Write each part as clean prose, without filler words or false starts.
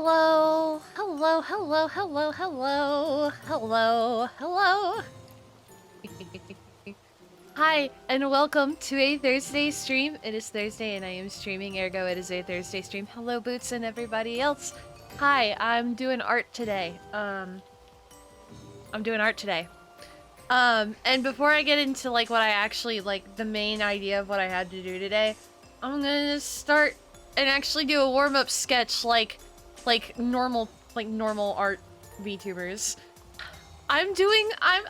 Hello, hello, hello, hello, hello, hello, hello. Hi, and welcome to a Thursday stream. It is Thursday and I am streaming, ergo it is a Thursday stream. Hello, Boots and everybody else. Hi, I'm doing art today. I'm doing art today. And before I get into like what I actually like the main idea of what I had to do today, I'm gonna start and actually do a warm-up sketch like normal art VTubers. I'm doing I'm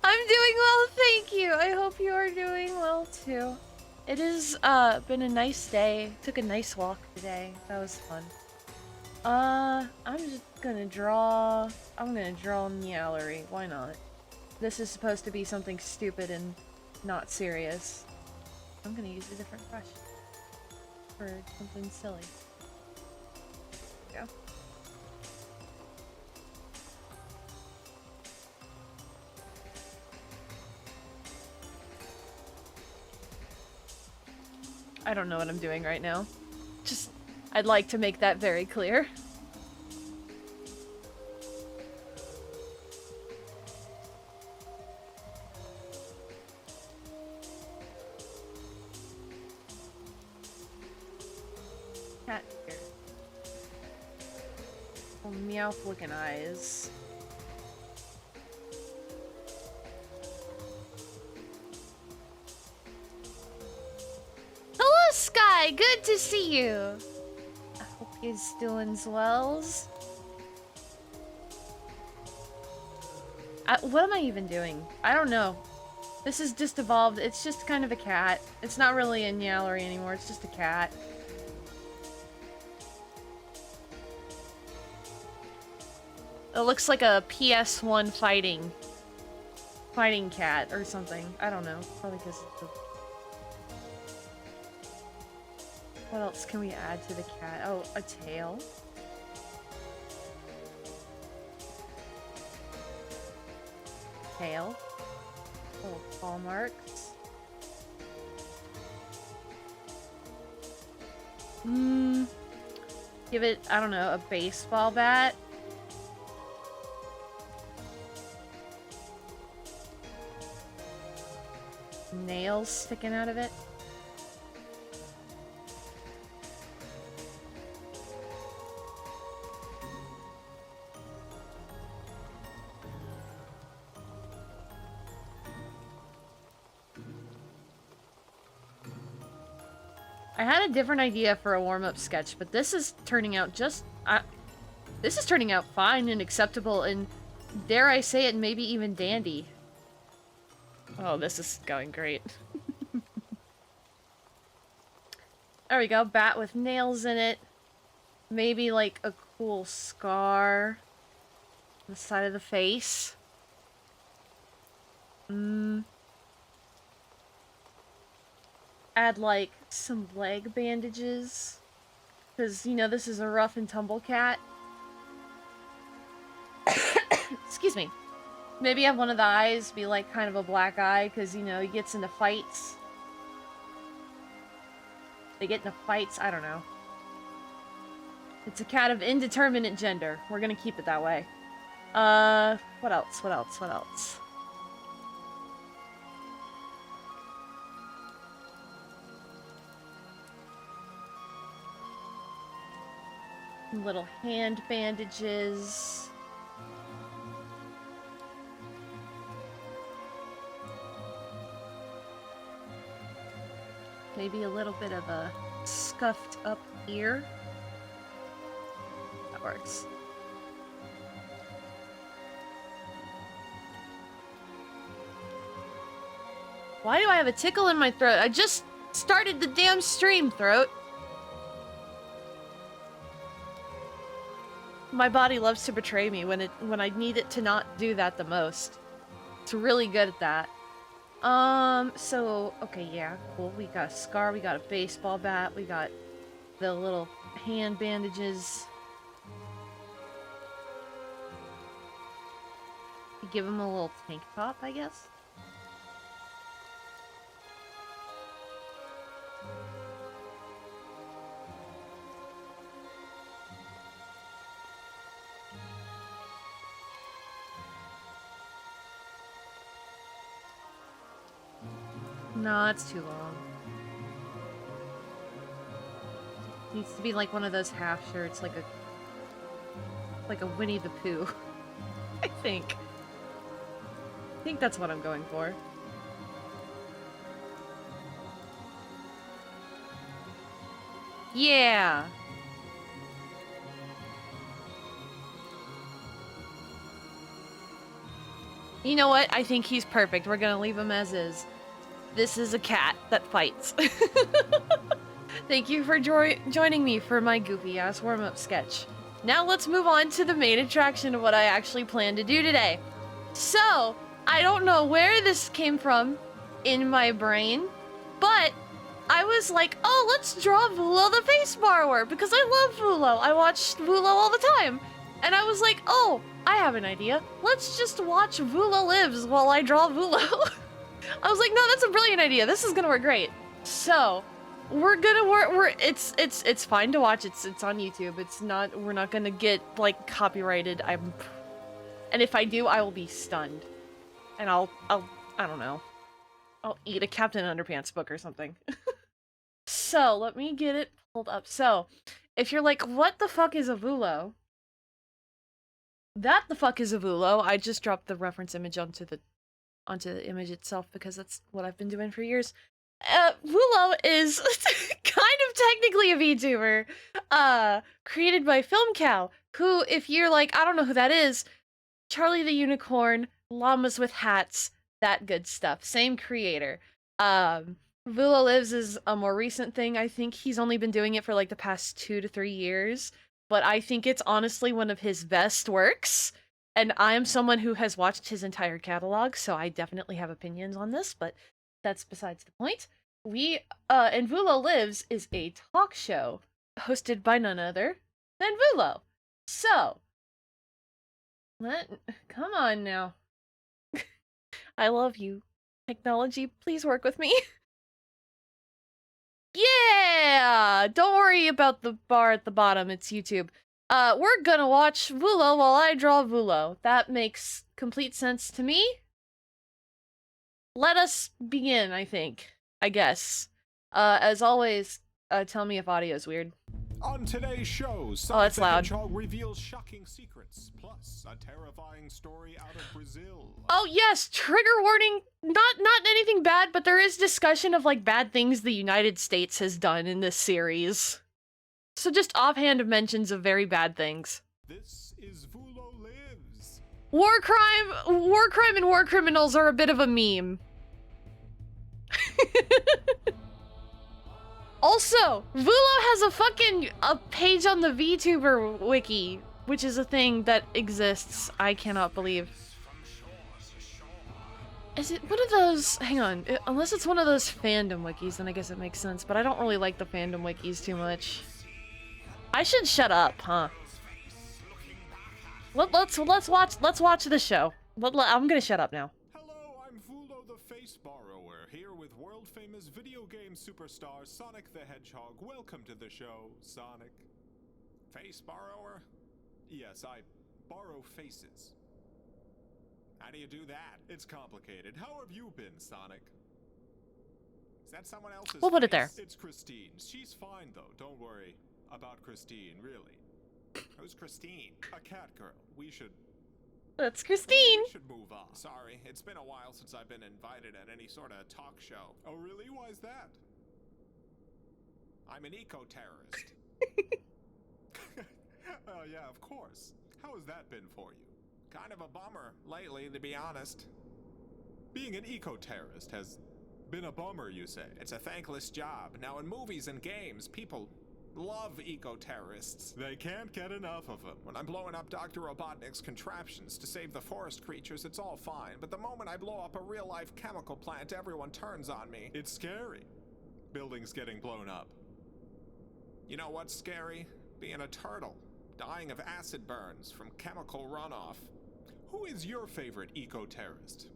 doing well, thank you. I hope you are doing well too. It has been a nice day. Took a nice walk today. That was fun. I'm just gonna draw. I'm gonna draw Meowlery. Why not? This is supposed to be something stupid and not serious. I'm gonna use a different brush for something silly. There we go. I don't know what I'm doing right now. Just, I'd like to make that very clear. Cat here. Oh, Meowth looking eyes. Hello, Sky! Good to see you! I hope he's doing wells. What am I even doing? I don't know. This is just evolved. It's just kind of a cat. It's not really a Meowlery anymore. It's just a cat. It looks like a PS1 fighting cat or something. I don't know. Probably because what else can we add to the cat? Oh, a tail. Tail. Little paw marks. Give it, I don't know, a baseball bat. Nails sticking out of it. I had a different idea for a warm-up sketch, but this is turning out this is turning out fine and acceptable and, dare I say it, maybe even dandy. Oh, this is going great. There we go, bat with nails in it. Maybe like a cool scar on the side of the face. Add like some leg bandages. Because, you know, this is a rough and tumble cat. Excuse me. Maybe have one of the eyes be like kind of a black eye, because, you know, he gets into fights. They get into fights, I don't know. It's a cat of indeterminate gender. We're gonna keep it that way. What else? What else? What else? Little hand bandages. Maybe a little bit of a scuffed up ear. That works. Why do I have a tickle in my throat? I just started the damn stream, Throat. My body loves to betray me when I need it to not do that the most. It's really good at that. So, okay, yeah, cool. We got a scar, we got a baseball bat, we got the little hand bandages. You give him a little tank top, I guess? No, it's too long. Needs to be like one of those half shirts, like a Winnie the Pooh. I think that's what I'm going for. Yeah. You know what? I think he's perfect. We're gonna leave him as is. This is a cat that fights. Thank you for joining me for my goofy-ass warm-up sketch. Now let's move on to the main attraction of what I actually plan to do today. So, I don't know where this came from in my brain, but I was like, oh, let's draw Vulo the Face Borrower, because I love Vulo. I watch Vulo all the time. And I was like, oh, I have an idea. Let's just watch Vulo Lives while I draw Vulo. I was like, no, that's a brilliant idea. This is gonna work great. So, we're gonna work. It's fine to watch. It's on YouTube. It's not. We're not gonna get like copyrighted. And if I do, I will be stunned. And I don't know. I'll eat a Captain Underpants book or something. So let me get it pulled up. So, if you're like, what the fuck is a Vulo? That the fuck is a Vulo. I just dropped the reference image onto the image itself because that's what I've been doing for years. Vulo is kind of technically a VTuber, created by Film Cow, who, if you're like, I don't know who that is, Charlie the Unicorn, Llamas with Hats, that good stuff. Same creator. Vulo Lives is a more recent thing. I think he's only been doing it for like the past 2 to 3 years, but I think it's honestly one of his best works. And I am someone who has watched his entire catalog, so I definitely have opinions on this, but that's besides the point. And Vulo Lives is a talk show hosted by none other than Vulo. So, come on now. I love you. Technology, please work with me. Yeah! Don't worry about the bar at the bottom, it's YouTube. We're gonna watch Vulo while I draw Vulo. That makes complete sense to me. Let us begin, I think. I guess. As always, tell me if audio is weird. On today's show, that's the loud. Hedgehog reveals shocking secrets, plus a terrifying story out of Brazil. Oh yes, trigger warning. Not anything bad, but there is discussion of like bad things the United States has done in this series. So just offhand mentions of very bad things. This is Vulo Lives. War crime and war criminals are a bit of a meme. Also, Vulo has a page on the VTuber wiki, which is a thing that exists. I cannot believe. Is it one of those? Hang on, unless it's one of those fandom wikis, then I guess it makes sense. But I don't really like the fandom wikis too much. I should shut up, huh? Let's watch the show. I'm gonna shut up now. Hello, I'm Vulo the Face Borrower, here with world-famous video game superstar Sonic the Hedgehog. Welcome to the show, Sonic. Face Borrower? Yes, I borrow faces. How do you do that? It's complicated. How have you been, Sonic? Is that someone else's We'll put it there. It's Christine. She's fine, though. Don't worry about Christine, really. Who's Christine? A cat girl. We should... That's Christine. We should move on. Sorry, it's been a while since I've been invited at any sort of talk show. Oh, really? Why is that? I'm an eco-terrorist. Oh, yeah, of course. How has that been for you? Kind of a bummer lately, to be honest. Being an eco-terrorist has been a bummer, you say. It's a thankless job. Now, in movies and games, people love eco-terrorists. They can't get enough of them. When I'm blowing up Dr. Robotnik's contraptions to save the forest creatures, it's all fine. But the moment I blow up a real-life chemical plant, everyone turns on me. It's scary. Buildings getting blown up. You know what's scary? Being a turtle. Dying of acid burns from chemical runoff. Who is your favorite eco-terrorist?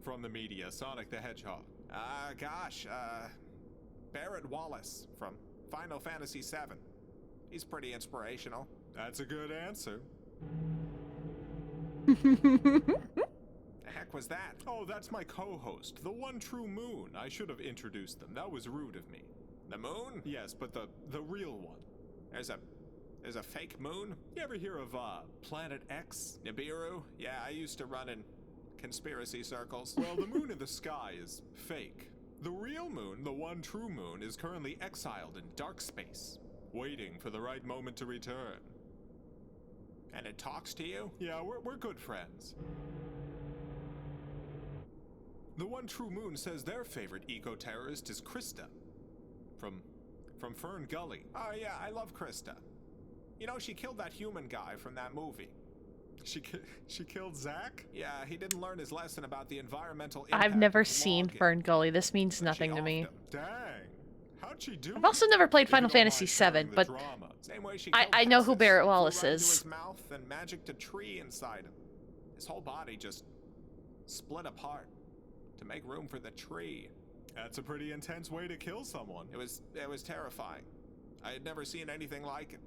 From the media, Sonic the Hedgehog. Barrett Wallace from Final Fantasy VII. He's pretty inspirational. That's a good answer. The heck heck was that? Oh, that's my co-host, the One True Moon. I should have introduced them. That was rude of me. The moon? Yes, but the real one. There's a fake moon? You ever hear of Planet X? Nibiru? Yeah, I used to run in conspiracy circles. Well, the moon in the sky is fake. The real moon, the one true moon, is currently exiled in dark space, waiting for the right moment to return. And it talks to you? Yeah, we're good friends. The One True Moon says their favorite eco-terrorist is Krista. From Fern Gully. Oh yeah, I love Krista. You know, she killed that human guy from that movie. She killed Zach? Yeah, he didn't learn his lesson about the environmental impact. I've never of seen logging. Fern Gully. This means But nothing she to me. offed him. Dang. How'd she do I've also never played If you Final don't mind Fantasy sharing VII, the but drama. Same way she I killed know who Texas. Barrett Flew Wallace right is. into his mouth and magicked a tree inside him. His whole body just split apart to make room for the tree. That's a pretty intense way to kill someone. It was terrifying. I had never seen anything like it.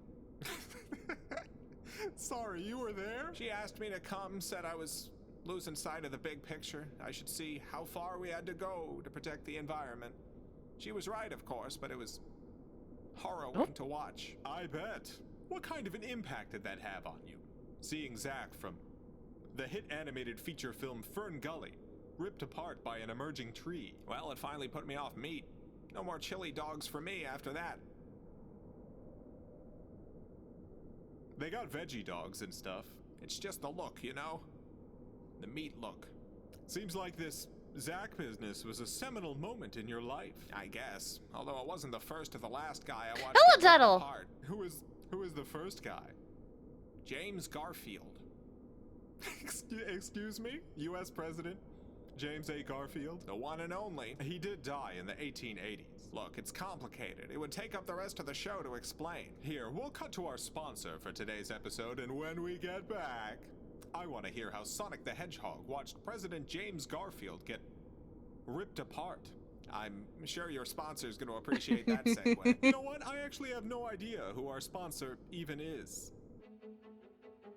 Sorry, you were there? She asked me to come, said I was losing sight of the big picture. I should see how far we had to go to protect the environment. She was right, of course, but it was harrowing to watch. I bet. What kind of an impact did that have on you? Seeing Zach from the hit animated feature film Fern Gully ripped apart by an emerging tree. Well, it finally put me off meat. No more chili dogs for me after that. They got veggie dogs and stuff. It's just the look, you know? The meat look. Seems like this Zach business was a seminal moment in your life. I guess. Although it wasn't the first or the last guy I watched. Hello, get ripped Tuttle. apart. Who was the first guy? James Garfield. Excuse me? U.S. President James A. Garfield? The one and only. He did die in the 1880s. Look, it's complicated. It would take up the rest of the show to explain. Here, we'll cut to our sponsor for today's episode, and when we get back, I want to hear how Sonic the Hedgehog watched President James Garfield get ripped apart. I'm sure your sponsor's going to appreciate that segue. You know what? I actually have no idea who our sponsor even is.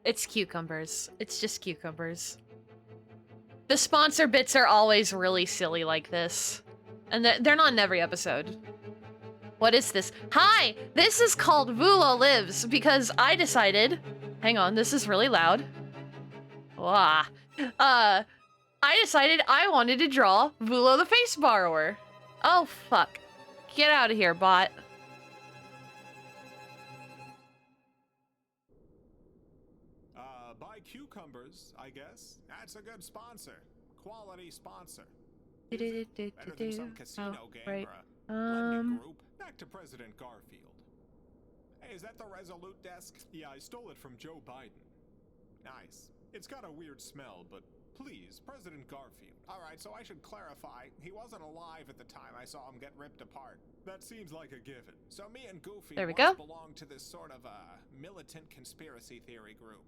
It's cucumbers. It's just cucumbers. The sponsor bits are always really silly like this. And they're not in every episode. What is this? Hi! This is called Vulo Lives because I decided... Hang on, this is really loud. Wah. I decided I wanted to draw Vulo the Face Borrower. Oh, fuck. Get out of here, bot. Buy cucumbers, I guess. That's a good sponsor. Quality sponsor. Do-do-do-do-do-do. Better than some casino Oh, game right. or a lending group. Back to President Garfield. Hey, is that the Resolute desk? Yeah, I stole it from Joe Biden. Nice. It's got a weird smell, but please, President Garfield. Alright, so I should clarify, he wasn't alive at the time I saw him get ripped apart. That seems like a given. So me and Goofy There we once go. belonged to this sort of militant conspiracy theory group.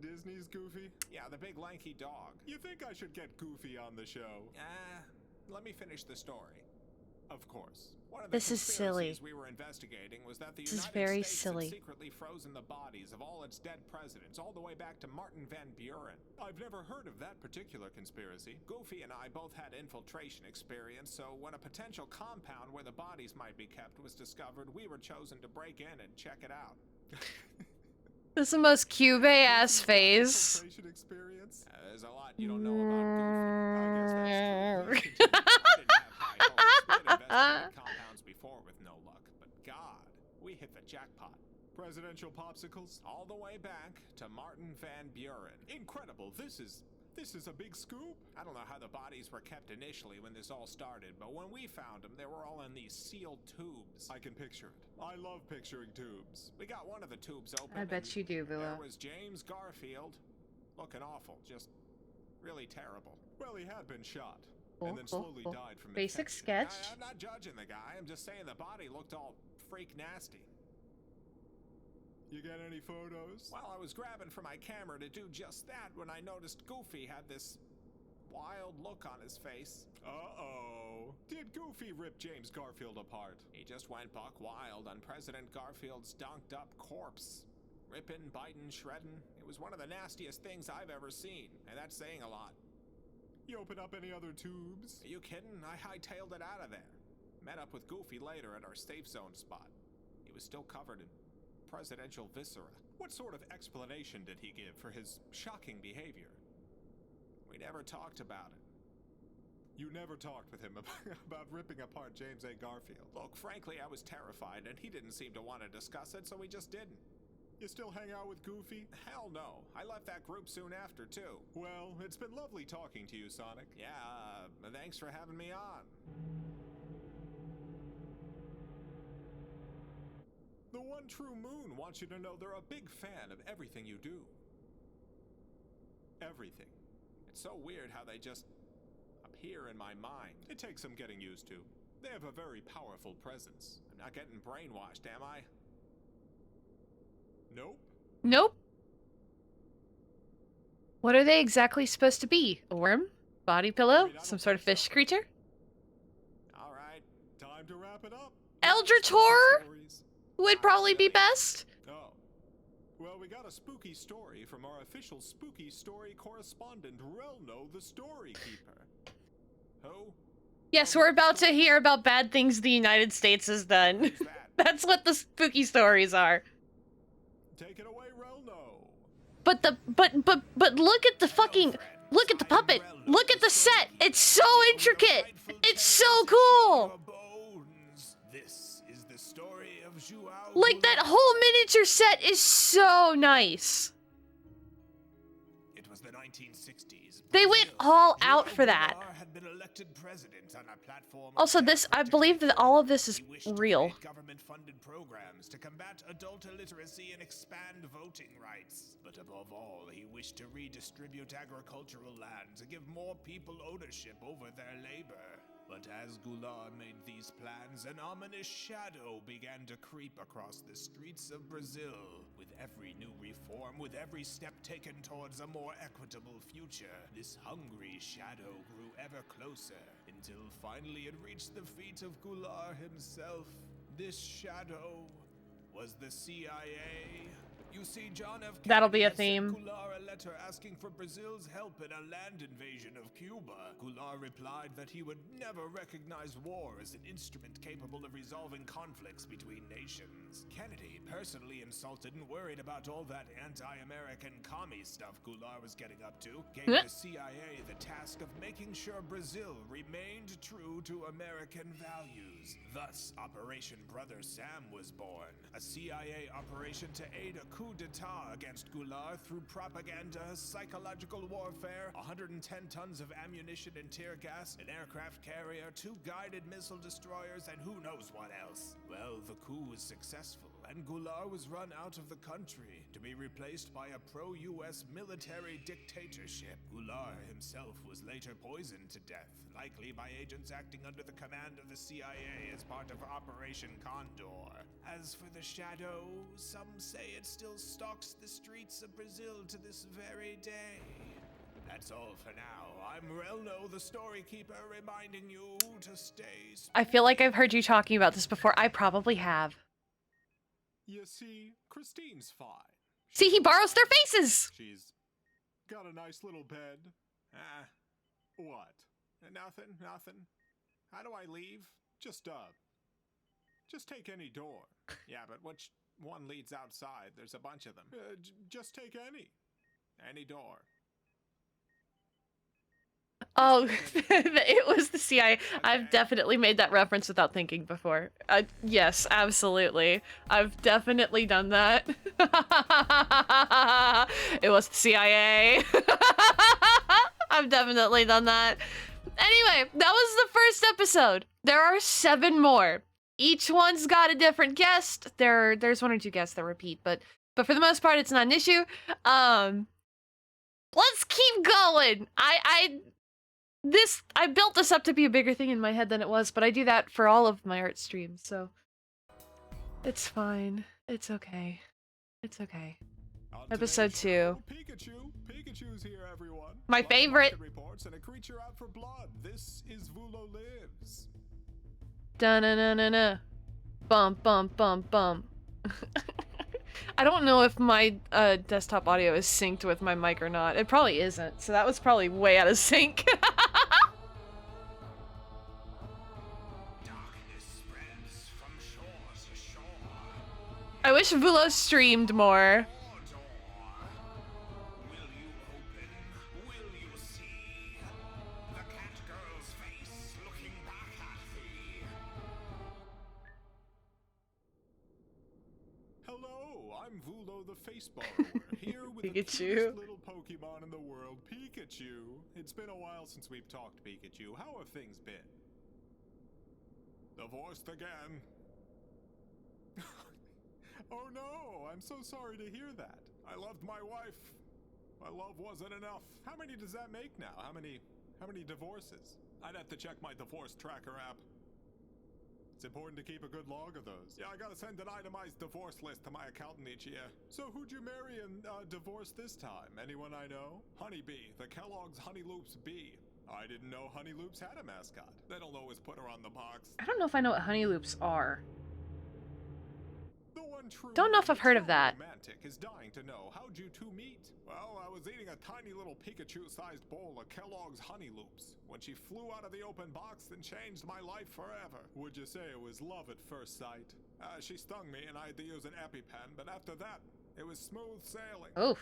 Disney's Goofy? Yeah, the big lanky dog. You think I should get Goofy on the show? Let me finish the story. Of course. One of the This is silly. conspiracies we were investigating was that the This is United very States silly. had secretly frozen the bodies of all its dead presidents, all the way back to Martin Van Buren. I've never heard of that particular conspiracy. Goofy and I both had infiltration experience, so when a potential compound where the bodies might be kept was discovered, we were chosen to break in and check it out. This is the most Cube-ass phase. Infiltration experience? There's a lot you don't know about Goofy. I guess that's true. I didn't have high hopes. We had investigated compounds before with no luck, but God, we hit the jackpot. Presidential popsicles all the way back to Martin Van Buren. Incredible. This is a big scoop. I don't know how the bodies were kept initially when this all started, but when we found them, they were all in these sealed tubes. I can picture it. I love picturing tubes. We got one of the tubes open. I bet and you do, there Villa. was James Garfield, looking awful, just really terrible. Well, he had been shot, and then slowly died from Basic infection. sketch. I'm not judging the guy. I'm just saying the body looked all freak nasty. You get any photos? Well, I was grabbing for my camera to do just that when I noticed Goofy had this wild look on his face. Uh-oh. Did Goofy rip James Garfield apart? He just went buck wild on President Garfield's dunked up corpse. Ripping, biting, shredding. It was one of the nastiest things I've ever seen, and that's saying a lot. You open up any other tubes? Are you kidding? I hightailed it out of there. Met up with Goofy later at our safe zone spot. He was still covered in presidential viscera. What sort of explanation did he give for his shocking behavior? We never talked about it. You never talked with him about ripping apart James A. Garfield? Look, frankly, I was terrified, and he didn't seem to want to discuss it, so we just didn't. You still hang out with Goofy? Hell no. I left that group soon after, too. Well, it's been lovely talking to you, Sonic. Yeah, thanks for having me on. The One True Moon wants you to know they're a big fan of everything you do. Everything. It's so weird how they just appear in my mind. It takes some getting used to. They have a very powerful presence. I'm not getting brainwashed, am I? Nope. Nope. What are they exactly supposed to be? A worm? Body pillow? Some sort of fish creature? Alright, time to wrap it up. Eldritch horror would probably be best. Oh. Well, we got a spooky story from our official spooky story correspondent, Relno the Story Keeper. Who? Yes, we're about to hear about bad things the United States has done. Who's that? That's what the spooky stories are. Take it away, Relno. But look at the fucking, look at the puppet. Look at the set. It's so intricate. It's so cool. This is the story of Joao. Like, that whole miniature set is so nice. It was the 1960s. They went all out for that. Had been elected president on a platform. Also, this, I believe that all of this is real. Government-funded programs to combat adult illiteracy and expand voting rights. But above all, he wished to redistribute agricultural land to give more people ownership over their labor. But as Goulart made these plans, an ominous shadow began to creep across the streets of Brazil. With every new reform, with every step taken towards a more equitable future, this hungry shadow grew ever closer, until finally it reached the feet of Goulart himself. This shadow was the CIA. You see, John F. Kennedy That'll be a had sent theme. Goulart a letter asking for Brazil's help in a land invasion of Cuba. Goulart replied that he would never recognize war as an instrument capable of resolving conflicts between nations. Kennedy, personally insulted and worried about all that anti-American commie stuff Goulart was getting up to, gave the CIA the task of making sure Brazil remained true to American values. Thus, Operation Brother Sam was born, a CIA operation to aid a coup d'etat against Goulart through propaganda, psychological warfare, 110 tons of ammunition and tear gas, an aircraft carrier, 2 guided missile destroyers, and who knows what else. Well, the coup was successful, and Goulart was run out of the country to be replaced by a pro-US military dictatorship. Goulart himself was later poisoned to death, likely by agents acting under the command of the CIA as part of Operation Condor. As for the shadow, some say it still stalks the streets of Brazil to this very day. That's all for now. I'm Relno, the Story Keeper, reminding you to stay. I feel like I've heard you talking about this before. I probably have. You see, Christine's fine. See, he borrows their faces. She's got a nice little bed. What? Nothing. How do I leave? Just take any door. Yeah, but which one leads outside? There's a bunch of them. Just take any door. Oh, it was the CIA. I've definitely made that reference without thinking before. Yes, absolutely. I've definitely done that. It was the CIA. I've definitely done that. Anyway, that was the first episode. There are 7 more. Each one's got a different guest. There's 1 or 2 guests that repeat, but for the most part, it's not an issue. Let's keep going. I built this up to be a bigger thing in my head than it was, but I do that for all of my art streams, so it's fine. It's okay. It's okay. Episode 2. Pikachu's here, everyone. My favorite. Reports and a creature out for blood. This is Vulo Lives. Da-na-na-na-na. Bum, bum, bum, bum. I don't know if my desktop audio is synced with my mic or not. It probably isn't, so that was probably way out of sync. I wish Vulo streamed more. Hello, I'm Vulo the Face Borrower, here with the Pikachu. cutest little Pokemon in the world, Pikachu. It's been a while since we've talked, Pikachu. How have things been? Divorced again? Oh no, I'm so sorry to hear that. I loved my wife. My love wasn't enough. How many does that make now? How many divorces? I'd have to check my divorce tracker app. It's important to keep a good log of those. Yeah, I gotta send an itemized divorce list to my accountant each year. So who'd you marry and divorce this time? Anyone I know? Honeybee, the Kellogg's Honey Loops Bee. I didn't know Honey Loops had a mascot. They don't always put her on the box. I don't know if I know what honey loops are. The one true Don't know if I've heard of true that. romantic is dying to know, how'd you two meet? Well, I was eating a tiny little Pikachu-sized bowl of Kellogg's Honey Loops when she flew out of the open box and changed my life forever. Would you say it was love at first sight? She stung me and I had to use an EpiPen, but after that, it was smooth sailing. Oof.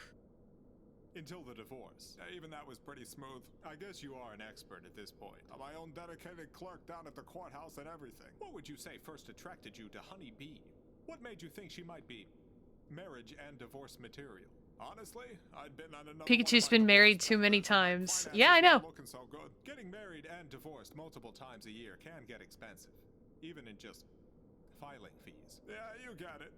Until the divorce. Even that was pretty smooth. I guess you are an expert at this point. I'm my own dedicated clerk down at the courthouse and everything. What would you say first attracted you to Honey Bee? What made you think she might be marriage and divorce material? Honestly, I'd been on another Pikachu's been married too many times. Yeah, I know. Looking so good. Getting married and divorced multiple times a year can get expensive, even in just filing fees. Yeah, you get it.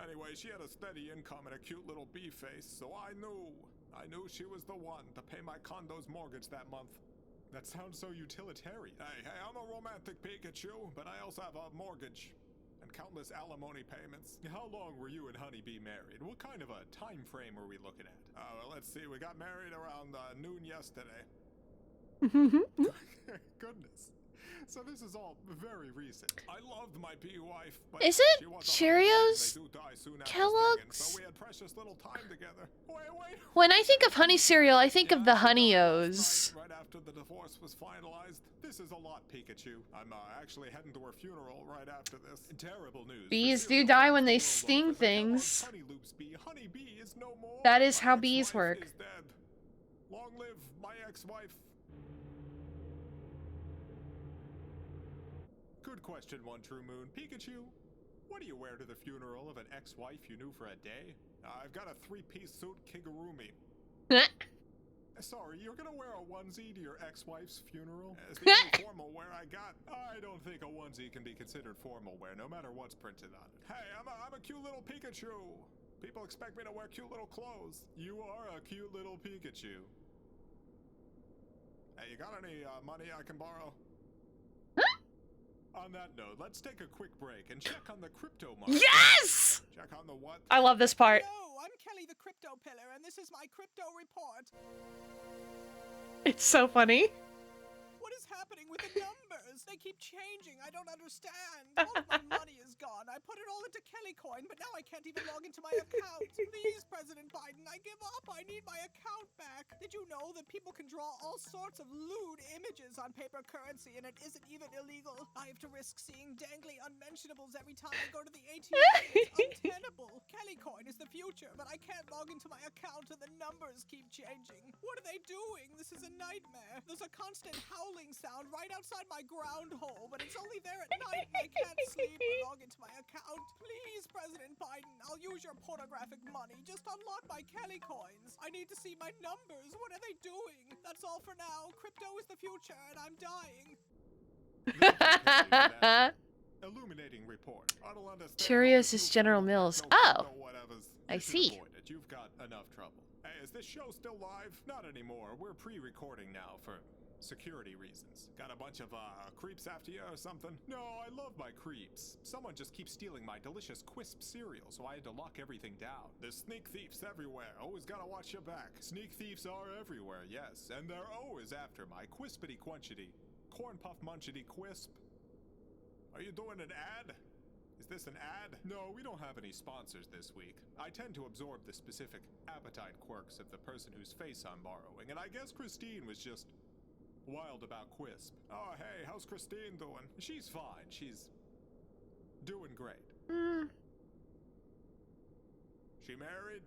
Anyway, she had a steady income and a cute little bee face, so I knew she was the one to pay my condo's mortgage that month. That sounds so utilitarian. Hey, I'm a romantic Pikachu, but I also have a mortgage and countless alimony payments. How long were you and Honeybee married? What kind of a time frame are we looking at? Well, let's see. We got married around noon yesterday. Goodness. So this is all very recent. I loved my bee wife, but Is it she was a Cheerios? they do die soon after Kellogg's? stinging, so we had precious little time together. Wait. When I think of honey cereal, I think of the Yeah, she died last Honey-O's. night, right after the divorce was finalized. This is a lot, Pikachu. I'm actually heading to her funeral right after this. Terrible news. for Bees do cereal die fans when the they world sting over. The Kellogg's things. Honey Loops bee. Honey Bee is no more. That is how My bees ex-wife work. is dead. Long live my ex-wife. Good question, One True Moon. Pikachu, what do you wear to the funeral of an ex-wife you knew for a day? I've got a three-piece suit Kigurumi. Sorry, you're gonna wear a onesie to your ex-wife's funeral? As the only formal wear I got. I don't think a onesie can be considered formal wear, no matter what's printed on it. Hey, I'm a cute little Pikachu. People expect me to wear cute little clothes. You are a cute little Pikachu. Hey, you got any money I can borrow? On that note, let's take a quick break and check on the crypto market. Yes! Check on the what? I love this part. Hello, I'm Kelly the Crypto Pillar, and this is my crypto report. It's so funny. What is happening with the numbers? They keep changing. I don't understand. All of my money is gone. I put it all into Kelly Coin, but now I can't even log into my account. Please, President Biden, I give up. I need my account back. Did you know that people can draw all sorts of lewd images on paper currency, and it isn't even illegal? I have to risk seeing dangly unmentionables every time I go to the ATM. It's untenable. Kelly Coin is the future, but I can't log into my account and the numbers keep changing. What are they doing? This is a nightmare. There's a constant howling sound right outside my ground hole, but it's only there at night and I can't sleep or log into my account. Please, President Biden, I'll use your pornographic money. Just unlock my Kelly Coins. I need to see my numbers. What are they doing? That's all for now. Crypto is the future and I'm dying. Illuminating report. I don't understand Cheerios how is you General people Mills. don't Oh, know whatevers. I Mission see. avoided. You've got enough trouble. Hey, is this show still live? Not anymore. We're pre-recording now for security reasons. Got a bunch of creeps after you or something? No, I love my creeps. Someone just keeps stealing my delicious Quisp cereal, so I had to lock everything down. There's sneak thieves everywhere. Always gotta watch your back. Sneak thieves are everywhere, yes, and they're always after my Quispity Quenchity Corn Puff Munchity Quisp. Are you doing an ad? Is this an ad? No, we don't have any sponsors this week. I tend to absorb the specific appetite quirks of the person whose face I'm borrowing, and I guess Christine was just wild about Quisp. Oh, hey, how's Christine doing? She's fine. She's doing great. She married?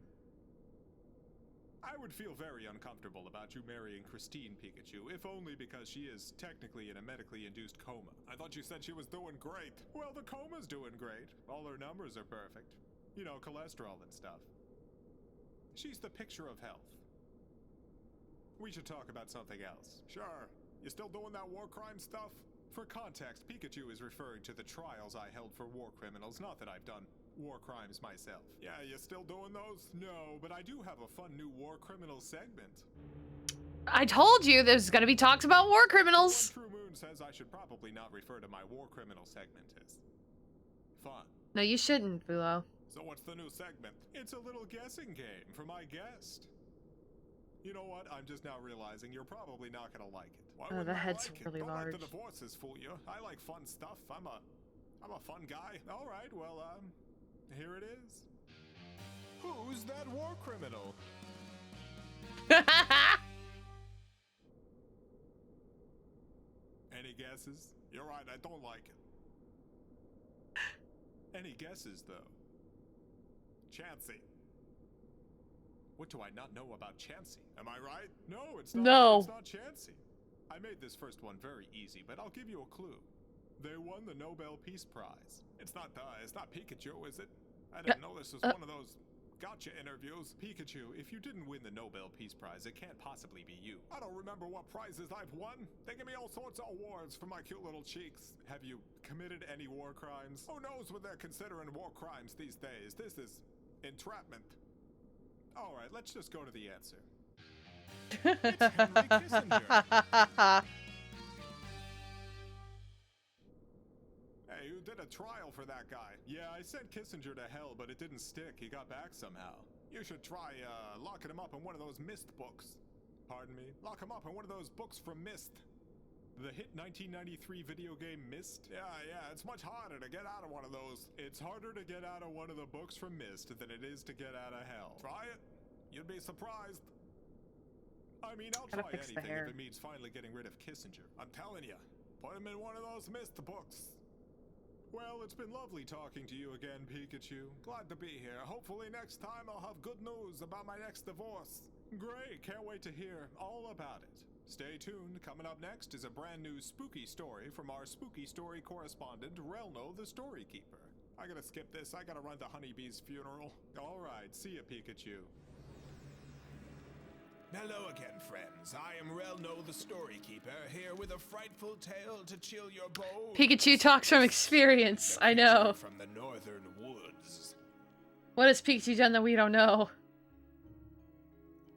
I would feel very uncomfortable about you marrying Christine Pikachu, if only because she is technically in a medically induced coma. I thought you said she was doing great. Well, the coma's doing great. All her numbers are perfect. You know, cholesterol and stuff. She's the picture of health. We should talk about something else. Sure. You still doing that war crime stuff? For context, Pikachu is referring to the trials I held for war criminals, not that I've done war crimes myself. Yeah, you still doing those? No, but I do have a fun new war criminal segment. I told you there's gonna be talks about war criminals. One True Moon says I should probably not refer to my war criminal segment as fun. No, you shouldn't, Fulo. So what's the new segment? It's a little guessing game for my guest. You know what? I'm just now realizing you're probably not gonna like it. Why Oh, wouldn't the I head's like it? really Don't large. let the divorces fool you. I like fun stuff. I'm a fun guy. All right, well, here it is. Who's that war criminal? Any guesses? You're right, I don't like it. Any guesses, though? Chansey. What do I not know about Chansey? Am I right? No, it's not. No. It's not Chansey. I made this first one very easy, but I'll give you a clue. They won the Nobel Peace Prize. It's not Pikachu, is it? I didn't know this was one of those gotcha interviews. Pikachu, if you didn't win the Nobel Peace Prize, it can't possibly be you. I don't remember what prizes I've won. They give me all sorts of awards for my cute little cheeks. Have you committed any war crimes? Who knows what they're considering war crimes these days? This is entrapment. All right, let's just go to the answer. It's Henry Kissinger. Hey, you did a trial for that guy. Yeah, I sent Kissinger to hell, but it didn't stick. He got back somehow. You should try, locking him up in one of those Myst books. Pardon me? Lock him up in one of those books from Myst. The hit 1993 video game Myst? Yeah, it's much harder to get out of one of those. It's harder to get out of one of the books from Myst than it is to get out of hell. Try it. You'd be surprised. I mean, I'll try anything if it means finally getting rid of Kissinger. I'm telling you, put him in one of those Myst books. Well, it's been lovely talking to you again, Pikachu. Glad to be here. Hopefully next time I'll have good news about my next divorce. Great, can't wait to hear all about it. Stay tuned, coming up next is a brand new spooky story from our spooky story correspondent, Relno the Story Keeper. I gotta skip this, I gotta run to Honeybee's funeral. Alright, see ya, Pikachu. Hello again, friends. I am Relno the Story Keeper, here with a frightful tale to chill your bones. Pikachu talks from experience, I know. From the northern woods. What has Pikachu done that we don't know?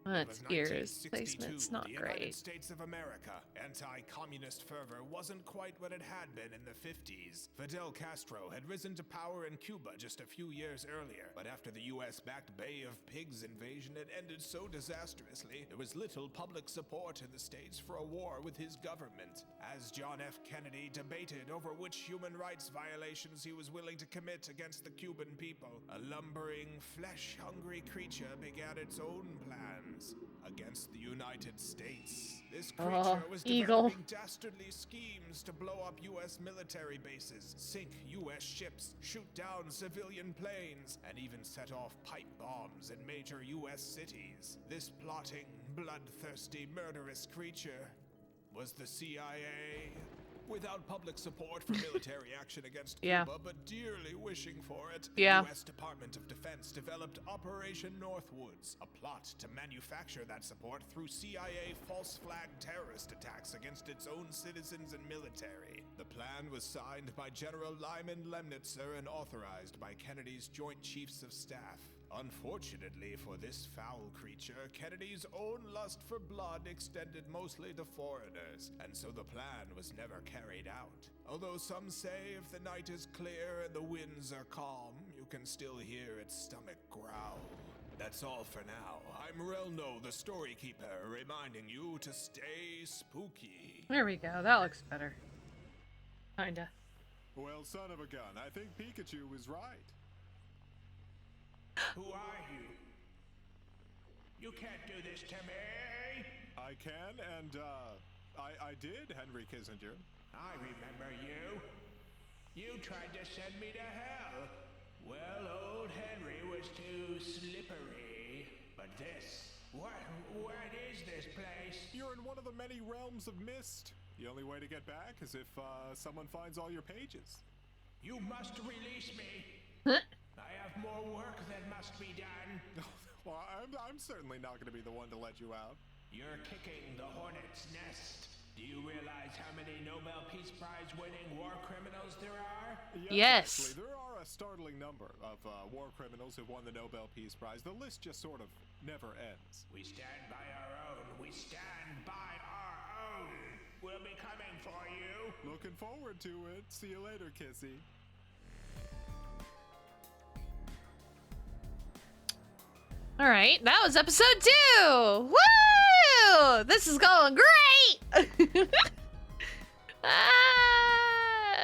Its It was ears 1962, placement's not the United great. States of America. Anti-communist fervor wasn't quite what it had been in the 50s. Fidel Castro had risen to power in Cuba just a few years earlier, but after the US-backed Bay of Pigs invasion had ended so disastrously, there was little public support in the States for a war with his government. As John F. Kennedy debated over which human rights violations he was willing to commit against the Cuban people, a lumbering, flesh-hungry creature began its own plans against the United States. This creature was Eagle. developing dastardly schemes to blow up U.S. military bases, sink U.S. ships, shoot down civilian planes, and even set off pipe bombs in major U.S. cities. This plotting, bloodthirsty, murderous creature was the CIA. Without public support for military action against Cuba, but dearly wishing for it, the U.S. Department of Defense developed Operation Northwoods, a plot to manufacture that support through CIA false flag terrorist attacks against its own citizens and military. The plan was signed by General Lyman Lemnitzer and authorized by Kennedy's Joint Chiefs of Staff. Unfortunately for this foul creature, Kennedy's own lust for blood extended mostly to foreigners, and so the plan was never carried out. Although some say if the night is clear and the winds are calm, you can still hear its stomach growl. That's all for now. I'm Relno the Story Keeper, reminding you to stay spooky. There we go, that looks better. Kinda. Well, son of a gun, I think Pikachu was right. Who are you? You can't do this to me! I can, and, I did, Henry Kissinger. I remember you. You tried to send me to hell. Well, old Henry was too slippery. But this, what is this place? You're in one of the many realms of mist. The only way to get back is if, someone finds all your pages. You must release me. I have more work that must be done. Well, I'm certainly not going to be the one to let you out. You're kicking the hornet's nest. Do you realize how many Nobel Peace Prize winning war criminals there are? Yes. Actually, there are a startling number of war criminals who've won the Nobel Peace Prize. The list just sort of never ends. We stand by our own. We stand by our own. We'll be coming for you. Looking forward to it. See you later, Kissy. All right, that was episode 2. Woo! This is going great.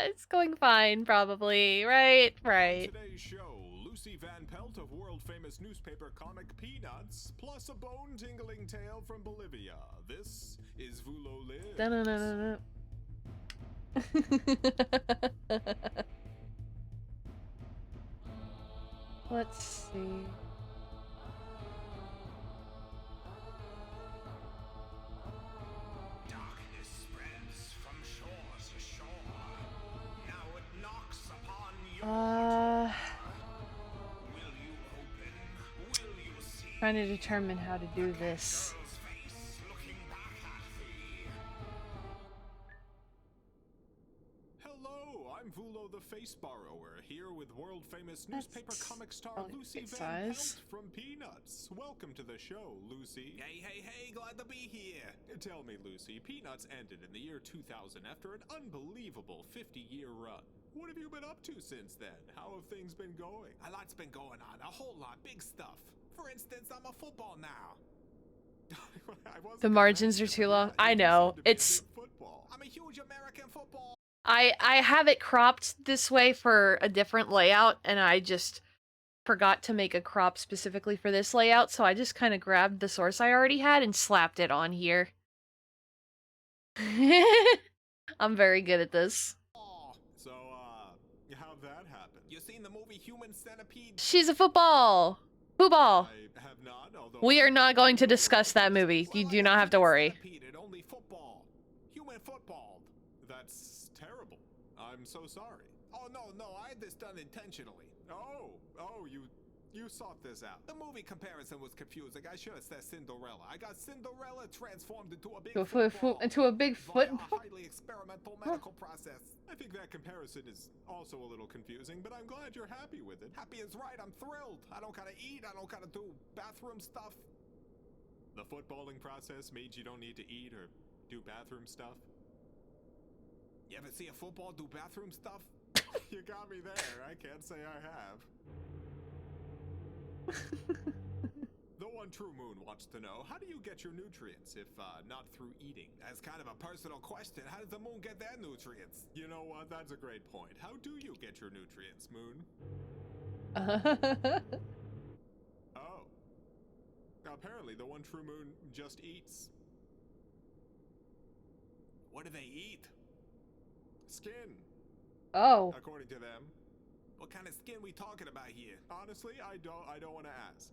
It's going fine, probably. Right. Today's show, Lucy Van Pelt of world-famous newspaper comic Peanuts, plus a bone-tingling tale from Bolivia. This is Vulo Lives. Dun-dun-dun-dun-dun. Let's see. Darkness spreads from shore to shore. Now it knocks upon your Will you open? Will you see? Trying to determine how to do this. Girl's face looking back at thee. Hello, I'm Vulo the Face Borrower, here with world-famous newspaper That's comic star only Lucy big Van Pelt size. from Peanuts. Welcome to the show, Lucy. Hey, glad to be here. Tell me, Lucy, Peanuts ended in the year 2000 after an unbelievable 50-year run. What have you been up to since then? How have things been going? A lot's been going on, a whole lot, big stuff. For instance, I'm a football now. The margins are too long. I know. It's football. I'm a huge American football. I have it cropped this way for a different layout, and I just forgot to make a crop specifically for this layout, so I just kind of grabbed the source I already had and slapped it on here. I'm very good at this. So, how'd that happen? You seen the movie Human Centipede? She's a football. Football. I have not, although We are not going to discuss that movie. You do not have to worry. Centipede, only football. Human football. That's terrible. I'm so sorry. Oh, no, I had this done intentionally. Oh, you sought this out. The movie comparison was confusing. I should have said Cinderella. I got Cinderella transformed into a big Into a football. into a big via football. a highly experimental medical process. I think that comparison is also a little confusing, but I'm glad you're happy with it. Happy is right, I'm thrilled. I don't gotta eat, I don't gotta do bathroom stuff. The footballing process means you don't need to eat or do bathroom stuff. You ever see a football do bathroom stuff? You got me there. I can't say I have. The One True Moon wants to know, how do you get your nutrients if not through eating? That's kind of a personal question. How does the moon get their nutrients? You know what? That's a great point. How do you get your nutrients, Moon? Oh. Apparently, the One True Moon just eats. What do they eat? Skin, Oh. according to them. What kind of skin we talking about here? Honestly, I don't want to ask.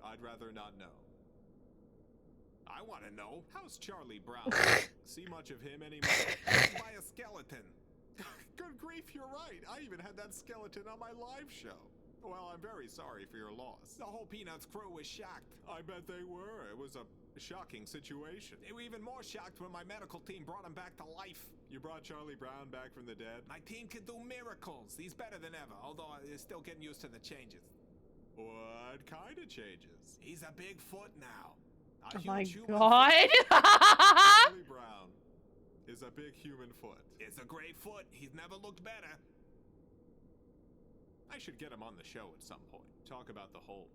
I'd rather not know. I want to know. How's Charlie Brown? See much of him anymore? By a skeleton. Good grief, you're right. I even had that skeleton on my live show. Well, I'm very sorry for your loss. The whole Peanuts crew was shocked. I bet they were. It was a shocking situation. They were even more shocked when my medical team brought him back to life. You brought Charlie Brown back from the dead? My team can do miracles. He's better than ever, although he's still getting used to the changes. What kind of changes? He's a big foot now. Oh my human god. Charlie Brown is a big human foot. It's a great foot. He's never looked better. I should get him on the show at some point. Talk about the whole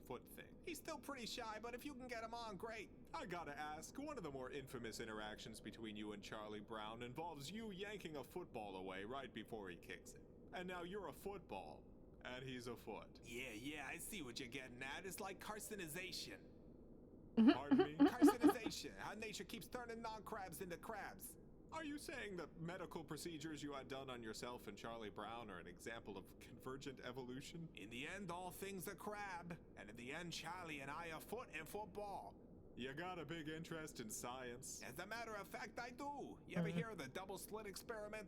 foot thing. He's still pretty shy, but if you can get him on, great. I gotta ask, one of the more infamous interactions between you and Charlie Brown involves you yanking a football away right before he kicks it. And now you're a football, and he's a foot. Yeah, I see what you're getting at. It's like carcinization. Pardon me? Carcinization, how nature keeps turning non-crabs into crabs. Are you saying the medical procedures you had done on yourself and Charlie Brown are an example of convergent evolution? In the end, all things are crab. And in the end, Charlie and I are foot and football. You got a big interest in science. As a matter of fact, I do. You ever hear of the double slit experiment?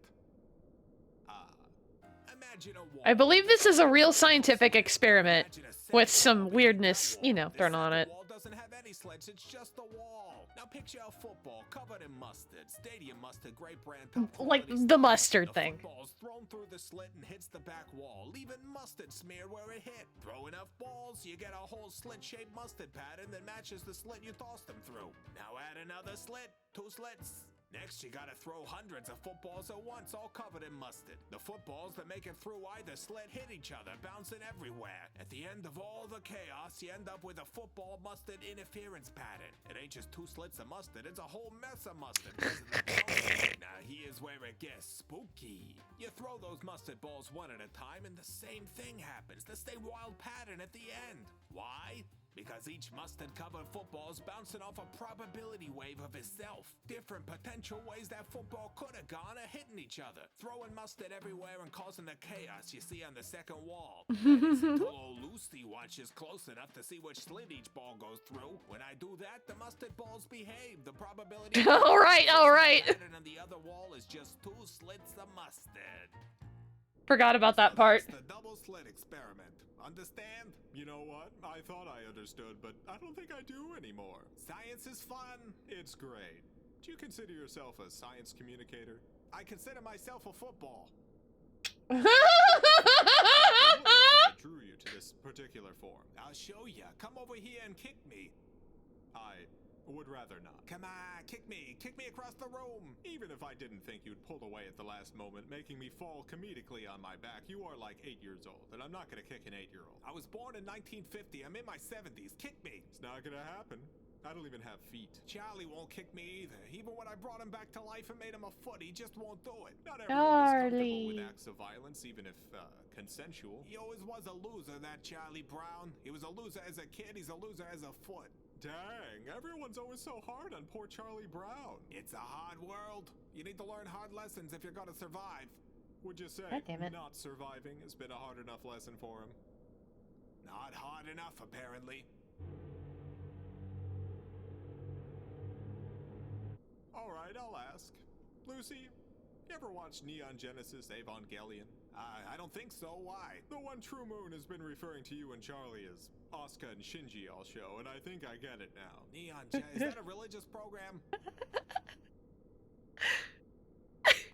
Imagine a wall. I believe this is a real scientific experiment with some weirdness, you know, thrown on it. The wall doesn't have any slits, it's just a wall. Now picture a football covered in mustard, stadium mustard, great brand. Like the mustard thing. The football's thrown through the slit and hits the back wall, leaving mustard smeared where it hit. Throw enough balls, you get a whole slit-shaped mustard pattern that matches the slit you tossed them through. Now add another slit, 2 slits. Next, you gotta throw hundreds of footballs at once, all covered in mustard. The footballs that make it through either slit hit each other, bouncing everywhere. At the end of all the chaos, you end up with a football mustard interference pattern. It ain't just 2 slits of mustard, it's a whole mess of mustard. 'Cause of the bouncing. Now here's where it gets spooky. You throw those mustard balls one at a time and the same thing happens. The same wild pattern at the end. Why? Because each mustard-covered football is bouncing off a probability wave of itself. Different potential ways that football could have gone are hitting each other, throwing mustard everywhere and causing the chaos you see on the second wall. Until old Lucy watches close enough to see which slit each ball goes through. When I do that, the mustard balls behave. The probability... All right. pattern on the other wall is just 2 slits of mustard. Forgot about that part. That's the double slit experiment. Understand? You know what? I thought I understood, but I don't think I do anymore. Science is fun. It's great. Do you consider yourself a science communicator? I consider myself a football. What that drew you to this particular form? I'll show ya. Come over here and kick me. I would rather not. Come on, kick me. Kick me across the room. Even if I didn't think you'd pull away at the last moment, making me fall comedically on my back, you are like 8 years old, and I'm not gonna kick an 8-year-old. I was born in 1950. I'm in my 70s. Kick me. It's not gonna happen. I don't even have feet. Charlie won't kick me either. Even when I brought him back to life and made him a foot, he just won't do it. Not everyone is comfortable with Charlie. acts of violence, even if consensual. He always was a loser, that Charlie Brown. He was a loser as a kid. He's a loser as a foot. Dang, everyone's always so hard on poor Charlie Brown. It's a hard world. You need to learn hard lessons if you're gonna survive. Would you say God damn it. not surviving has been a hard enough lesson for him? Not hard enough, apparently. Alright, I'll ask. Lucy, you ever watch Neon Genesis Evangelion? I don't think so. Why? The one true moon has been referring to you and Charlie as Asuka and Shinji all show, and I think I get it now. Neon Gen. Is that a religious program?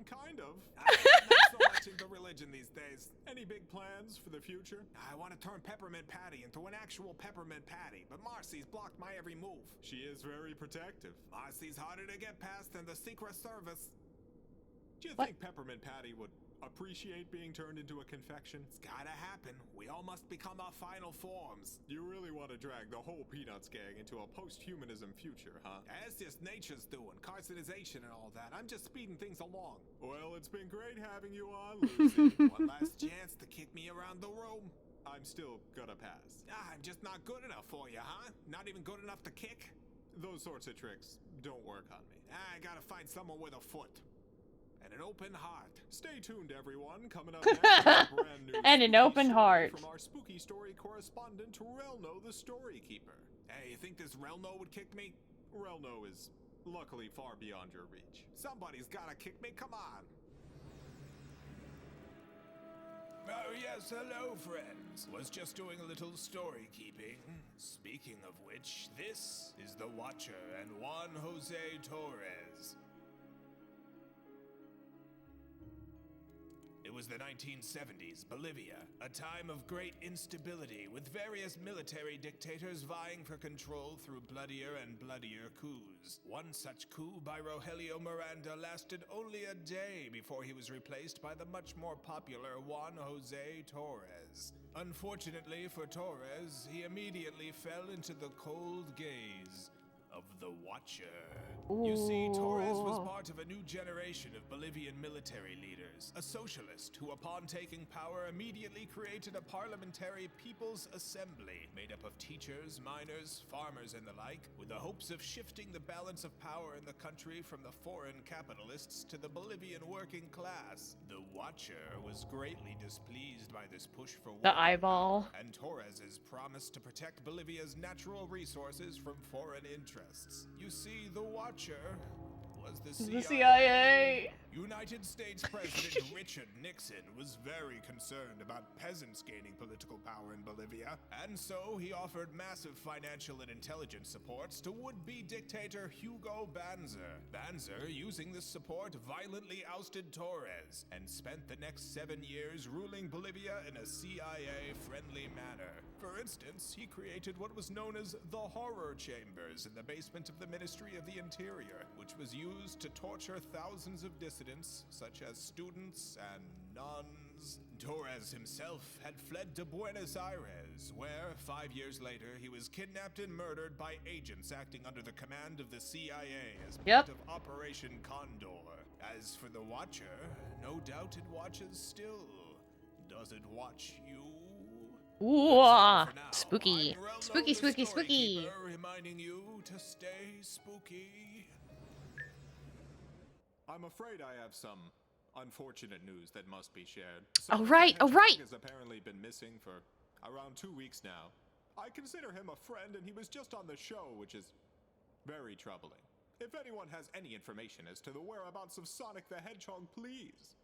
Kind of. I'm not so much into religion these days. Any big plans for the future? I want to turn Peppermint Patty into an actual Peppermint Patty, but Marcy's blocked my every move. She is very protective. Marcy's harder to get past than the Secret Service. Do you What? think Peppermint Patty would appreciate being turned into a confection? It's gotta happen. We all must become our final forms. You really want to drag the whole Peanuts gang into a post-humanism future, huh? That's just nature's doing, carcinization and all that. I'm just speeding things along. Well, it's been great having you on, Lucy. One last chance to kick me around the room. I'm still gonna pass. I'm just not good enough for you, huh? Not even good enough to kick? Those sorts of tricks don't work on me. I gotta find someone with a foot. And an open heart. Stay tuned, everyone. Coming up next, a brand new And an spooky open story heart. from our spooky story correspondent, Relno the Story Keeper. Hey, you think this Relno would kick me? Relno is luckily far beyond your reach. Somebody's gotta kick me, come on. Oh yes, hello friends. Was just doing a little story keeping. Speaking of which, this is the Watcher and Juan Jose Torres. It was the 1970s, Bolivia, a time of great instability, with various military dictators vying for control through bloodier and bloodier coups. One such coup by Rogelio Miranda lasted only a day before he was replaced by the much more popular Juan Jose Torres. Unfortunately for Torres, he immediately fell into the cold gaze of the Watcher. You see, Torres was part of a new generation of Bolivian military leaders, a socialist who, upon taking power, immediately created a parliamentary People's Assembly made up of teachers, miners, farmers, and the like, with the hopes of shifting the balance of power in the country from the foreign capitalists to the Bolivian working class. The Watcher was greatly displeased by this push for The working eyeball. power, and Torres's promise to protect Bolivia's natural resources from foreign interests. You see, the Watcher was the CIA. The CIA. United States President Richard Nixon was very concerned about peasants gaining political power in Bolivia, and so he offered massive financial and intelligence supports to would-be dictator Hugo Banzer. Banzer, using this support, violently ousted Torres and spent the next 7 years ruling Bolivia in a CIA-friendly manner. For instance, he created what was known as the Horror Chambers in the basement of the Ministry of the Interior, which was used to torture thousands of dissidents, such as students and nuns. Torres himself had fled to Buenos Aires, where, 5 years later, he was kidnapped and murdered by agents acting under the command of the CIA as part of Operation Condor. As for the Watcher, no doubt it watches still. Does it watch you? Ooh, For now, spooky. I'm Relno Spooky, the spooky, spooky. Storykeeper, reminding you to stay spooky. I'm afraid I have some unfortunate news that must be shared. Oh, right, Sonic oh, right. Hedgehog has apparently been missing for around 2 weeks now. I consider him a friend, and he was just on the show, which is very troubling. If anyone has any information as to the whereabouts of Sonic the Hedgehog, please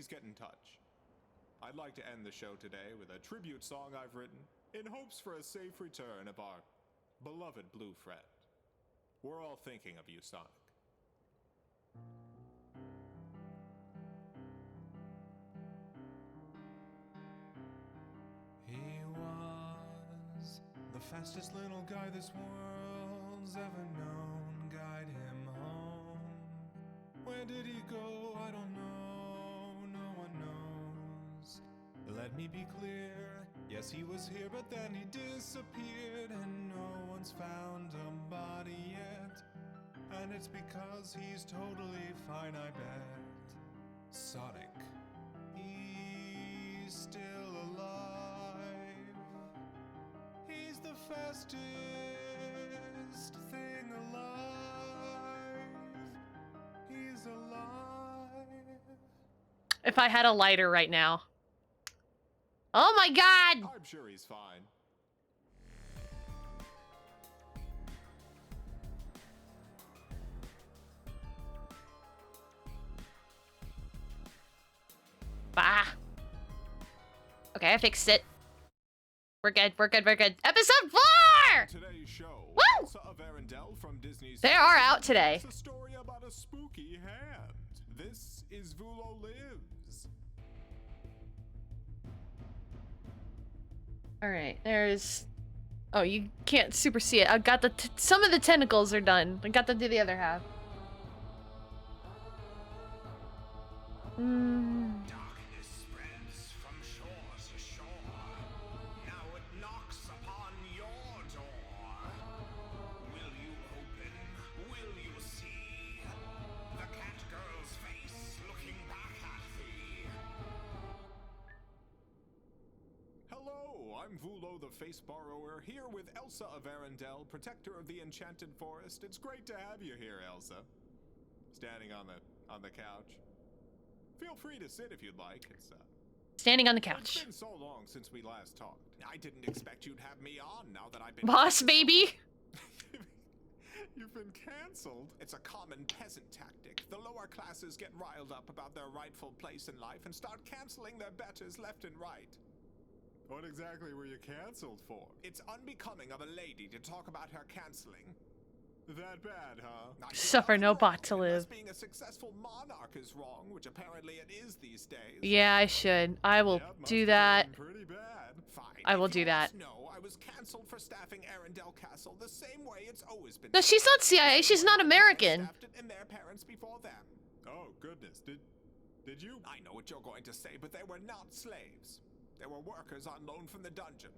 get in touch. I'd like to end the show today with a tribute song I've written in hopes for a safe return of our beloved blue friend. We're all thinking of you, Sonic. He was the fastest little guy this world's ever known. Guide him home. Where did he go? I don't know. No one knows. Let me be clear. Yes, he was here, but then he disappeared, and no one's found a body yet. And it's because he's totally fine, I bet. Sonic, he's still alive. He's the fastest thing alive. He's alive. If I had a lighter right now. Oh my god! I'm sure he's fine. Bah. Okay, I fixed it. We're good, we're good, we're good. Episode 4! Today's show, Woo! Elsa of Arendelle from Disney's They are out today. It's a story about a spooky hand. This is Vulo Lives. Alright, there's... Oh, you can't super see it. I got the... Some of the tentacles are done. I got to do the other half. Darkness spreads from shore to shore. Now it knocks upon your door. Will you open? Will you see the cat girl's face looking back at thee? Hello, I'm Vulo the Face Borrower, here with Elsa of Arendelle, protector of the Enchanted Forest. It's great to have you here, Elsa. Standing on the couch. Feel free to sit if you'd like. It's Standing on the It's couch. been so long since we last talked. I didn't expect you'd have me on now that I've been Boss baby! You've been cancelled. It's a common peasant tactic. The lower classes get riled up about their rightful place in life and start canceling their betters left and right. What exactly were you cancelled for? It's unbecoming of a lady to talk about her canceling. That bad, huh? I think Suffer no nothing bot wrong, to unless live. being a successful monarch is wrong, which apparently it is these days. Yeah, I should. I will Yep, must do have that. been pretty bad. Fine. I will if do you that. must know, I was cancelled for staffing Arendelle Castle the same way it's always been. No, she's not CIA. She's not American. Staffed it and their parents before them. Oh goodness, did you? I know what you're going to say, but they were not slaves. They were workers on loan from the dungeon.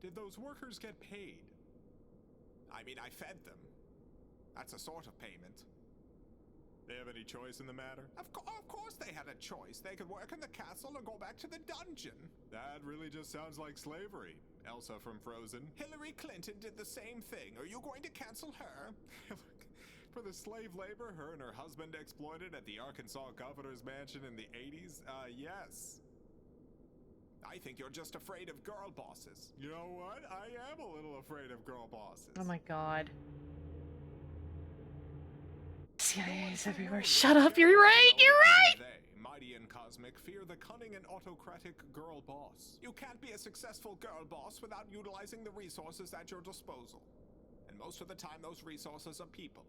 Did those workers get paid? I mean, I fed them. That's a sort of payment. They have any choice in the matter? Of course they had a choice. They could work in the castle or go back to the dungeon. That really just sounds like slavery. Elsa from Frozen. Hillary Clinton did the same thing. Are you going to cancel her? For the slave labor her and her husband exploited at the Arkansas governor's mansion in the 80s? Yes. I think you're just afraid of girl bosses. You know what? I am a little afraid of girl bosses. Oh my god. CIA is everywhere. Shut up, you're right, you're right! They, mighty and cosmic, fear the cunning and autocratic girl boss. You can't be a successful girl boss without utilizing the resources at your disposal. And most of the time, those resources are people.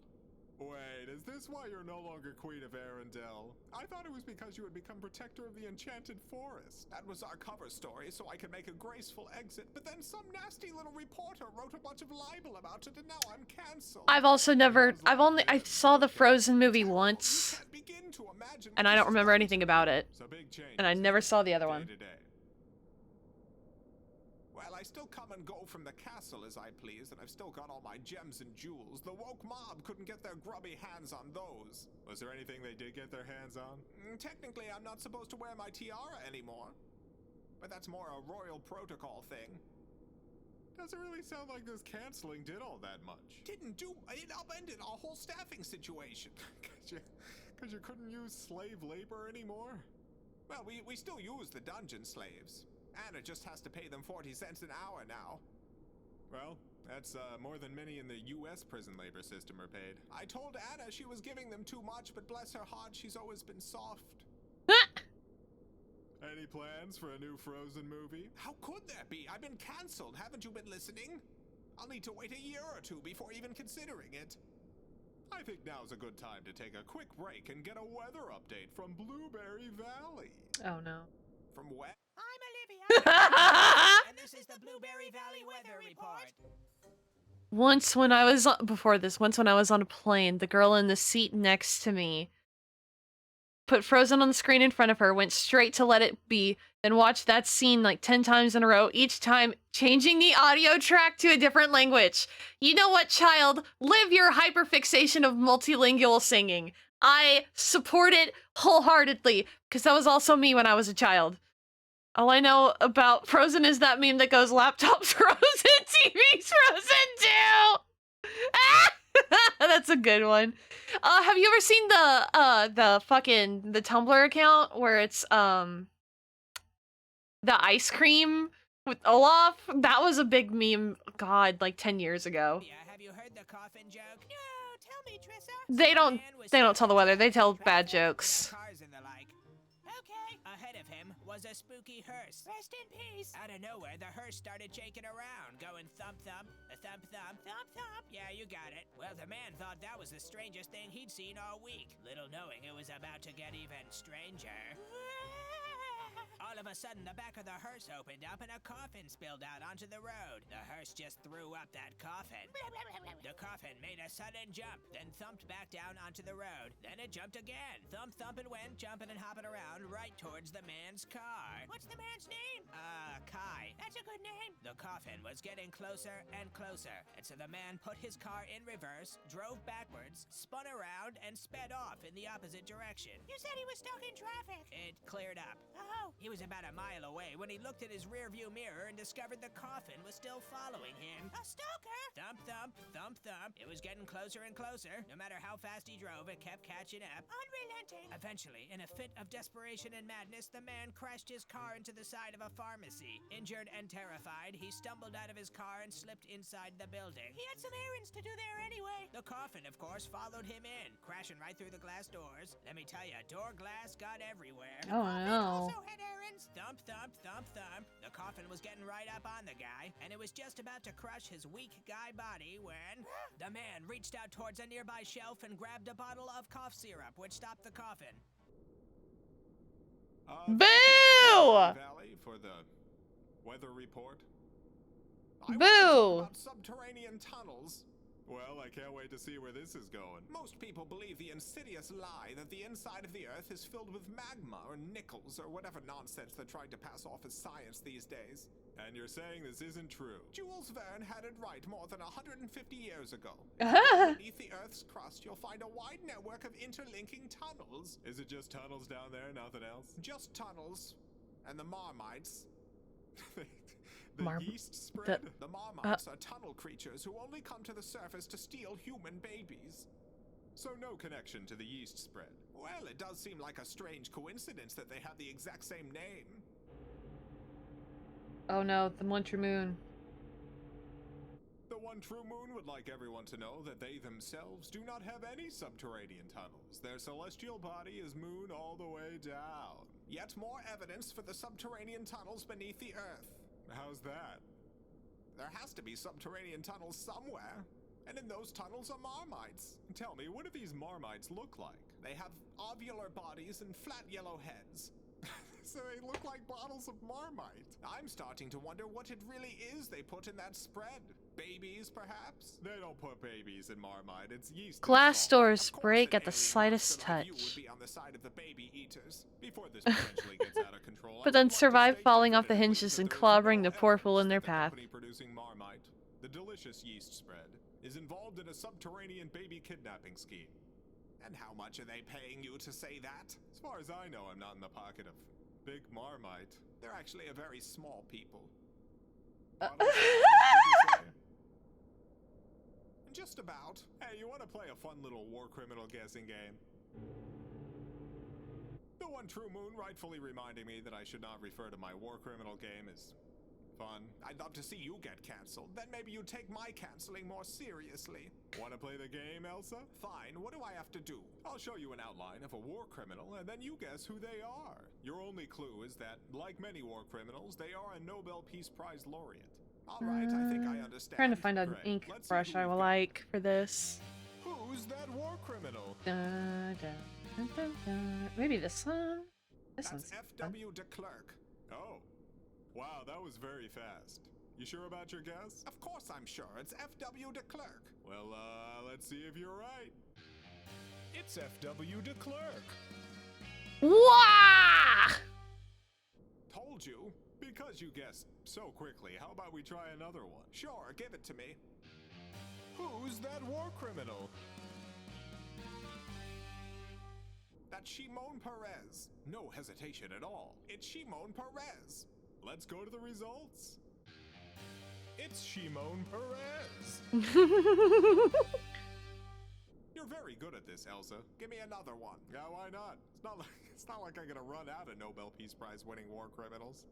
Wait, is this why you're no longer Queen of Arendelle? I thought it was because you had become protector of the Enchanted Forest. That was our cover story, so I could make a graceful exit, but then some nasty little reporter wrote a bunch of libel about it, and now I'm cancelled. I've also never, I saw the Frozen movie once, You can't begin to imagine and what I this don't is remember like anything to about me. it. So big change. And I never saw the other one. Day to day. Well, I still come and go from the castle as I please, and I've still got all my gems and jewels. The woke mob couldn't get their grubby hands on those. Was there anything they did get their hands on? Technically, I'm not supposed to wear my tiara anymore. But that's more a royal protocol thing. Doesn't really sound like this canceling did all that much. Didn't do it upended our whole staffing situation. Cause you couldn't use slave labor anymore? Well, we still use the dungeon slaves. Anna just has to pay them 40 cents an hour now. Well, that's more than many in the US prison labor system are paid. I told Anna she was giving them too much, but bless her heart, she's always been soft. Any plans for a new Frozen movie? How could there be? I've been cancelled. Haven't you been listening? I'll need to wait a year or two before even considering it. I think now's a good time to take a quick break and get a weather update from Blueberry Valley. Oh no. From where? I'm Olivia, and this is the Blueberry Valley Weather Report. Once when I was once when I was on a plane, the girl in the seat next to me put Frozen on the screen in front of her, went straight to Let It Be, then watched that scene like 10 times in a row, each time changing the audio track to a different language. You know what, child? Live your hyperfixation of multilingual singing. I support it wholeheartedly, because that was also me when I was a child. All I know about Frozen is that meme that goes, laptops frozen, TV's frozen too! That's a good one. Have you ever seen the Tumblr account where it's, the ice cream with Olaf? That was a big meme, God, like 10 years ago. Yeah, have you heard the coffin joke? No, tell me, Trissa. They don't tell the weather, they tell bad jokes. Cars and the like. Okay. Ahead of him was a spooky hearse. Rest in peace. Out of nowhere, the hearse started shaking around, going thump thump, a thump thump, thump thump. Yeah, you got it. Well, the man thought that was the strangest thing he'd seen all week, little knowing it was about to get even stranger. All of a sudden, the back of the hearse opened up and a coffin spilled out onto the road. The hearse just threw up that coffin. The coffin made a sudden jump, then thumped back down onto the road. Then it jumped again. Thump, thump, and went, jumping and hopping around right towards the man's car. What's the man's name? Kai. That's a good name. The coffin was getting closer and closer, and so the man put his car in reverse, drove backwards, spun around, and sped off in the opposite direction. You said he was stuck in traffic. It cleared up. Oh. He was about a mile away when he looked at his rearview mirror and discovered the coffin was still following him. A stalker? Thump, thump, thump, thump. It was getting closer and closer. No matter how fast he drove, it kept catching up. Unrelenting. Eventually, in a fit of desperation and madness, the man crashed his car into the side of a pharmacy. Injured and terrified, he stumbled out of his car and slipped inside the building. He had some errands to do there anyway. The coffin, of course, followed him in, crashing right through the glass doors. Let me tell you, door glass got everywhere. Oh no. Also had errands. entrance, thump, thump, thump, thump. The coffin was getting right up on the guy, and it was just about to crush his weak guy body when the man reached out towards a nearby shelf and grabbed a bottle of cough syrup, which stopped the coffin. Boo! Valley for the weather report. Boo! About subterranean tunnels. Well, I can't wait to see where this is going. Most people believe the insidious lie that the inside of the Earth is filled with magma or nickels or whatever nonsense they're trying to pass off as science these days. And you're saying this isn't true. Jules Verne had it right more than 150 years ago. Beneath the Earth's crust, you'll find a wide network of interlinking tunnels. Is it just tunnels down there, nothing else? Just tunnels. And the Marmites. The yeast spread? The Marmites are tunnel creatures who only come to the surface to steal human babies. So no connection to the yeast spread. Well, it does seem like a strange coincidence that they have the exact same name. Oh no, the One True Moon. The One True Moon would like everyone to know that they themselves do not have any subterranean tunnels. Their celestial body is moon all the way down. Yet more evidence for the subterranean tunnels beneath the Earth. How's that? There has to be subterranean tunnels somewhere. And in those tunnels are Marmites. Tell me, what do these Marmites look like? They have ovular bodies and flat yellow heads. So they look like bottles of Marmite. I'm starting to wonder what it really is they put in that spread. Babies, perhaps? They don't put babies in Marmite. It's yeast. Glass doors Of course break an at the alien slightest monster like you touch. would be on the side of the baby eaters before this potentially gets out of control. But then I would like to survive state falling off the definitively hinges that and there is clobbering no the poor fool in evidence their that the path. company producing Marmite, the delicious yeast spread, is involved in a subterranean baby kidnapping scheme. And how much are they paying you to say that? As far as I know, I'm not in the pocket of Big Marmite. They're actually a very small people. What did you say? Just about. Hey, you want to play a fun little war criminal guessing game? The One True Moon rightfully reminding me that I should not refer to my war criminal game as fun. I'd love to see you get cancelled. Then maybe you'd take my canceling more seriously. Want to play the game, Elsa? Fine. What do I have to do? I'll show you an outline of a war criminal, and then you guess who they are. Your only clue is that, like many war criminals, they are a Nobel Peace Prize laureate. All right, I think I understand. Trying to find an Great. ink Let's see brush who I we've will got. like for this. Who's that war criminal? Dun, dun, dun, dun, dun. Maybe this one? This That's one's fun. F.W. de Klerk. Oh. Wow, that was very fast. You sure about your guess? Of course I'm sure. It's F.W. de Klerk. Well, let's see if you're right. It's F.W. de Klerk. Wah! Told you. Because you guessed so quickly, how about we try another one? Sure, give it to me. Who's that war criminal? That's Shimon Perez. No hesitation at all. It's Shimon Perez. Let's go to the results. It's Shimon Perez. You're very good at this, Elsa. Give me another one. Yeah, why not? It's not like I'm gonna run out of Nobel Peace Prize winning war criminals.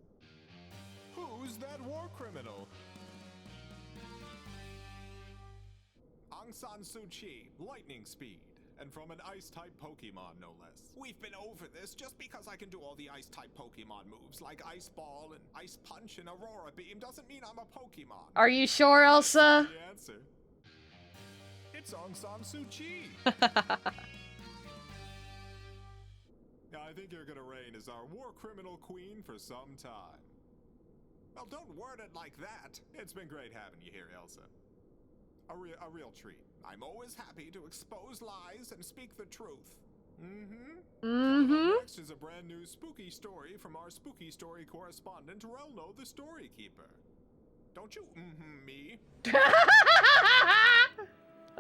Who's that war criminal? Aung San Suu Kyi, lightning speed, and from an ice-type Pokemon, no less. We've been over this. Just because I can do all the ice-type Pokemon moves, like Ice Ball and Ice Punch and Aurora Beam, doesn't mean I'm a Pokemon. Are you sure, Elsa? The answer. It's Aung San Suu Kyi. I think you're gonna reign as our war criminal queen for some time. Well, don't word it like that. It's been great having you here, Elsa. A real treat. I'm always happy to expose lies and speak the truth. Next is a brand new spooky story from our spooky story correspondent, Relno the Story Keeper. Don't you me?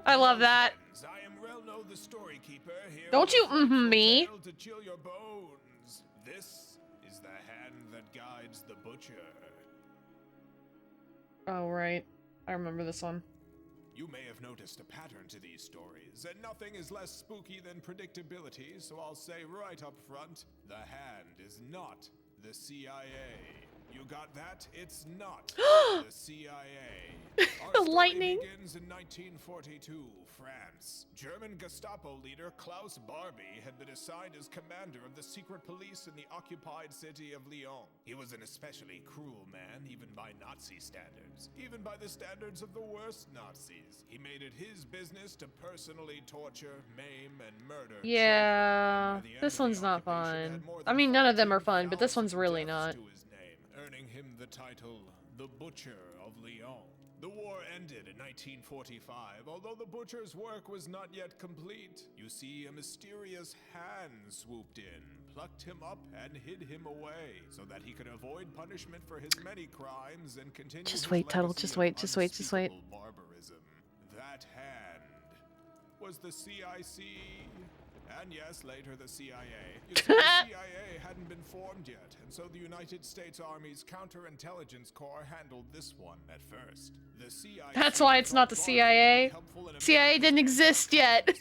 I love that. I am Relno the Story Keeper here. Don't with you a frightful me? tale to chill your bones. This is the hand that guides the butcher. Oh, right. I remember this one. You may have noticed a pattern to these stories, and nothing is less spooky than predictability, so I'll say right up front, the hand is not the CIA. You got that? It's not the CIA. The Our story lightning. begins in 1942, France. German Gestapo leader Klaus Barbie had been assigned as commander of the secret police in the occupied city of Lyon. He was an especially cruel man, even by Nazi standards. Even by the standards of the worst Nazis. He made it his business to personally torture, maim, and murder Yeah, children. And by the end this of the one's not occupation, had fun. more I than mean, none of them are fun, but this 14,000 one's really deaths not. to his name, earning him the title the Butcher of Lyon. The war ended in 1945, although the butcher's work was not yet complete. You see, a mysterious hand swooped in, plucked him up, and hid him away, so that he could avoid punishment for his many crimes and continue Just his wait, Tuttle, legacy just of wait, just wait, just wait. unspeakable barbarism. That hand was the CIC. And yes, later the CIA. You see, the CIA hadn't been formed yet, and so the United States Army's Counterintelligence Corps handled this one at first. The CIA. That's why it's not the CIA. CIA didn't exist yet.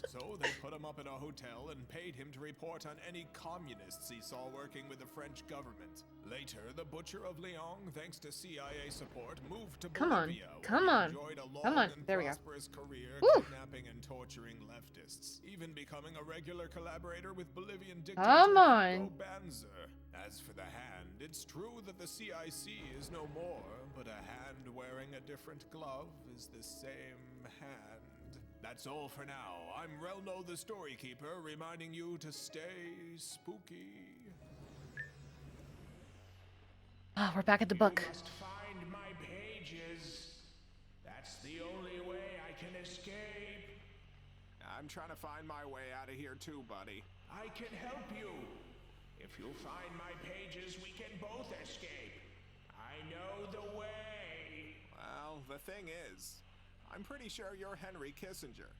So they put him up in a hotel and paid him to report on any communists he saw working with the French government. Later, the Butcher of Lyon, thanks to CIA support, moved to Come on, Bolivia, where come he on, enjoyed a long come on. and There we go. prosperous career Woo. kidnapping and torturing leftists, even becoming a regular collaborator with Bolivian dictator Come on. Hugo Banzer. As for the hand, it's true that the CIC is no more, but a hand wearing a different glove is the same hand. That's all for now. I'm Relno the Storykeeper, reminding you to stay spooky. Ah, we're back at the book. You must find my pages. That's the only way I can escape. I'm trying to find my way out of here too, buddy. I can help you. If you find my pages, we can both escape. I know the way. Well, the thing is, I'm pretty sure you're Henry Kissinger.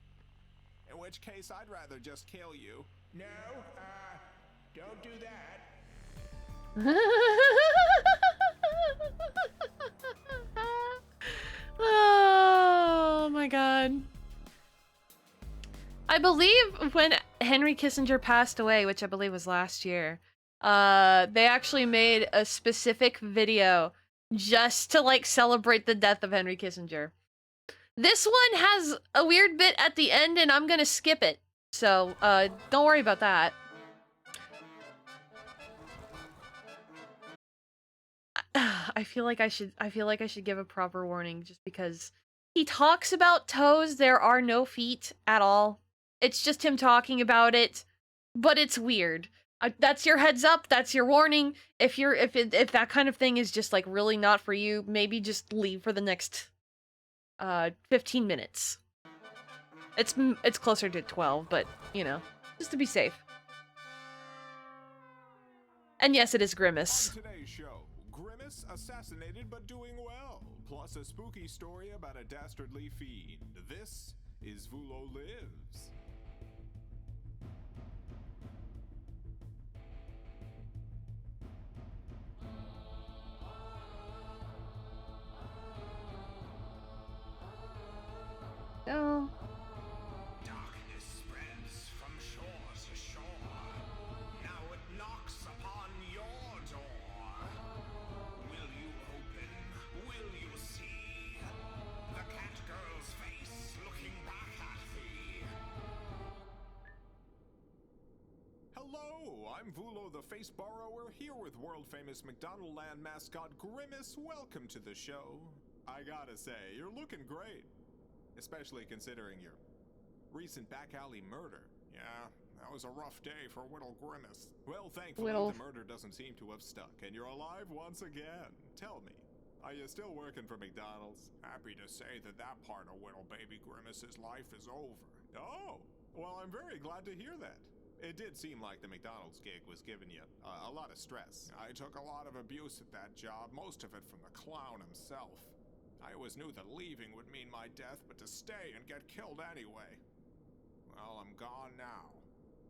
In which case, I'd rather just kill you. No, don't do that. Oh my god. I believe when Henry Kissinger passed away, which I believe was last year, they actually made a specific video just to like celebrate the death of Henry Kissinger. This one has a weird bit at the end and I'm gonna skip it. So, don't worry about that. I feel like I should give a proper warning just because he talks about toes. There are no feet at all. It's just him talking about it, but it's weird. That's your heads up. That's your warning. If that kind of thing is just like really not for you, maybe just leave for the next 15 minutes. It's closer to 12, but you know, just to be safe. And yes, it is Grimace. On today's show, Grimace assassinated but doing well, plus a spooky story about a dastardly fiend. This is Vulo Lives. Oh. Darkness spreads from shore to shore. Now it knocks upon your door. Will you open? Will you see the cat girl's face looking back at thee? Hello, I'm Vulo the Face Borrower, here with world-famous McDonald Land mascot Grimace. Welcome to the show. I gotta say, you're looking great. Especially considering your recent back alley murder. Yeah, that was a rough day for Whittle Grimace. Well, thankfully, Whittle. the murder doesn't seem to have stuck, and you're alive once again. Tell me, are you still working for McDonald's? Happy to say that that part of Whittle Baby Grimace's life is over. Oh, well, I'm very glad to hear that. It did seem like the McDonald's gig was giving you a lot of stress. I took a lot of abuse at that job, most of it from the clown himself. I always knew that leaving would mean my death, but to stay and get killed anyway. Well, I'm gone now.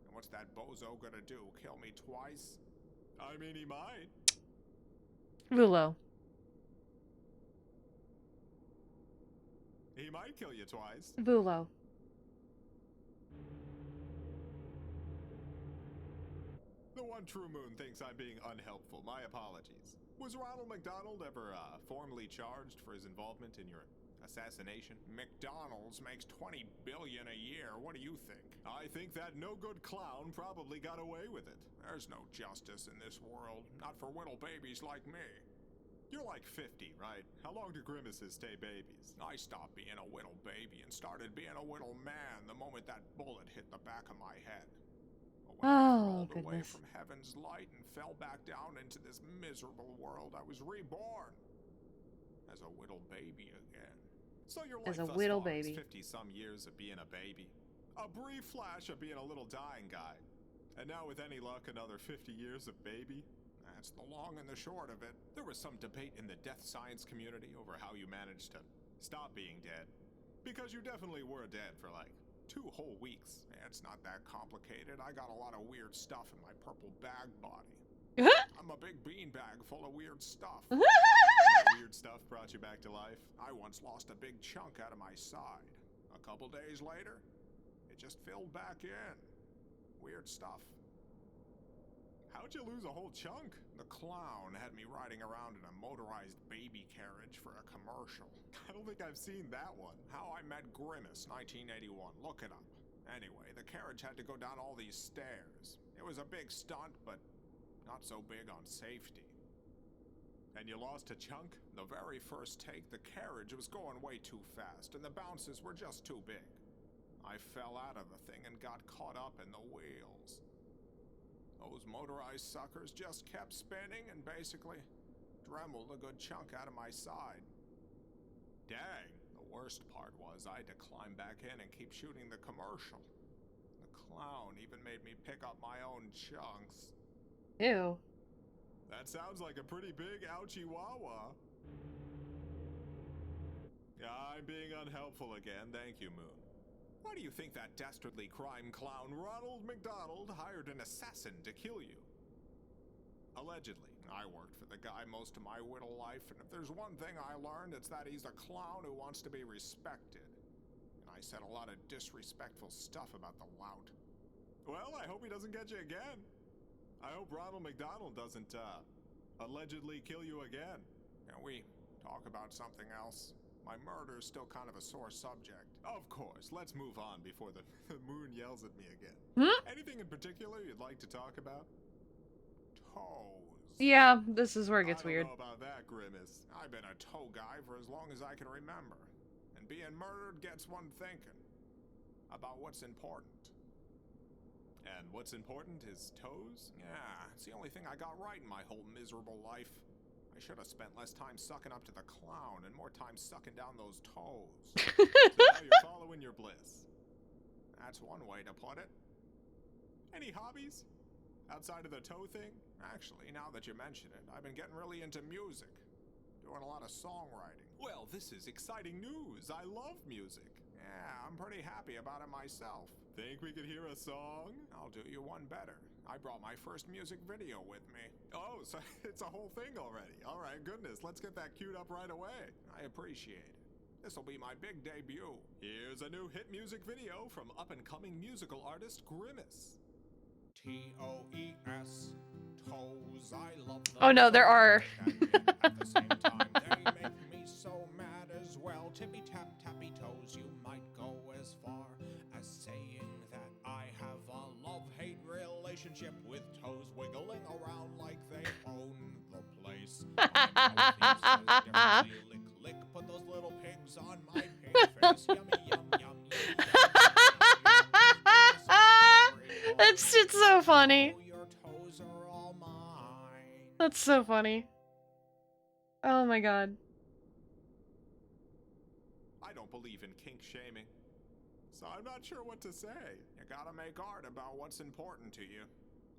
And what's that bozo gonna do, kill me twice? I mean, he might. Vulo. He might kill you twice. Vulo. The The one true Moon thinks I'm being unhelpful. My apologies. Was Ronald McDonald ever formally charged for his involvement in your assassination? McDonald's makes $20 billion a year. What do you think? I think that no-good clown probably got away with it. There's no justice in this world. Not for little babies like me. You're like 50, right? How long do grimaces stay babies? I stopped being a little baby and started being a little man the moment that bullet hit the back of my head. But when I crawled away goodness. from heaven's light and fell back down into this miserable world, I was reborn as a little baby again. So your life As a thus little far is baby. 50-some years of being a baby. A brief flash of being a little dying guy. And now with any luck, another 50 years of baby. That's the long and the short of it. There was some debate in the death science community over how you managed to stop being dead. Because you definitely were dead for like 2 whole weeks. It's not that complicated. I got a lot of weird stuff in my purple bag body. I'm a big beanbag full of weird stuff. And that weird stuff brought you back to life. I once lost a big chunk out of my side. A couple days later, it just filled back in. Weird stuff. How'd you lose a whole chunk? The clown had me riding around in a motorized baby carriage for a commercial. I don't think I've seen that one. How I Met Grimace, 1981. Look it up. Anyway, the carriage had to go down all these stairs. It was a big stunt, but not so big on safety. And you lost a chunk? The very first take, the carriage was going way too fast, and the bounces were just too big. I fell out of the thing and got caught up in the wheels. Those motorized suckers just kept spinning and basically dremeled a good chunk out of my side. Dang, the worst part was I had to climb back in and keep shooting the commercial. The clown even made me pick up my own chunks. Ew. That sounds like a pretty big ouchie wawa. I'm being unhelpful again, thank you, Moon. Why do you think that dastardly crime clown Ronald McDonald hired an assassin to kill you? Allegedly. I worked for the guy most of my little life, and if there's one thing I learned, it's that he's a clown who wants to be respected. And I said a lot of disrespectful stuff about the lout. Well, I hope he doesn't get you again. I hope Ronald McDonald doesn't, allegedly kill you again. Can we talk about something else? My murder's still kind of a sore subject. Of course, let's move on before the moon yells at me again. Anything in particular you'd like to talk about? Toes. Yeah, this is where it gets I don't weird. know about that, Grimace. I've been a toe guy for as long as I can remember. And being murdered gets one thinking about what's important. And what's important is toes? Yeah, it's the only thing I got right in my whole miserable life. I should have spent less time sucking up to the clown and more time sucking down those toes. So now you're following your bliss. That's one way to put it. Any hobbies? Outside of the toe thing? Actually, now that you mention it, I've been getting really into music. Doing a lot of songwriting. Well, this is exciting news. I love music. Yeah, I'm pretty happy about it myself. Think we could hear a song? I'll do you one better. I brought my first music video with me. Oh, so it's a whole thing already. All right, goodness, let's get that queued up right away. I appreciate it. This'll be my big debut. Here's a new hit music video from up-and-coming musical artist Grimace. T-O-E-S, toes, I love them. Oh no, there are. At the same time, they make me so mad as well. Tippy tap tappy toes, you might go as far as saying that I have a love-hate relationship with toes wiggling around like they own the place. My mouth says differently, lick lick, put those little pigs on my pig face. Yummy yum yum yum. That's it's so funny. Oh, your toes are all mine. That's so funny. Oh my god. I don't believe in kink shaming, so I'm not sure what to say. You gotta make art about what's important to you.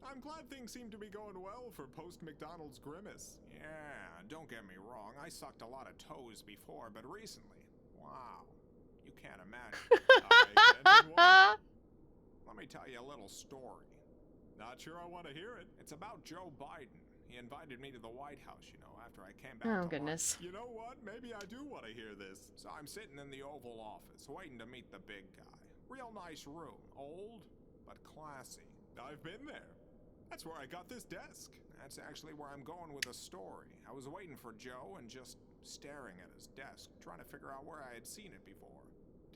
I'm glad things seem to be going well for post-McDonald's Grimace. Yeah, don't get me wrong, I sucked a lot of toes before, but recently, wow, you can't imagine. I can. Let me tell you a little story. Not sure I want to hear it. It's about Joe Biden. He invited me to the White House, you know, after I came back Oh, to goodness. life. You know what? Maybe I do want to hear this. So I'm sitting in the Oval Office, waiting to meet the big guy. Real nice room. Old, but classy. I've been there. That's where I got this desk. That's actually where I'm going with the story. I was waiting for Joe and just staring at his desk, trying to figure out where I had seen it before.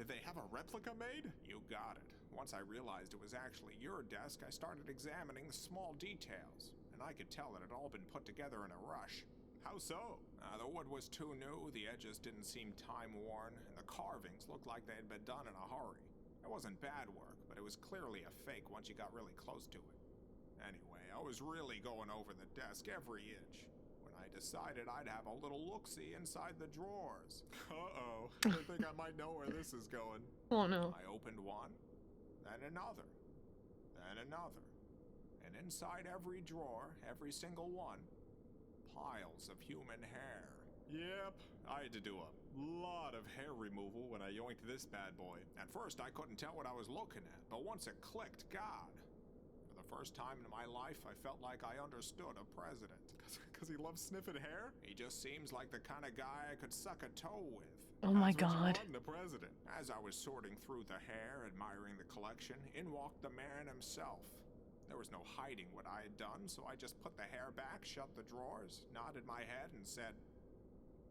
Did they have a replica made? You got it. Once I realized it was actually your desk, I started examining the small details, and I could tell that it had all been put together in a rush. How so? The wood was too new, the edges didn't seem time-worn, and the carvings looked like they had been done in a hurry. It wasn't bad work, but it was clearly a fake once you got really close to it. Anyway, I was really going over the desk every inch when I decided I'd have a little look-see inside the drawers. Uh-oh, I think I might know where this is going. Oh no. I opened one, then another, then another. And inside every drawer, every single one, piles of human hair. Yep, I had to do a lot of hair removal when I yoinked this bad boy. At first, I couldn't tell what I was looking at, but once it clicked, God. For the first time in my life, I felt like I understood a president. Because he loves sniffing hair? He just seems like the kind of guy I could suck a toe with. Oh my That's what you God. want in a president. As I was sorting through the hair, admiring the collection, in walked the man himself. There was no hiding what I had done, so I just put the hair back, shut the drawers, nodded my head, and said,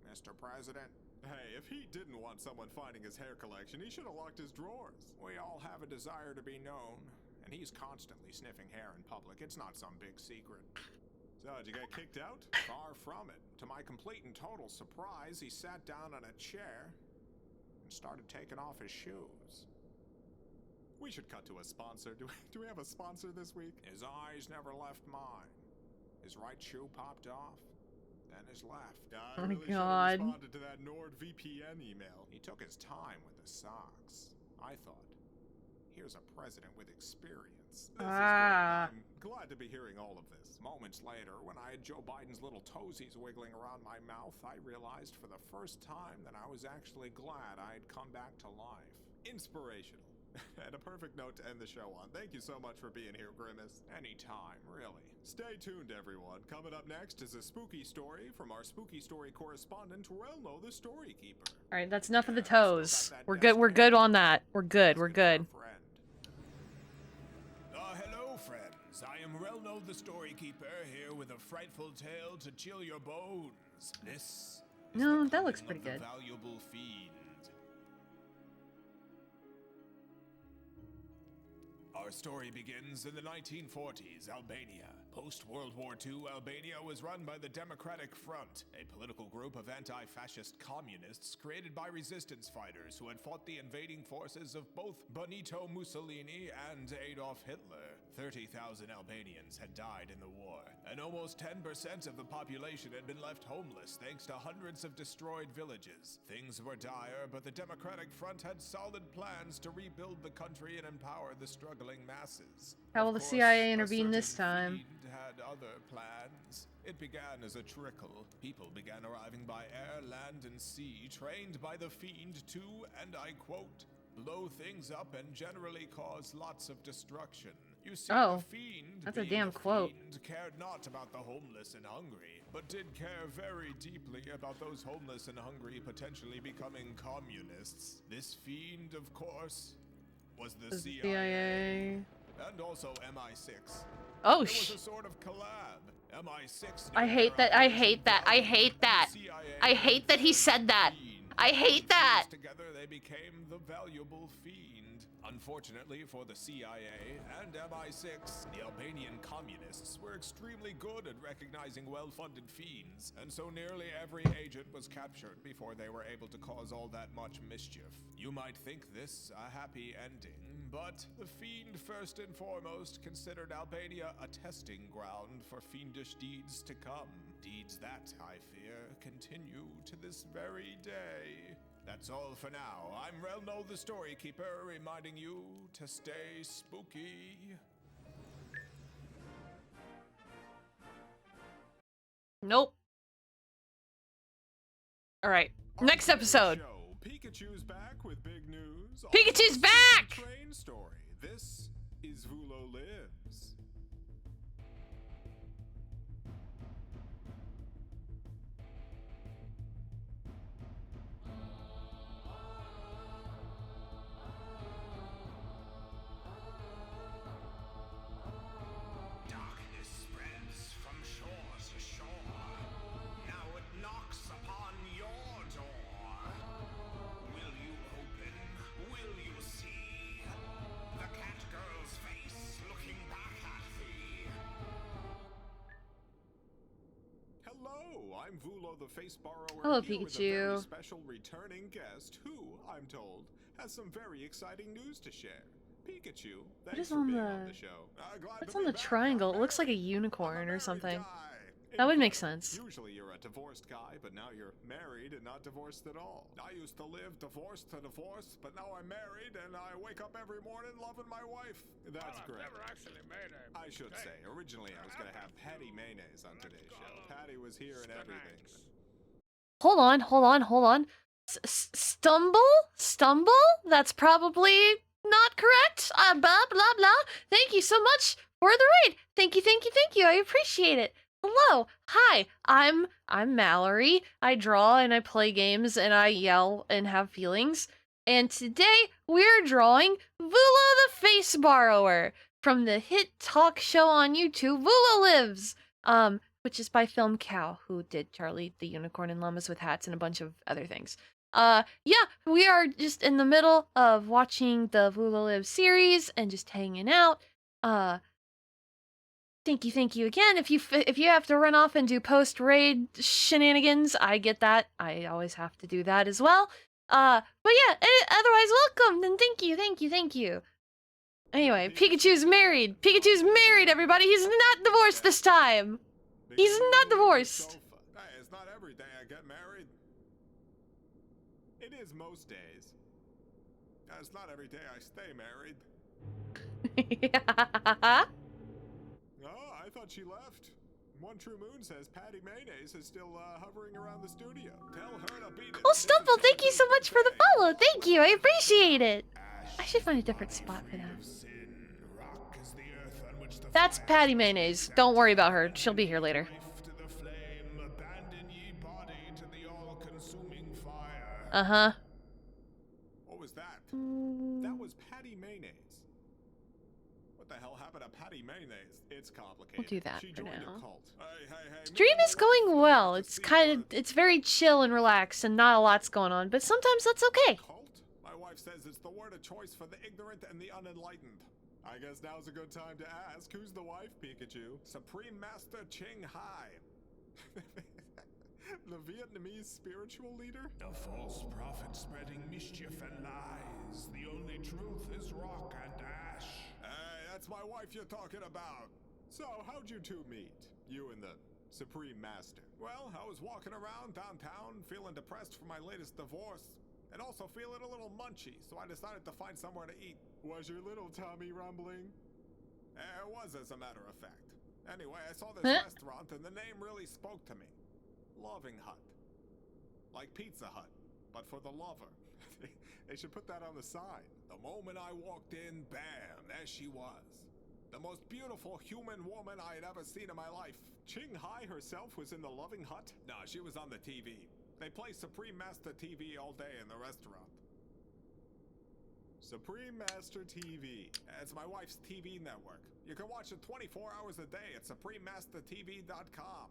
Mr. President. Hey, if he didn't want someone finding his hair collection, he should have locked his drawers. We all have a desire to be known, and he's constantly sniffing hair in public. It's not some big secret. So, did you get kicked out? Far from it. To my complete and total surprise, he sat down on a chair and started taking off his shoes. We should cut to a sponsor. Do we have a sponsor this week? His eyes never left mine. His right shoe popped off, then his left. I Oh my really should have God. responded to that NordVPN email. He took his time with the socks. I thought, here's a president with experience. This is Ah. great. I'm glad to be hearing all of this. Moments later, when I had Joe Biden's little toesies wiggling around my mouth, I realized for the first time that I was actually glad I had come back to life. Inspirational. And a perfect note to end the show on. Thank you so much for being here, Grimace. Anytime, really. Stay tuned, everyone. Coming up next is a spooky story from our spooky story correspondent, Relno the Story Keeper. All right, that's enough of the toes. We're good. We're good on that. We're good. We're good. Hello, friends. I am Relno the Storykeeper, here with a frightful tale to chill your bones. This is No, the that looks coming pretty of the good. Valuable Fiend. Our story begins in the 1940s, Albania. Post-World War II, Albania was run by the Democratic Front, a political group of anti-fascist communists created by resistance fighters who had fought the invading forces of both Benito Mussolini and Adolf Hitler. 30,000 Albanians had died in the war, and almost 10% of the population had been left homeless thanks to hundreds of destroyed villages. Things were dire, but the Democratic Front had solid plans to rebuild the country and empower the struggling masses. How will Of the course, CIA a intervene this certain time? fiend had other plans. It began as a trickle. People began arriving by air, land, and sea, trained by the fiend to, and I quote, blow things up and generally cause lots of destruction. You see, Oh, the fiend, that's a being damn quote. fiend, cared not about the homeless and hungry, but did care very deeply about those homeless and hungry potentially becoming communists. This fiend, of course, was the CIA. And also MI6. Oh, It was a sort of collab. MI6 I hate that. I hate that. I hate that. I hate that he said that. I hate that. Together they became the Valuable Fiend. Unfortunately for the CIA and MI6, the Albanian communists were extremely good at recognizing well-funded fiends, and so nearly every agent was captured before they were able to cause all that much mischief. You might think this a happy ending, but the fiend first and foremost considered Albania a testing ground for fiendish deeds to come. Deeds that, I fear, continue to this very day. That's all for now. I'm Relno the Storykeeper, reminding you to stay spooky. Nope. All right. Next episode. Show. Pikachu's back with big news. Pikachu's Also, back! Train story. This is Vulo Lives. I'm Vulo the Face Borrower Hello, here with a very Pikachu. special returning guest who, I'm told, has some very exciting news to share. Pikachu, thanks is for on being the- on the show. Glad What's to on be the back. triangle? I'm It looks like a married. I'm unicorn a or married something. guy. That would make Incredible. sense. Usually you're a divorced guy, but now you're married and not divorced at all. I used to live divorced to divorce, but now I'm married and I wake up every morning loving my wife. That's Well, great. I've never actually made a I should say, originally I was going to have Patty Mayonnaise on today's show. Patty was here and everything. Hold on. Stumble? That's probably not correct. Blah, blah, blah. Thank you so much for the raid. Thank you. I appreciate it. Hello. Hi. I'm Mallory. I draw and I play games and I yell and have feelings. And today we're drawing Vula the Face Borrower from the hit talk show on YouTube, Vula Lives. Which is by Film Cow, who did Charlie the Unicorn and Llamas with Hats and a bunch of other things. Yeah, we are just in the middle of watching the Vula Live series and just hanging out. Thank you again. If you have to run off and do post raid shenanigans, I get that. I always have to do that as well. But yeah, otherwise welcome and thank you. Anyway, Pikachu's married. Everybody. He's not divorced this time. He's not divorced. Hey, it's not every day I get married. It is most days. It's not every day I stay married. Oh, I thought she left. One True Moon says Patty Mayonnaise is still hovering around the studio. Tell her to beat it. Oh, Stumble, thank you so much for the follow. Thank you, I appreciate it. I should find a different spot for that. Rock is the earth on which the That's Patty Mayonnaise. Don't worry about her. She'll be here later. life to the flame, abandon ye body to the all-consuming fire. Uh-huh. What was that? That was Patty Mayonnaise. What the hell happened to Patty Mayonnaise? It's complicated. We'll do that She for joined now. a cult. Hey, Stream is going well. It's very chill and relaxed and not a lot's going on, but sometimes that's okay. Cult? My wife says it's the word of choice for the ignorant and the unenlightened. I guess now's a good time to ask, who's the wife, Pikachu? Supreme Master Ching Hai. The Vietnamese spiritual leader? A false prophet spreading mischief and lies. The only truth is rock and ash. Hey, that's my wife you're talking about. So, how'd you two meet? You and the Supreme Master. Well, I was walking around downtown feeling depressed for my latest divorce. And also feeling a little munchy, so I decided to find somewhere to eat. Was your little tummy rumbling? It was, as a matter of fact. Anyway, I saw this restaurant and the name really spoke to me. Loving Hut. Like Pizza Hut, but for the lover. They should put that on the sign. The moment I walked in, bam, there she was. The most beautiful human woman I had ever seen in my life. Ching Hai herself was in the Loving Hut? No, she was on the TV. They play Supreme Master TV all day in the restaurant. Supreme Master TV. It's my wife's TV network. You can watch it 24 hours a day at suprememastertv.com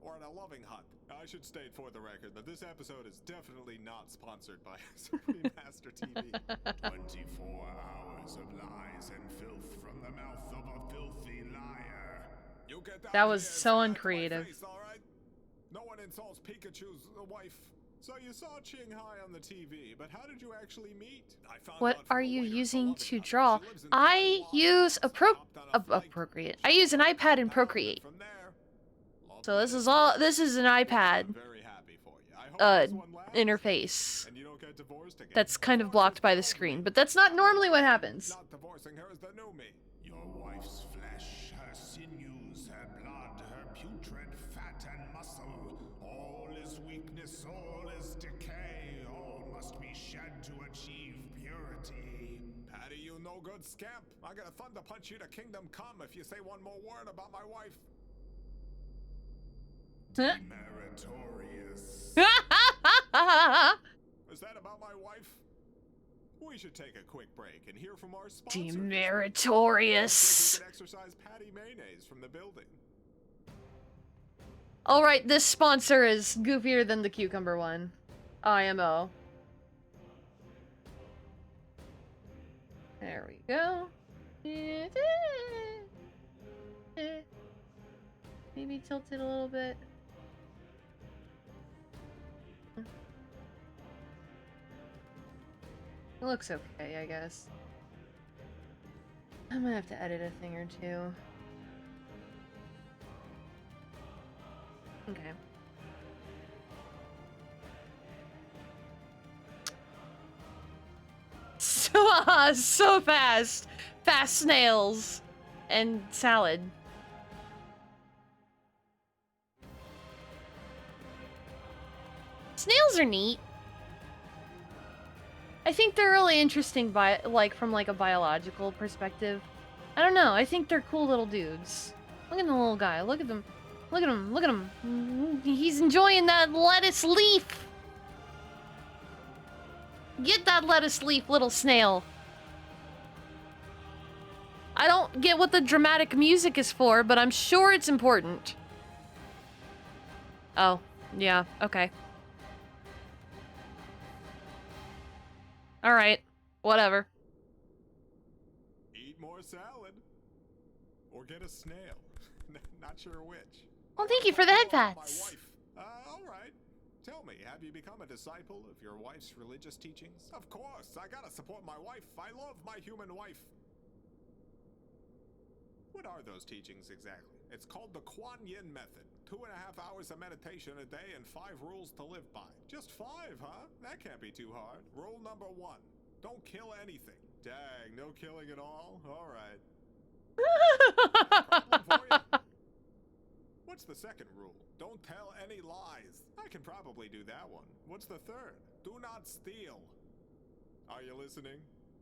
or at a Loving Hut. I should state for the record that this episode is definitely not sponsored by Supreme Master TV. 24 hours of lies and filth from the mouth of a filthy liar. You get That out was here and so say that to my uncreative. face, all right? No one insults Pikachu's wife. So you saw Ching Hai on the TV, but how did you actually meet? I found What out from are a you waiter at the using Loving to Hut. draw? She lives in I Taiwan. use Hopped on a flight, Procreate. I use an iPad in Procreate. From there, loved So this it. is an I'm iPad very happy for you. I hope this one lasts, interface. and you don't get divorced again. That's kind of blocked by the screen, but that's not normally what happens. Not divorcing her is the new me. Your wife's flesh, her sinews, her blood, her putrid fat and muscle. All is weakness, all is decay. All must be shed to achieve purity. Patty, you no good scamp. I'm gonna thunder punch you to kingdom come if you say one more word about my wife. Meritorious. Is that about my wife? We should take a quick break and hear from our sponsor. See if we Demeritorious. can exercise Patty Mayonnaise from the building. Alright, this sponsor is goofier than the cucumber one. IMO. There we go. Maybe tilt it a little bit. It looks okay, I guess. I might have to edit a thing or two. Okay. So fast! Fast snails! And salad. Snails are neat. I think they're really interesting from like a biological perspective. I don't know, I think they're cool little dudes. Look at the little guy, look at them. Look at him, look at him. He's enjoying that lettuce leaf! Get that lettuce leaf, little snail. I don't get what the dramatic music is for, but I'm sure it's important. Oh, yeah, okay. Alright, whatever. Eat more salad. Or get a snail. Not sure which. Well, thank you for the head My pats. wife. Alright. Tell me, have you become a disciple of your wife's religious teachings? Of course, I gotta support my wife. I love my human wife. What are those teachings exactly? It's called the Kuan Yin method. 2.5 hours of meditation a day and 5 rules to live by. Just 5, huh? That can't be too hard. Rule number 1. Don't kill anything. Dang, no killing at all? Alright. Problem for you? What's the second rule? Don't tell any lies. I can probably do that one. What's the third? Do not steal. Are you listening?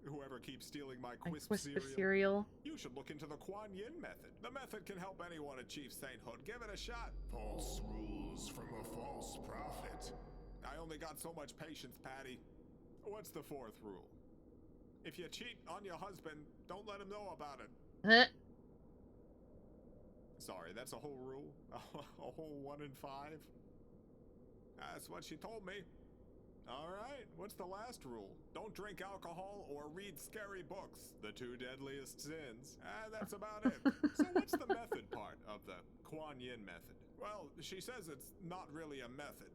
Whoever keeps stealing my Quisp cereal. You should look into the Kuan Yin method. The method can help anyone achieve sainthood. Give it a shot. False rules from a false prophet. I only got so much patience, Patty. What's the 4th rule? If you cheat on your husband, don't let him know about it. Huh? Sorry, that's a whole rule? A whole 1 in 5? That's what she told me. Alright, what's the last rule? Don't drink alcohol or read scary books. The 2 deadliest sins. That's about it. So what's the method part of the Kuan Yin method? Well, she says it's not really a method.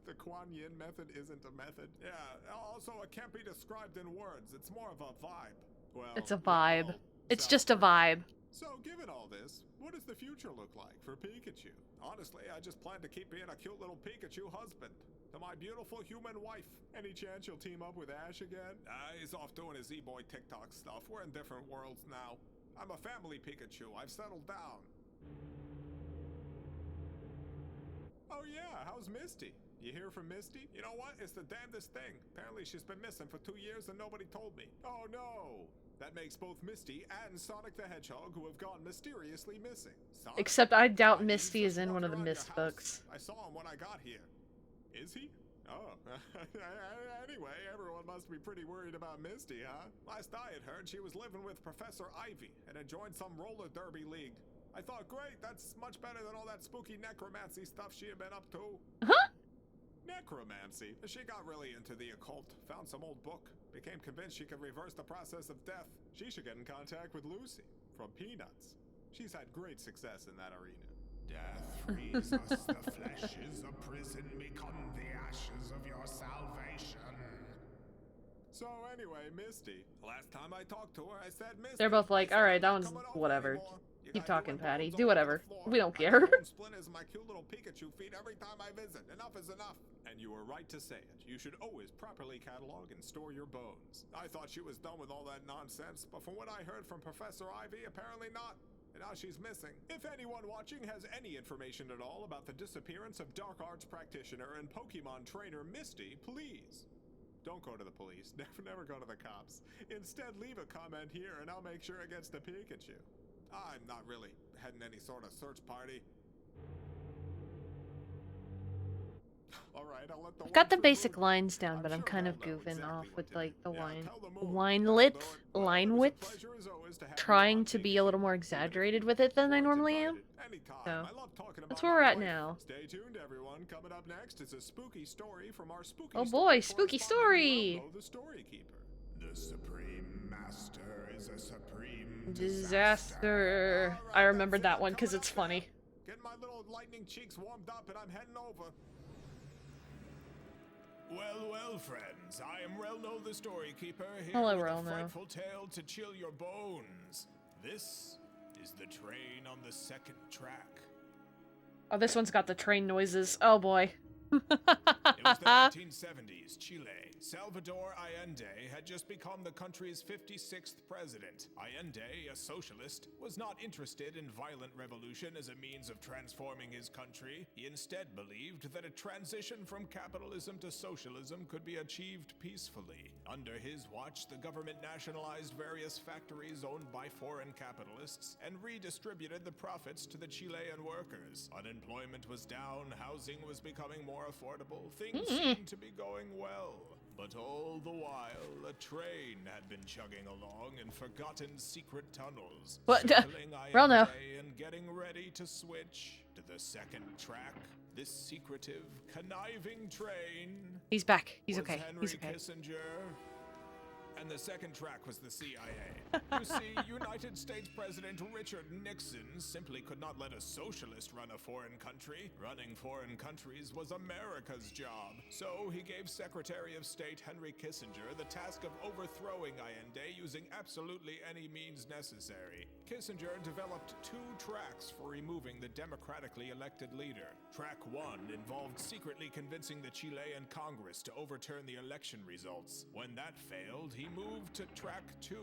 The Kuan Yin method isn't a method? Yeah, also it can't be described in words. It's more of a vibe. Well, It's a vibe. well, It's sounds just a great. vibe. So, given all this, what does the future look like for Pikachu? Honestly, I just plan to keep being a cute little Pikachu husband to my beautiful human wife. Any chance you'll team up with Ash again? He's off doing his E-boy TikTok stuff. We're in different worlds now. I'm a family Pikachu. I've settled down. Oh yeah, how's Misty? You hear from Misty? You know what? It's the damnedest thing. Apparently she's been missing for 2 years and nobody told me. Oh no! That makes both Misty and Sonic the Hedgehog who have gone mysteriously missing. Sonic? Except I doubt He's Misty just is in one of the walking around Mist your house. books. I saw him when I got here. Is he? Oh. Anyway, everyone must be pretty worried about Misty, huh? Last I had heard, she was living with Professor Ivy and had joined some roller derby league. I thought, great, that's much better than all that spooky necromancy stuff she had been up to. Huh? Necromancy? She got really into the occult, found some old book, became convinced she could reverse the process of death. She should get in contact with Lucy, from Peanuts. She's had great success in that arena. Death frees us, the flesh is a prison, become the ashes of your salvation. So anyway, Misty. Last time I talked to her, I said, Misty, They're both like, I said, alright, I'm that not one's coming over whatever. anymore. You Keep got talking, human Patty. bones Do all over whatever. the floor. We don't I care. got bone splinters in my cute little Pikachu feet every time I visit. Enough is enough. And you were right to say it. You should always properly catalog and store your bones. I thought she was done with all that nonsense, but from what I heard from Professor Ivy, apparently not. And now she's missing. If anyone watching has any information at all about the disappearance of Dark Arts practitioner and Pokemon trainer Misty, please. Don't go to the police. Never go to the cops. Instead, leave a comment here and I'll make sure it gets to Pikachu. I'm not really heading any sort of search party. Alright, I'll let the I've got the ones basic remove- lines down, but I'm sure kind of they'll know goofing exactly off what with to do. like the Yeah, line tell the moon. line They'll width, do it. Well, line it's a width. pleasure as always to have you Trying on to be a Pikachu. little more Even if exaggerated you with it than I weren't normally am. invited. Anytime. So, I love talking that's about where we're my at wife. now. Stay tuned, everyone. Coming up next is a spooky story from our spooky Oh story boy, spooky correspondent, story! Rolo the Story Keeper. The Supreme Master is a supreme Disaster. All right, I remembered that's that it. one because Coming it's up now. funny. Getting my little lightning cheeks warmed up and I'm heading over. Well, friends, I am Relno the Storykeeper here Hello, with Relno. a frightful tale to chill your bones. This is the train on the second track. Oh, this one's got the train noises. Oh boy. It was the 1970s, Chile. Salvador Allende had just become the country's 56th president. Allende, a socialist, was not interested in violent revolution as a means of transforming his country. He instead believed that a transition from capitalism to socialism could be achieved peacefully. Under his watch, the government nationalized various factories owned by foreign capitalists and redistributed the profits to the Chilean workers. Unemployment was down, housing was becoming more affordable, things seemed to be going well. But all the while, a train had been chugging along in forgotten secret tunnels, What? circling Relno. IMA and getting ready to switch to the second track. This secretive, conniving train He's back. He's was okay. Henry He's okay. Kissinger, and the second track was the CIA. You see, United States President Richard Nixon simply could not let a socialist run a foreign country. Running foreign countries was America's job. So he gave Secretary of State Henry Kissinger the task of overthrowing Allende using absolutely any means necessary. Kissinger developed 2 tracks for removing the democratically elected leader. Track 1 involved secretly convincing the Chilean Congress to overturn the election results. When that failed, he moved to track 2,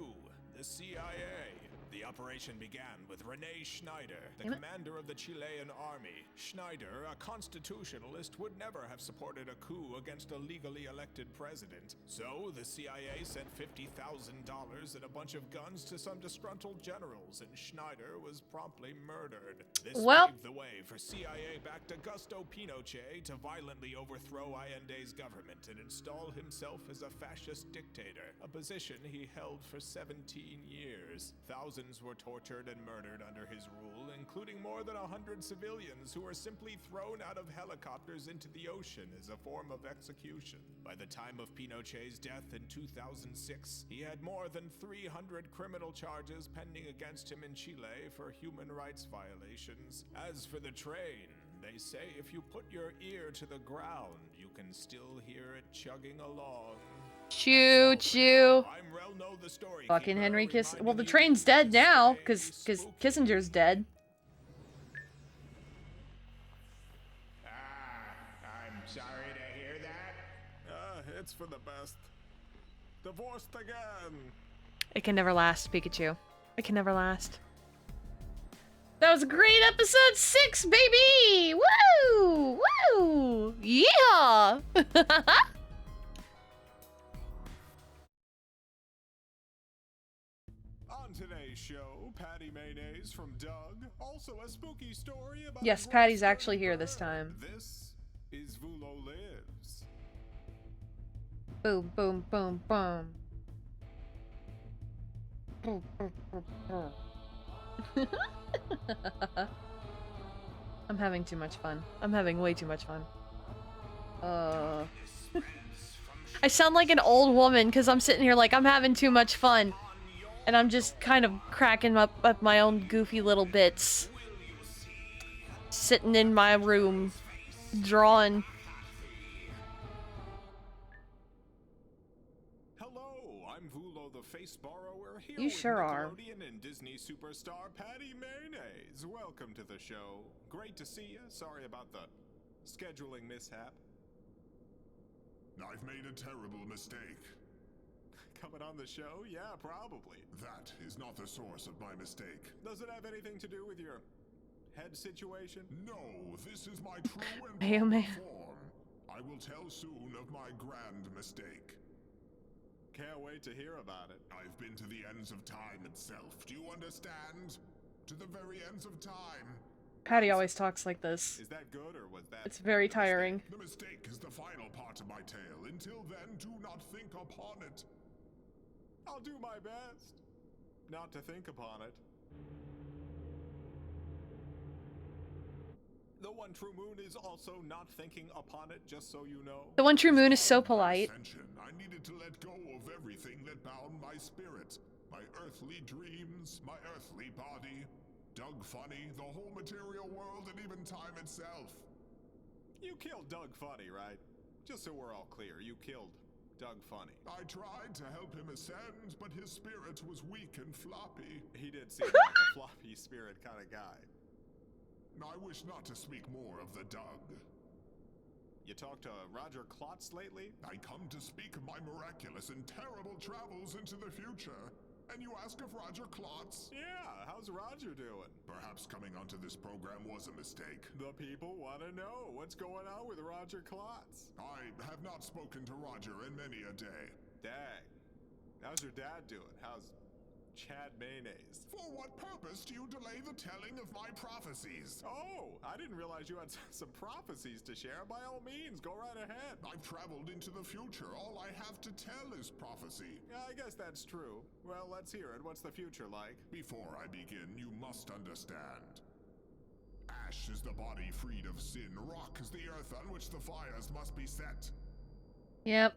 the CIA. The operation began with Rene Schneider, the commander of the Chilean army. Schneider, a constitutionalist, would never have supported a coup against a legally elected president. So the CIA sent $50,000 and a bunch of guns to some disgruntled generals, and Schneider was promptly murdered. This Well- paved the way for CIA-backed Augusto Pinochet to violently overthrow Allende's government and install himself as a fascist dictator, a position he held for 17 years. Thousands were tortured and murdered under his rule, including more than 100 civilians who were simply thrown out of helicopters into the ocean as a form of execution. By the time of Pinochet's death in 2006, he had more than 300 criminal charges pending against him in Chile for human rights violations. As for the train, they say if you put your ear to the ground, you can still hear it chugging along. Choo choo. I'm Relno the Storykeeper, Fucking Henry Kiss. reminding Well, the you train's to dead now, stay cause spooky. Kissinger's dead. I'm sorry to hear that. It's for the best. Divorced again. It can never last, Pikachu. It can never last. That was a great episode 6, baby! Woo! Woo! Yeah! On today's show, Patty Mayonnaise from Doug. Also a spooky story about Yes, a Patty's rock actually here this bird. time. This is Vulo Lives. Boom, boom, boom, boom. Boom, boom, boom, boom. I'm having too much fun. I'm having way too much fun. I sound like an old woman because I'm sitting here like I'm having too much fun. And I'm just kind of cracking up at my own goofy little bits. Sitting in my room, drawing. Hello, I'm Vulo the Face Borrower here You with sure are. Nickelodeon and Disney superstar Patty Mayonnaise. Welcome to the show. Great to see you. Sorry about the scheduling mishap. I've made a terrible mistake. Coming on the show? Yeah, probably. That is not the source of my mistake. Does it have anything to do with your head situation? No, this is my true and Mayo Man. proper form. I will tell soon of my grand mistake. Can't wait to hear about it. I've been to the ends of time itself. Do you understand? To the very ends of time. Patty always talks like this. Is that good or was that? It's very tiring. The mistake is the final part of my tale. Until then, do not think upon it. I'll do my best not to think upon it. The one true moon is also not thinking upon it, just so you know. The one true moon is so polite. Ascension, I needed to let go of everything that bound my spirit. My earthly dreams, my earthly body, Doug Funny, the whole material world, and even time itself. You killed Doug Funny, right? Just so we're all clear, you killed Doug Funny. I tried to help him ascend, but his spirit was weak and floppy. He did seem like a floppy spirit kind of guy. I wish not to speak more of the Doug. You talked to Roger Klotz lately? I come to speak of my miraculous and terrible travels into the future. And you ask if Roger Klotz? Yeah, how's Roger doing? Perhaps coming onto this program was a mistake. The people want to know what's going on with Roger Klotz. I have not spoken to Roger in many a day. Dang. How's your dad doing? How's Chad Mayonnaise? For what purpose do you delay the telling of my prophecies? Oh, I didn't realize you had some prophecies to share. By all means, go right ahead. I've traveled into the future. All I have to tell is prophecy. Yeah, I guess that's true. Well, let's hear it. What's the future like? Before I begin, you must understand. Ash is the body freed of sin. Rock is the earth on which the fires must be set. Yep.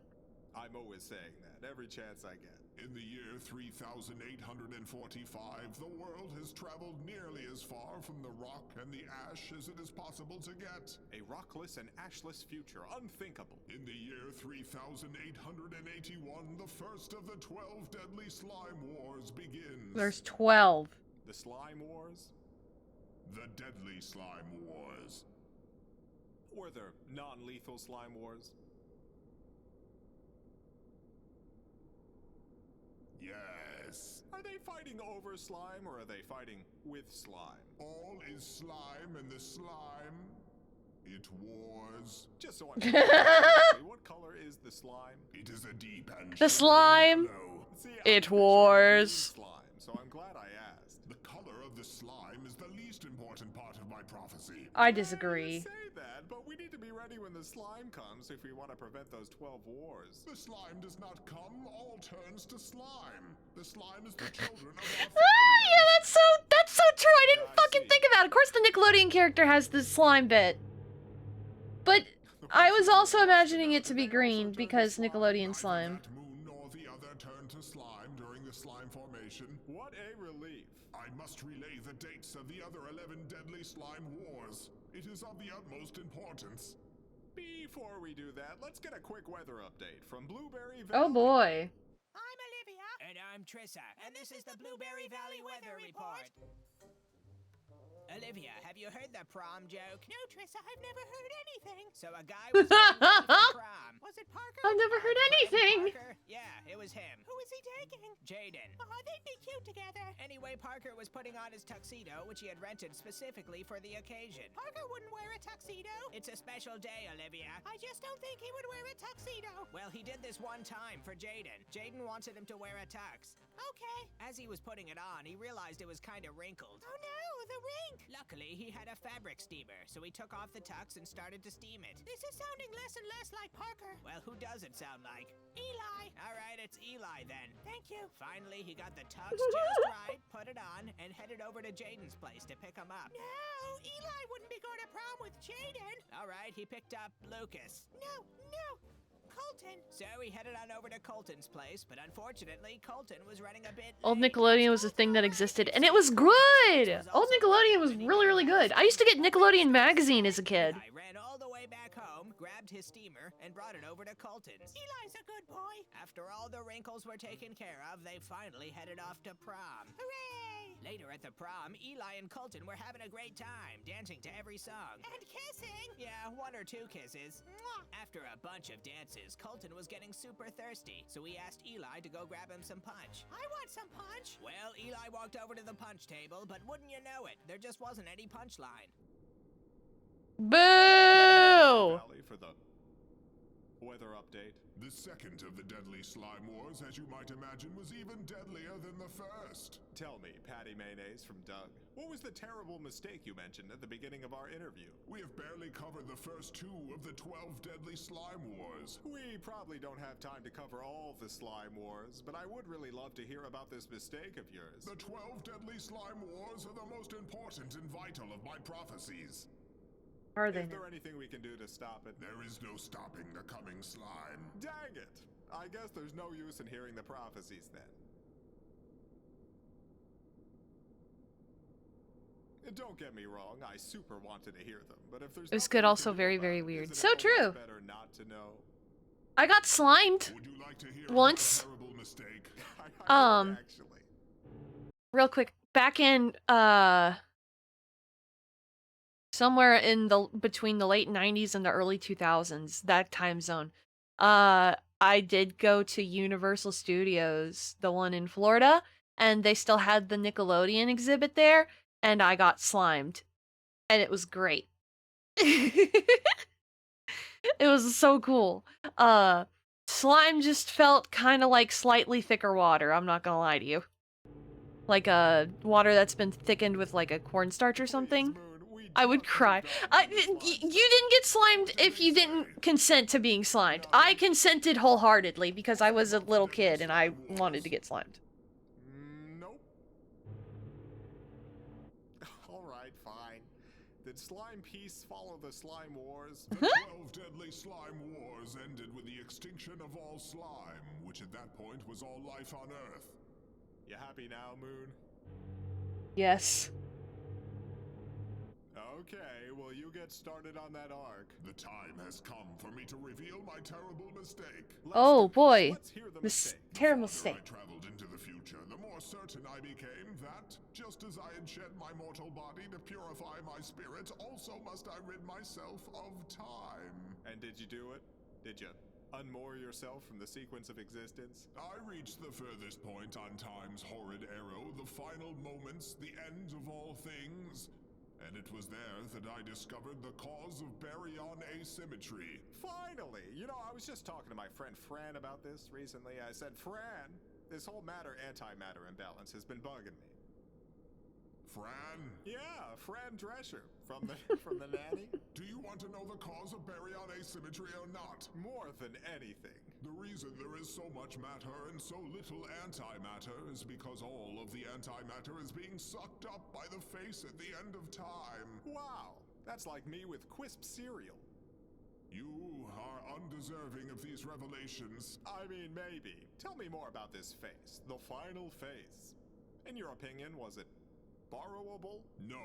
I'm always saying that, every chance I get. In the year 3845, the world has traveled nearly as far from the rock and the ash as it is possible to get. A rockless and ashless future, unthinkable. In the year 3881, the first of the 12 deadly slime wars begins. There's 12. The Slime Wars? The deadly slime wars. Or the non-lethal Slime Wars? Yes. Are they fighting over slime, or are they fighting with slime? All is slime, and the slime, it wars. Just so I'm clear, what color is the slime? It is a deep and The slime. yellow. See, It I'm pretty sure wars. it's green slime, so I'm glad I asked. The color of the slime is the least important part of my prophecy. I disagree. Say that, but we need to be ready when the slime comes if we want to prevent those 12 wars. The slime does not come, all turns to slime. The slime is the children of our Ah, yeah, that's so true. I didn't I fucking see. think of that. Of course, the Nickelodeon character has the slime bit, but I was also imagining it to be green because Nickelodeon Neither slime. that moon nor the other turn to slime during the slime formation. What a relief. I must relay the dates of the other 11 deadly slime wars. It is of the utmost importance. Before we do that, let's get a quick weather update from Blueberry Oh Valley. boy. I'm Olivia. And I'm Trissa, and this is the Blueberry Valley Weather Report. Olivia, have you heard the prom joke? No, Trissa, I've never heard anything. So a guy was getting ready for prom. Was it Parker? I've never heard anything. Parker? Yeah, it was him. Who is he taking? Jaden. Oh, they'd be cute together. Anyway, Parker was putting on his tuxedo, which he had rented specifically for the occasion. Parker wouldn't wear a tuxedo. It's a special day, Olivia. I just don't think he would wear a tuxedo. Well, he did this one time for Jaden. Jaden wanted him to wear a tux. Okay. As he was putting it on, he realized it was kind of wrinkled. Oh no, the rink. Luckily, he had a fabric steamer, so he took off the tux and started to steam it. This is sounding less and less like Parker. Well, who does it sound like? Eli. All right, it's Eli then. Thank you. Finally, he got the tux just right, put it on, and headed over to Jaden's place to pick him up. No, Eli wouldn't be going to prom with Jaden. All right, he picked up Lucas. No, Colton. So he headed on over to Colton's place, but unfortunately, Colton was running a bit Old late. Nickelodeon was a thing that existed, and it was good! Old Nickelodeon was really, really good. I used to get Nickelodeon magazine as a kid. I ran all the way back home, grabbed his steamer, and brought it over to Colton's. Eli's a good boy. After all the wrinkles were taken care of, they finally headed off to prom. Hooray! Later at the prom, Eli and Colton were having a great time, dancing to every song. And kissing. Yeah, one or two kisses. Mwah. After a bunch of dances, Colton was getting super thirsty, so he asked Eli to go grab him some punch. I want some punch. Well, Eli walked over to the punch table, but wouldn't you know it, there just wasn't any punch line. Boo! Valley for the weather update. The second of the deadly slime wars, as you might imagine, was even deadlier than the first. Tell me, Patty Mayonnaise from Doug, what was the terrible mistake you mentioned at the beginning of our interview? We have barely covered the first 2 of the 12 deadly slime wars. We probably don't have time to cover all the slime wars, but I would really love to hear about this mistake of yours. The 12 deadly slime wars are the most important and vital of my prophecies. Are they Is now? there anything we can do to stop it? There is no stopping the coming slime. Dang it! I guess there's no use in hearing the prophecies then. Don't get me wrong, I super wanted to hear them, but if there's It was nothing good, you can also do very, about very it, weird. isn't So it almost true. better not to know? I got slimed Would you like to hear once. of my terrible mistake? I would, actually. Real quick, back in somewhere in the between the late 90s and the early 2000s, that time zone. I did go to Universal Studios, the one in Florida, and they still had the Nickelodeon exhibit there, and I got slimed. And it was great. It was so cool. Slime just felt kind of like slightly thicker water, I'm not gonna lie to you. Like water that's been thickened with like a cornstarch or something. I would cry. You didn't get slimed if you didn't consent to being slimed. I consented wholeheartedly because I was a little kid and I wanted to get slimed. Nope. Alright, fine. Did Slime Peace follow the Slime Wars? The 12 deadly slime wars ended with the extinction of all slime, which at that point was all life on Earth. You happy now, Moon? Yes. Okay, well you get started on that arc. The time has come for me to reveal my terrible mistake. Oh boy. Let's hear the This mistake. terrible The mistake. farther I traveled into the future, the more certain I became that, just as I had shed my mortal body to purify my spirit, also must I rid myself of time. And did you do it? Did you unmoor yourself from the sequence of existence? I reached the furthest point on time's horrid arrow, the final moments, the end of all things. And it was there that I discovered the cause of baryon asymmetry. Finally! You know, I was just talking to my friend Fran about this recently. I said, Fran, this whole matter-antimatter imbalance has been bugging me. Fran? Yeah, Fran Drescher from the nanny. Do you want to know the cause of baryon asymmetry or not? More than anything. The reason there is so much matter and so little antimatter is because all of the antimatter is being sucked up by the face at the end of time. Wow, that's like me with Quisp cereal. You are undeserving of these revelations. I mean, maybe. Tell me more about this face, the final face. In your opinion, was it borrowable? No.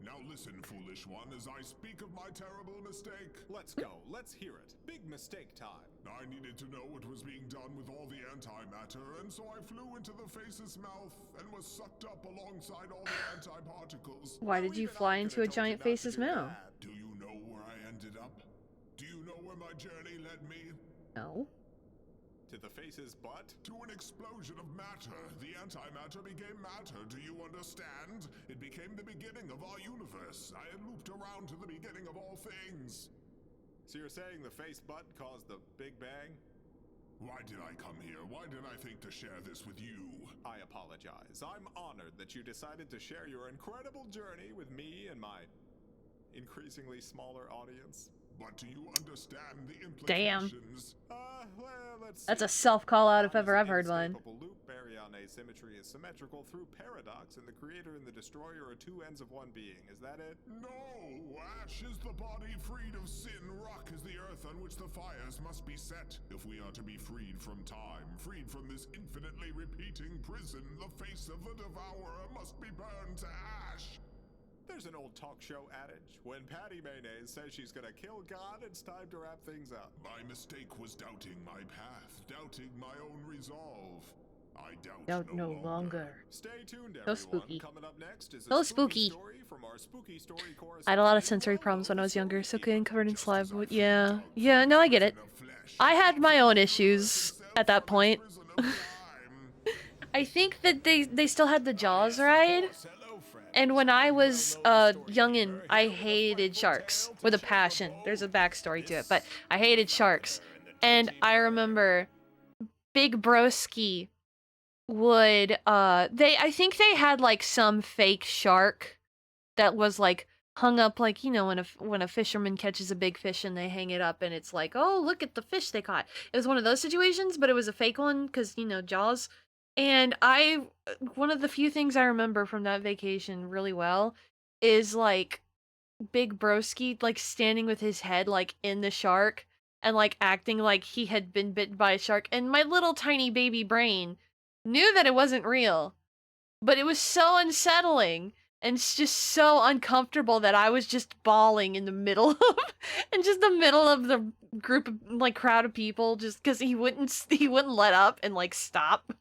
Now listen, foolish one, as I speak of my terrible mistake. Let's go. Let's hear it. Big mistake time. I needed to know what was being done with all the antimatter, and so I flew into the face's mouth and was sucked up alongside all the antiparticles. Why did you fly into a giant face's mouth? Do you know where I ended up? Do you know where my journey led me? No. To the face's butt? To an explosion of matter. The antimatter became matter, do you understand? It became the beginning of our universe. I had looped around to the beginning of all things. So you're saying the face butt caused the Big Bang? Why did I come here? Why did I think to share this with you? I apologize. I'm honored that you decided to share your incredible journey with me and my increasingly smaller audience. But do you understand the Damn. implications? Well, let's That's see. a self-call out if Time is ever an I've heard one. inescapable loop. Baryon asymmetry is symmetrical through paradox, and the creator and the destroyer are two ends of one being. Is that it? No! Ash is the body freed of sin. Rock is the earth on which the fires must be set. If we are to be freed from time, freed from this infinitely repeating prison, the face of the devourer must be burned to ash. There's an old talk show adage. When Patty Mayonnaise says she's gonna kill God, it's time to wrap things up. My mistake was doubting my path, doubting my own resolve. I Doubt no longer. Stay tuned, So everyone. spooky. Coming up next is So a spooky. story from our spooky story I had a lot of correspondent, sensory Willow problems when I was younger, so Sophia. getting covered in Just slime as I would, flew yeah. down Yeah, from no, I the get it. prison of flesh, I had my own I issues myself at that from the point. prison of time. I think that they still had the Jaws ride. And when I was youngin', I hated sharks with a passion. There's a backstory to it, but I hated sharks. And I remember Big Broski would I think they had like some fake shark that was like hung up, like, you know, when a fisherman catches a big fish and they hang it up and it's like, oh, look at the fish they caught. It was one of those situations, but it was a fake one because, you know, Jaws. And one of the few things I remember from that vacation really well is like Big Broski like standing with his head like in the shark and like acting like he had been bitten by a shark. And my little tiny baby brain knew that it wasn't real, but it was so unsettling. and it's just so uncomfortable that I was just bawling in the middle of, in just the middle of the group of, like, crowd of people, just because he wouldn't let up and, like, stop.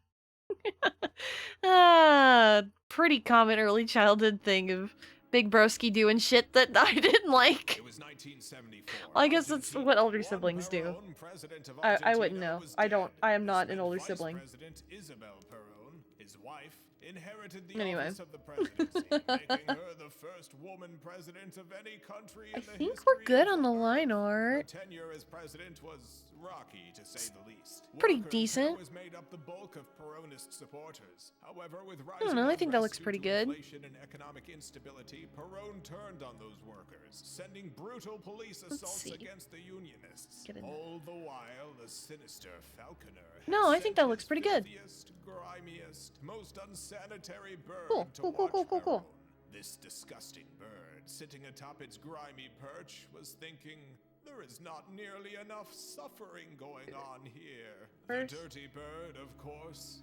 Pretty common early childhood thing of Big Broski doing shit that I didn't like. It was 1974. Well, I guess that's what older Juan siblings do. Perón, president of I wouldn't Argentina, know. was I don't. dead. I am not His an older vice sibling. President Isabel Perón, his wife, inherited the Anyway. office of the presidency, making her the first woman president of any country in I the think history we're good of on the Earth. line Her art. tenure as president was rocky, to say the least. Pretty Workers decent. always made up the bulk of Peronist supporters. However, with I rising don't know, I think that unrest looks due pretty to good. inflation and economic instability, Perón turned on those workers, sending brutal police assaults see. against the Unionists. Get in. All the while, the sinister Falconer No, had I think sent that looks his pretty good. filthiest, grimiest, most unsanitary bird Cool, to cool, cool, watch cool, cool, cool. Perón. This disgusting bird, sitting atop its grimy perch, was thinking, there is not nearly enough suffering going on here. First. The dirty bird, of course,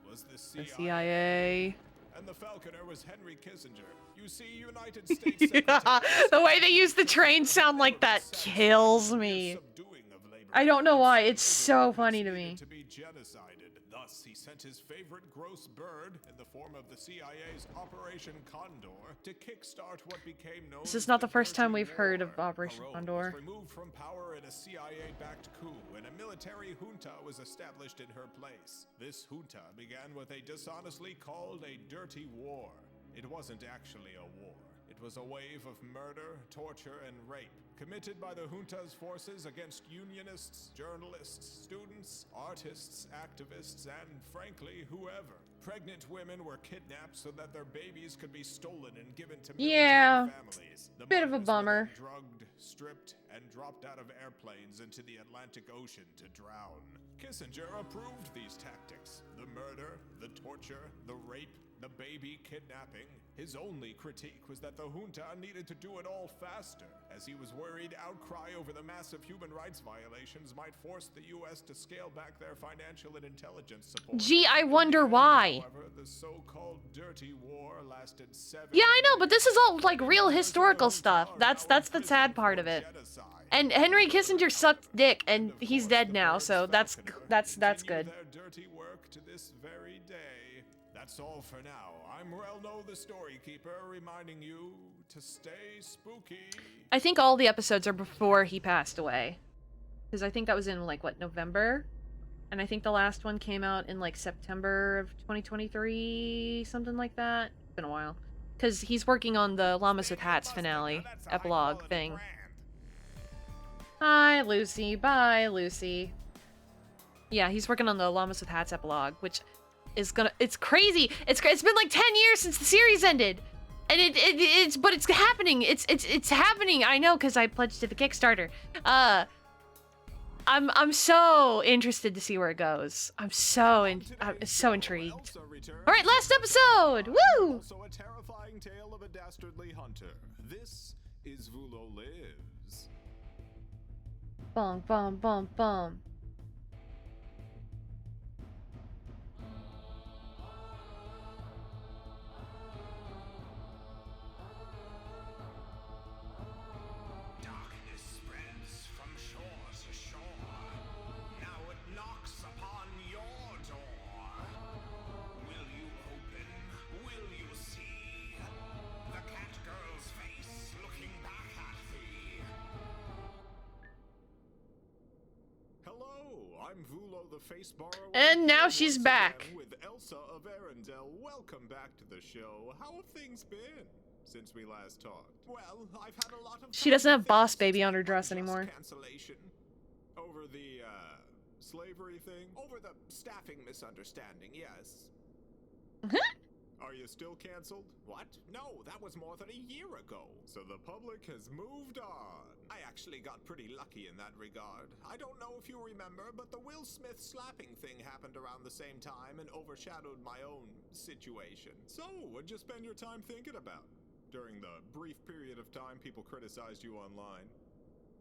was the The CIA. CIA. And the falconer was Henry Kissinger. You see, United States Secretary The way they use the train sound like that kills me. subduing of labor I don't know why, it's rights, so labor funny to needed me. To be genocided. Thus, he sent his favorite gross bird in the form of the CIA's Operation Condor to kickstart what became known This as is not the the first time Dirty we've heard of War. Operation Perón Condor. was removed from power in a CIA-backed coup, and a military junta was established in her place. This junta began what they dishonestly called a dirty war. It wasn't actually a war. It was a wave of murder, torture, and rape, committed by the junta's forces against unionists, journalists, students, artists, activists, and, frankly, whoever. Pregnant women were kidnapped so that their babies could be stolen and given to military Yeah, families. The bit of a mothers were bummer. then drugged, stripped, and dropped out of airplanes into the Atlantic Ocean to drown. Kissinger approved these tactics. The murder, the torture, the rape, the baby kidnapping. His only critique was that the junta needed to do it all faster, as he was worried outcry over the massive human rights violations might force the US to scale back their financial and intelligence support. Gee, I wonder why. However, the so-called dirty war lasted 7 Yeah, I know, but years. this is all like real historical stuff. That's the sad part of it. And Henry Kissinger sucked dick, and he's dead now, so that's good. Their dirty work to this very day. That's all for now. I'm Relno the Storykeeper, reminding you to stay spooky. I think all the episodes are before he passed away. Because I think that was in, like, what, November? And I think the last one came out in, like, September of 2023, something like that. It's been a while. Because he's working on the Llamas with Hats finale, epilogue thing. Hi, Lucy. Bye, Lucy. Yeah, he's working on the Llamas with Hats epilogue, which is gonna... It's crazy! It's been like 10 years since the series ended! And it's happening! It's happening! I know, because I pledged to the Kickstarter. I'm so interested to see where it goes. I'm so intrigued. Alright, last episode! Woo! Also a terrifying tale of a dastardly hunter. This is Vulo Lives. Bum, bum, bum, bum. Darkness spreads from shore to shore. Now it knocks upon your door. Will you open? Will you see the cat girl's face looking back at thee? Hello, I'm Vulo the Face Borrower. And now here she's once back. again with Elsa of Arendelle. Welcome back to the show. How have things been since we last talked? Well, I've had a lot of She doesn't have time Boss to Baby on her think dress about anymore. Cancellation. Over the, slavery thing? Over the staffing misunderstanding, yes. Are you still canceled? What? No, that was more than a year ago. So the public has moved on. I actually got pretty lucky in that regard. I don't know if you remember, but the Will Smith slapping thing happened around the same time and overshadowed my own situation. So, what'd you spend your time thinking about? During the brief period of time people criticized you online.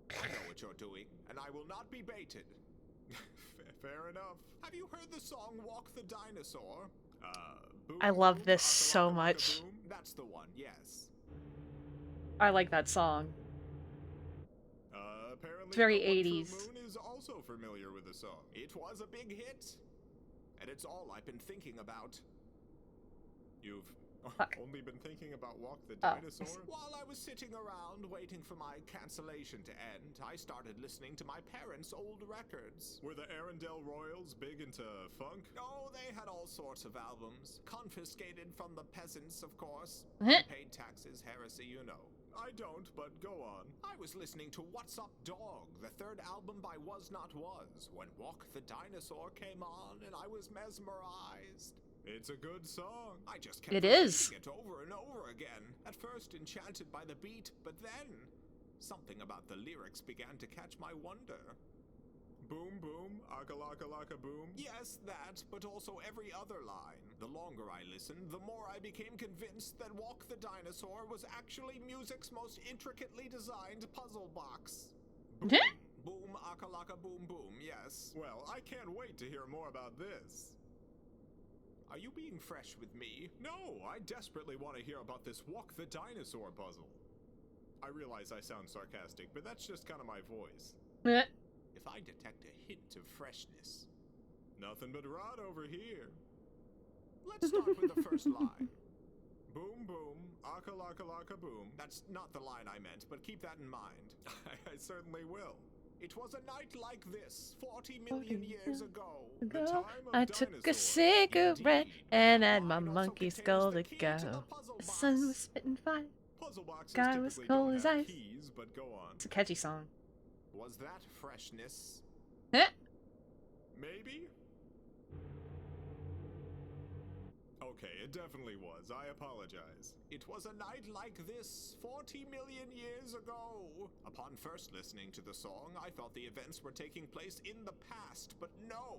I know what you're doing, and I will not be baited. Fair enough. Have you heard the song Walk the Dinosaur? Boom I love Boom, this Aka so Laka Laka much. Boom? That That's the one, yes. I like that song. Apparently, It's very the One True 80s. Moon is also familiar with the song. It was a big hit, and it's all I've been thinking about. You've Fuck. only been thinking about Walk the Oh. Dinosaur? While I was sitting around waiting for my cancellation to end, I started listening to my parents' old records. Were the Arendelle Royals big into funk? Oh, they had all sorts of albums. Confiscated from the peasants, of course. Paid taxes, heresy, you know. I don't, but go on. I was listening to What's Up Dog, the third album by Was Not Was, when Walk the Dinosaur came on, and I was mesmerized. It's a good song. I just kept It is. repeating it over and over again. At first enchanted by the beat, but then something about the lyrics began to catch my wonder. Boom boom, akalaka laka boom. Yes, that, but also every other line. The longer I listened, the more I became convinced that Walk the Dinosaur was actually music's most intricately designed puzzle box. Boom, boom, akalaka boom boom, yes. Well, I can't wait to hear more about this. Are you being fresh with me? No, I desperately want to hear about this Walk the Dinosaur puzzle. I realize I sound sarcastic, but that's just kind of my voice. If I detect a hint of freshness. Nothing but rot over here. Let's start with the first line. Boom boom, akalaka laka boom. That's not the line I meant, but keep that in mind. I certainly will. It was a night like this, 40 million years ago. The time of I took a dinosaurs. cigarette Indeed. and had my Mine also monkey contains skull the to key go. the puzzle The box. sun was spitting fire. Puzzle boxes Guy was typically cold don't as have ice. keys, but go on. It's a catchy song. Was that freshness? Heh. Maybe? Okay, it definitely was. I apologize. It was a night like this 40 million years ago. Upon first listening to the song, I thought the events were taking place in the past, but no.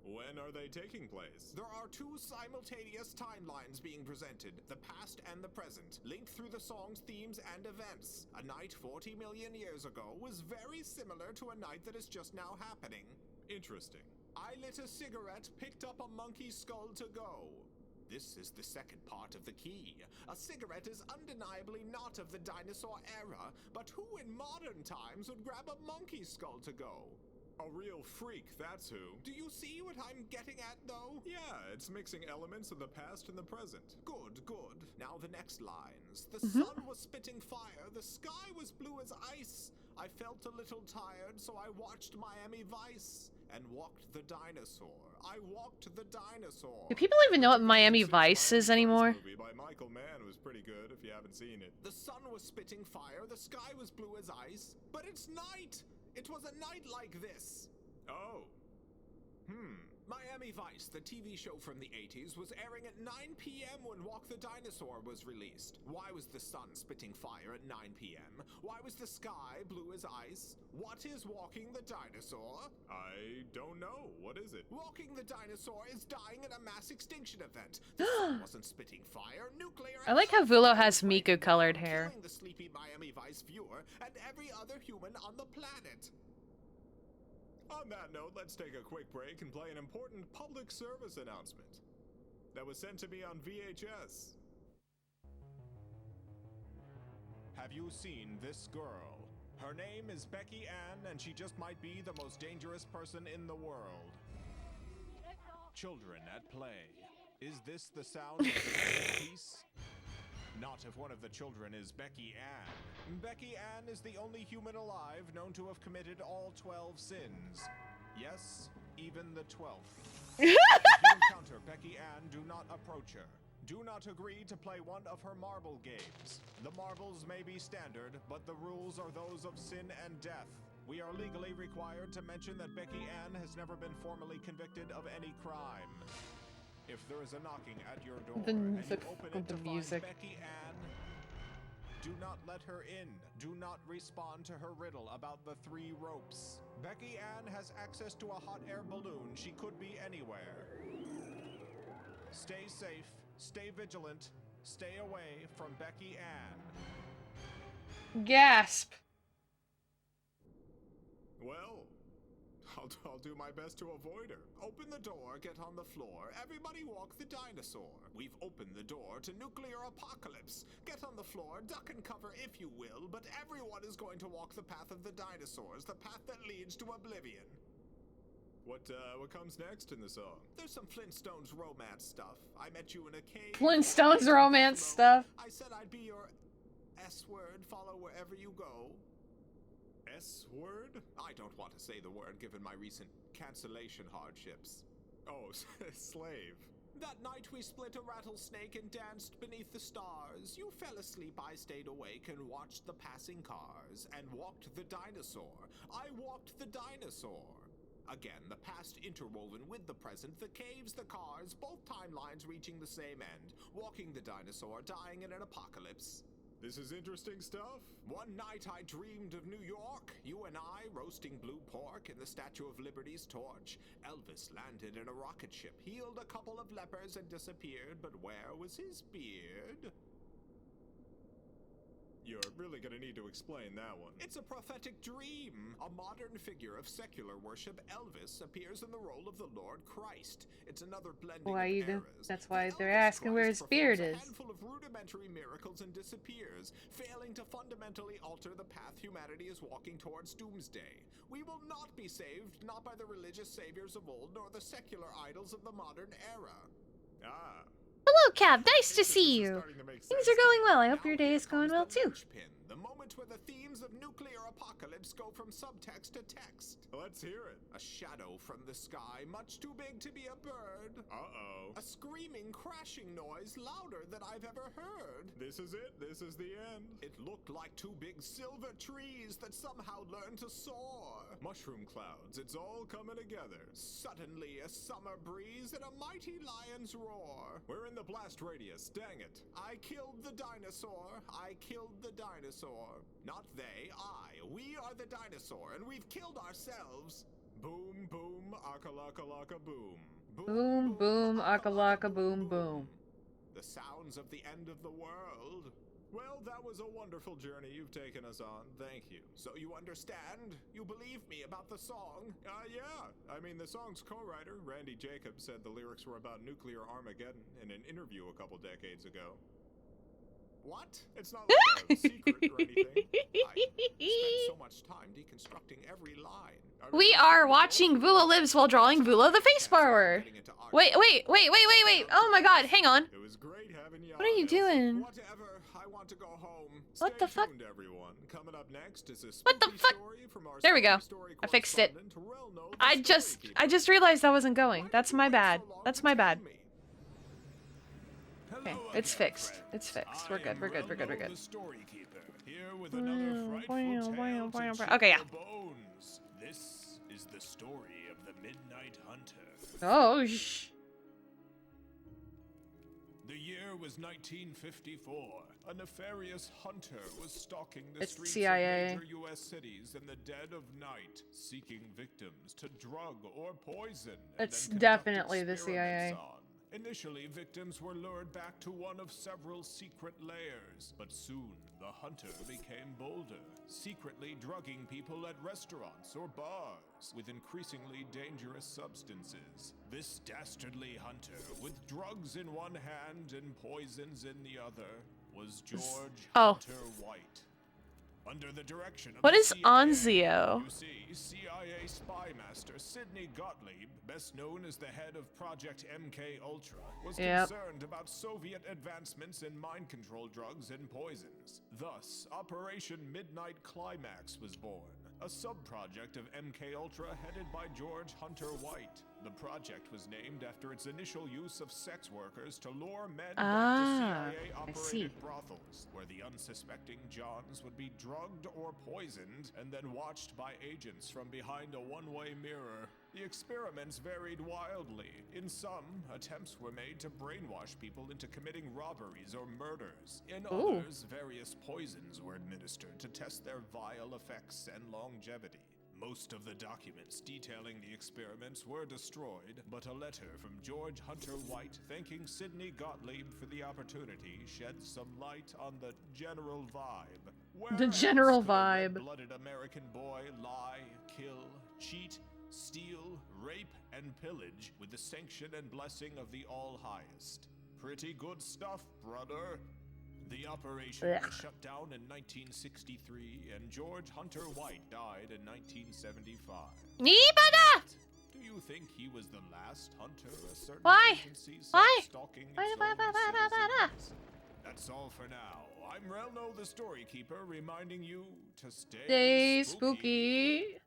When are they taking place? There are two simultaneous timelines being presented, the past and the present, linked through the song's themes and events. A night 40 million years ago was very similar to a night that is just now happening. Interesting. I lit a cigarette, picked up a monkey skull to go. This is the second part of the key. A cigarette is undeniably not of the dinosaur era, but who in modern times would grab a monkey skull to go? A real freak, that's who. Do you see what I'm getting at, though? Yeah, it's mixing elements of the past and the present. Good, good. Now the next lines. The sun was spitting fire, the sky was blue as ice. I felt a little tired, so I watched Miami Vice and walked the dinosaur. I walked the dinosaur. Do people even know what Miami Vice is anymore? Movie by Michael Mann was pretty good if you haven't seen it. The sun was spitting fire, the sky was blue as ice, but it's night! It was a night like this. Oh. Miami Vice, the TV show from the 80s, was airing at 9 p.m. when Walk the Dinosaur was released. Why was the sun spitting fire at 9 p.m.? Why was the sky blue as ice? What is Walking the Dinosaur? I don't know. What is it? Walking the Dinosaur is dying in a mass extinction event. The sun wasn't spitting fire. Nuclear. I like how Vulo has Miku colored hair. Killing the sleepy Miami Vice viewer and every other human on the planet. On that note, let's take a quick break and play an important public service announcement that was sent to me on VHS. Have you seen this girl? Her name is Becky Ann, and she just might be the most dangerous person in the world. Children at play. Is this the sound of the peace? Not if one of the children is Becky Ann. Becky Ann is the only human alive known to have committed all 12 sins. Yes, even the 12th. If you encounter Becky Ann, do not approach her. Do not agree to play one of her marble games. The marbles may be standard, but the rules are those of sin and death. We are legally required to mention that Becky Ann has never been formally convicted of any crime. If there is a knocking at your door and you open it to find Becky Ann, do not let her in. Do not respond to her riddle about the 3 ropes. Becky Ann has access to a hot air balloon. She could be anywhere. Stay safe, stay vigilant, stay away from Becky Ann. Gasp. Well, I'll do my best to avoid her. Open the door, get on the floor. Everybody walk the dinosaur. We've opened the door to nuclear apocalypse. Get on the floor, duck and cover if you will, but everyone is going to walk the path of the dinosaurs, the path that leads to oblivion. What comes next in the song? There's some Flintstones romance stuff. I met you in a cave. Flintstones romance stuff. I said I'd be your S-word, follow wherever you go. S-word? I don't want to say the word given my recent cancellation hardships. Oh, slave. That night we split a rattlesnake and danced beneath the stars. You fell asleep, I stayed awake and watched the passing cars and walked the dinosaur. I walked the dinosaur. Again, the past interwoven with the present, the caves, the cars, both timelines reaching the same end. Walking the dinosaur, dying in an apocalypse. This is interesting stuff. One night I dreamed of New York. You and I roasting blue pork in the Statue of Liberty's torch. Elvis landed in a rocket ship, healed a couple of lepers and disappeared, but where was his beard? You're really gonna need to explain that one. It's a prophetic dream. A modern figure of secular worship, Elvis, appears in the role of the Lord Christ. It's another blending Why of you do? eras. That's why The they're Elvis asking where Christ his beard performs is. a handful of rudimentary miracles and disappears, failing to fundamentally alter the path humanity is walking towards doomsday. We will not be saved, not by the religious saviors of old, nor the secular idols of the modern era. Ah. Hello, Cap. Nice to see you. Things are going well. I hope your day is going well too. The moment where the themes of nuclear apocalypse go from subtext to text. Let's hear it. A shadow from the sky, much too big to be a bird. Uh-oh. A screaming, crashing noise louder than I've ever heard. This is it. This is the end. It looked like two big silver trees that somehow learned to soar. Mushroom clouds. It's all coming together. Suddenly, a summer breeze and a mighty lion's roar. We're in the blast radius. Dang it. I killed the dinosaur. I killed the dinosaur. Not they, I. We are the dinosaur, and we've killed ourselves. Boom, boom, akalaka boom. Boom, boom, akalaka, boom, boom. The sounds of the end of the world. Well, that was a wonderful journey you've taken us on. Thank you. So you understand? You believe me about the song? Yeah. I mean, the song's co-writer, Randy Jacobs, said the lyrics were about nuclear Armageddon in an interview a couple decades ago. What? It's not like a secret or anything. I spent so much time deconstructing every line. We are watching Vula Lives while drawing Vula the face borrower. Wait. Oh my god, hang on. It was great having you. What are you doing? Whatever. I want to go home. What the fuck? Stay tuned, everyone. Coming up next is a What the spooky fuck? story from our There we go. story I fixed it. correspondent, Relno the I Storykeeper. just realized I wasn't going. Why That's did you my wait bad. so long That's to my tell bad. me? Okay, Hello it's again, fixed. friends. It's fixed. We're I good. am We're good. We're good. We're Relno good. the Storykeeper, here with another frightful Wow, tale to okay, yeah. chill your bones. This is the story of the Midnight Hunter. Oh, shh. The year was 1954. A nefarious hunter was stalking the It's streets CIA. of major U.S. cities in the dead of night, seeking victims to drug or poison. And It's then conduct definitely the CIA. experiments on. Initially, victims were lured back to one of several secret lairs, but soon the hunter became bolder, secretly drugging people at restaurants or bars with increasingly dangerous substances. This dastardly hunter, with drugs in one hand and poisons in the other, was George Oh. Hunter White. Under the direction of What the is CIA, Onzio? You see, CIA spy master Sidney Gottlieb, best known as the head of Project MK Ultra, was Yep. concerned about Soviet advancements in mind control drugs and poisons. Thus, Operation Midnight Climax was born, a sub-project of MK Ultra headed by George Hunter White. The project was named after its initial use of sex workers to lure men back to CIA-operated brothels, where the unsuspecting Johns would be drugged or poisoned and then watched by agents from behind a one-way mirror. The experiments varied wildly. In some, attempts were made to brainwash people into committing robberies or murders. In Ooh. others, various poisons were administered to test their vile effects and longevity. Most of the documents detailing the experiments were destroyed, but a letter from George Hunter White thanking Sidney Gottlieb for the opportunity sheds some light on the general vibe. Where The else general could a vibe. red-blooded American boy lie, kill, cheat, steal, rape, and pillage with the sanction and blessing of the All-Highest. Pretty good stuff, brother. The operation Ugh. was shut down in 1963, and George Hunter White died in 1975. Nibada! Do you think he was the last hunter a certain Why? agency sent Why? stalking its Why? own citizens? That's all for now. I'm Relno the Storykeeper, reminding you to Stay spooky.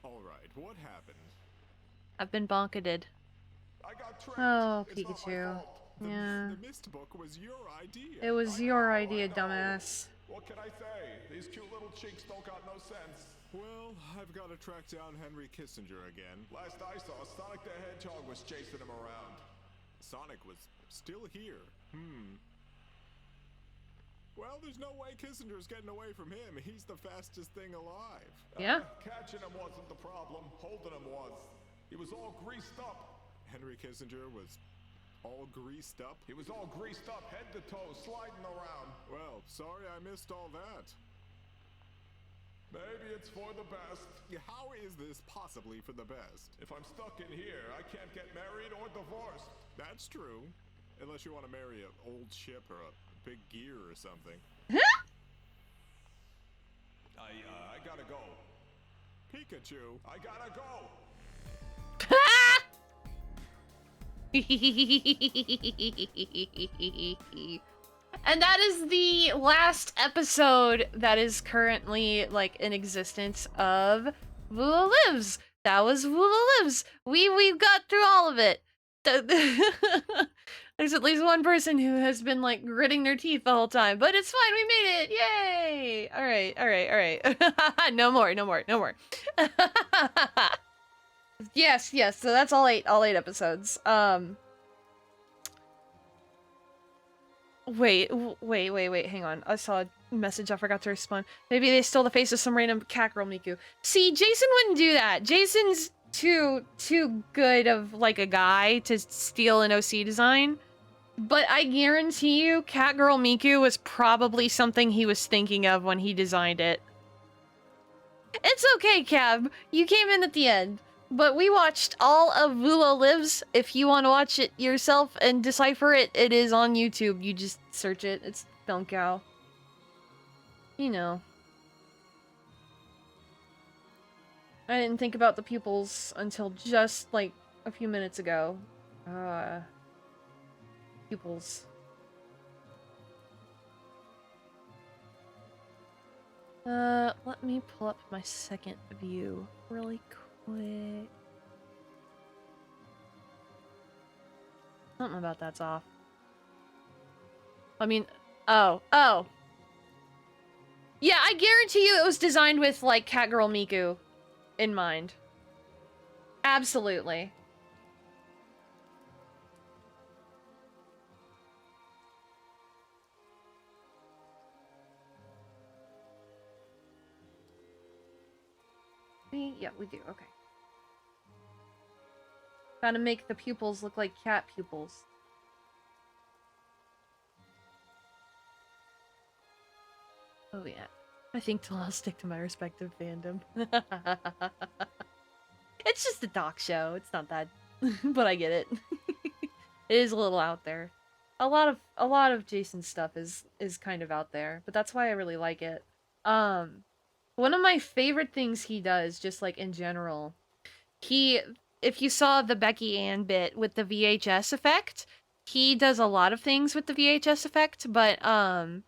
Alright, what happened? I've been bonketed. I got trapped. Oh, It's not my Pikachu. fault. Yeah. The mist book was your idea. It was I your know, idea, I know. dumbass. What can I say? These cute little cheeks don't got no sense. Well, I've got to track down Henry Kissinger again. Last I saw, Sonic the Hedgehog was chasing him around. Sonic was still here. Well, there's no way Kissinger's getting away from him. He's the fastest thing alive. Yeah? Catching him wasn't the problem. Holding him was. He was all greased up. Henry Kissinger was all greased up? He was all greased up, head to toe, sliding around. Well, sorry I missed all that. Maybe it's for the best. How is this possibly for the best? If I'm stuck in here, I can't get married or divorced. That's true. Unless you want to marry an old ship or a big gear or something. I gotta go. Pikachu, I gotta go. And that is the last episode that is currently like in existence of Woola Lives. That was Woola Lives. We got through all of it. There's at least one person who has been like gritting their teeth the whole time, but it's fine. We made it. Yay! All right. No more. Yes. So that's all eight episodes. Wait, hang on. I saw a message I forgot to respond. Maybe they stole the face of some random cat girl Miku. See, Jason wouldn't do that. Jason's too good of like a guy to steal an OC design. But I guarantee you, cat girl Miku was probably something he was thinking of when he designed it. It's okay, Cab. You came in at the end. But we watched all of Woola Lives. If you want to watch it yourself and decipher it, it is on YouTube. You just search it. It's Film Cow. You know. I didn't think about the pupils until just, like, a few minutes ago. Pupils. Let me pull up my second view really quick. Something about that's off. I mean, oh. Yeah, I guarantee you it was designed with, like, Catgirl Miku in mind. Absolutely. Yeah, we do. Okay. Gotta make the pupils look like cat pupils. Oh yeah. I think I'll stick to my respective fandom. It's just a doc show. It's not that, but I get it. It is a little out there. A lot of Jason's stuff is kind of out there, but that's why I really like it. One of my favorite things he does, just like in general, if you saw the Becky Ann bit with the VHS effect, he does a lot of things with the VHS effect, but I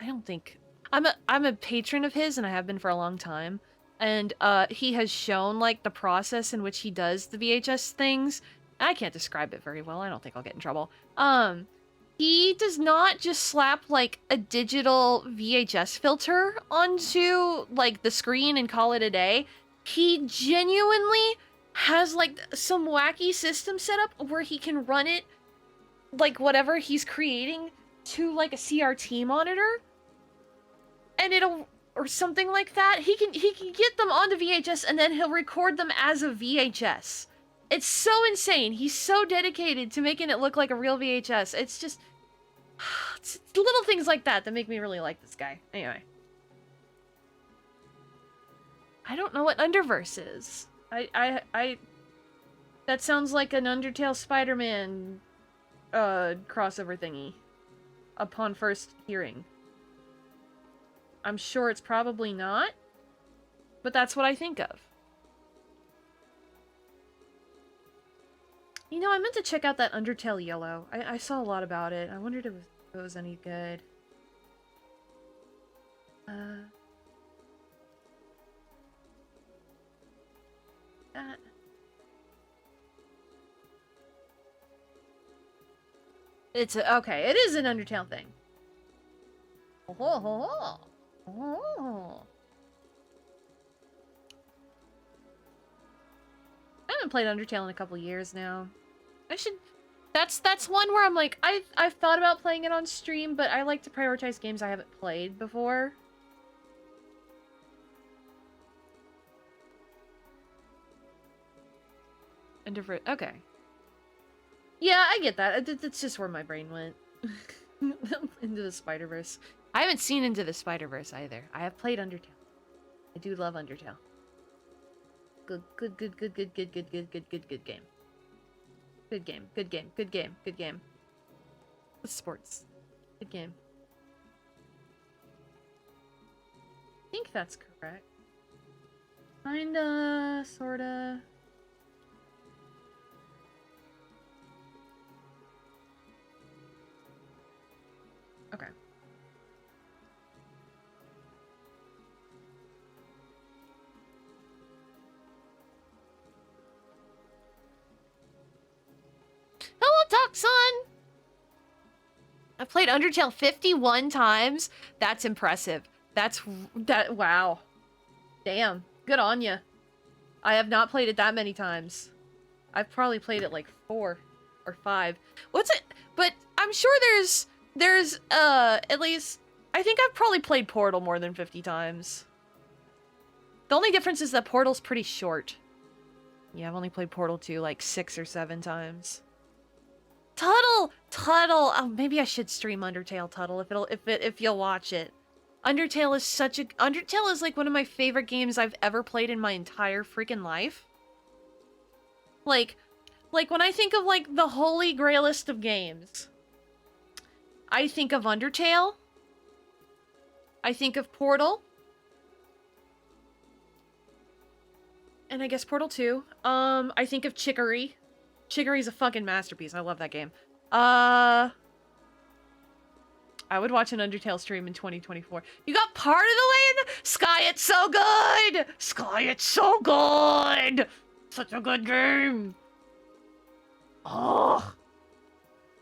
don't think I'm a patron of his, and I have been for a long time. And he has shown like the process in which he does the VHS things. I can't describe it very well. I don't think I'll get in trouble. He does not just slap like a digital VHS filter onto like the screen and call it a day. He genuinely has like some wacky system set up where he can run it, like whatever he's creating, to like a CRT monitor, and it'll, or something like that. He can get them onto VHS and then he'll record them as a VHS. It's so insane. He's so dedicated to making it look like a real VHS. It's just it's little things like that that make me really like this guy. Anyway. I don't know what Underverse is. That sounds like an Undertale Spider-Man crossover thingy. Upon first hearing. I'm sure it's probably not, but that's what I think of. You know, I meant to check out that Undertale Yellow. I saw a lot about it. I wondered if it was any good. That. It's okay. It is an Undertale thing. Oh. I haven't played Undertale in a couple years now. I should. That's one where I'm like, I've thought about playing it on stream, but I like to prioritize games I haven't played before. Okay. Yeah, I get that. That's just where my brain went. Into the Spider-Verse. I haven't seen Into the Spider-Verse either. I have played Undertale. I do love Undertale. Good game. Good game. Sports. Good game. I think that's correct. Kinda, sorta. Okay. Hello, Tucson! I've played Undertale 51 times. That's impressive. Wow. Damn. Good on ya. I have not played it that many times. I've probably played it like 4 or 5. What's it? But I'm sure there's at least, I think I've probably played Portal more than 50 times. The only difference is that Portal's pretty short. Yeah, I've only played Portal 2 like 6 or 7 times. Tuttle! Oh, maybe I should stream Undertale, Tuttle, if you'll watch it. Undertale is like one of my favorite games I've ever played in my entire freaking life. Like when I think of like the holy grailist of games, I think of Undertale. I think of Portal. And I guess Portal 2. I think of Chicory. Chicory's a fucking masterpiece. I love that game. I would watch an Undertale stream in 2024. You got part of the way in the... Sky, it's so good! Sky, it's so good! Such a good game! Oh!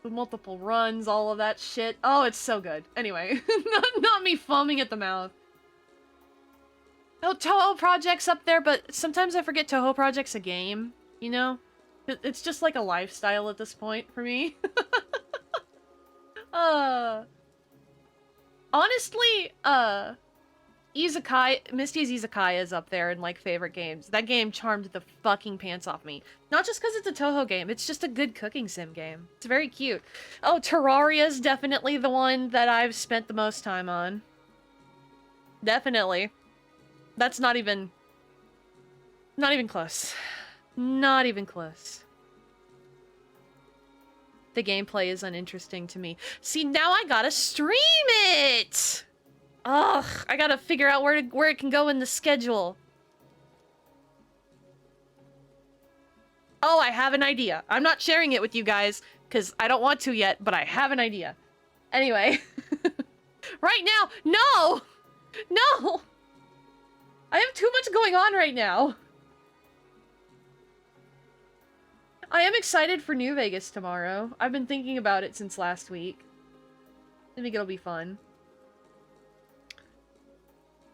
The multiple runs, all of that shit. Oh, it's so good. Anyway, not me foaming at the mouth. Oh, Toho Project's up there, but sometimes I forget Toho Project's a game, you know? It's just like a lifestyle at this point for me. Honestly, Misty's Izakaya is up there in, like, favorite games. That game charmed the fucking pants off me. Not just because it's a Toho game, it's just a good cooking sim game. It's very cute. Oh, Terraria's definitely the one that I've spent the most time on. Definitely. That's not even close. Not even close. The gameplay is uninteresting to me. See, now I gotta stream it! Ugh, I gotta figure out where it can go in the schedule. Oh, I have an idea. I'm not sharing it with you guys, because I don't want to yet, but I have an idea. Anyway. Right now, no! No! I have too much going on right now. I am excited for New Vegas tomorrow. I've been thinking about it since last week. I think it'll be fun.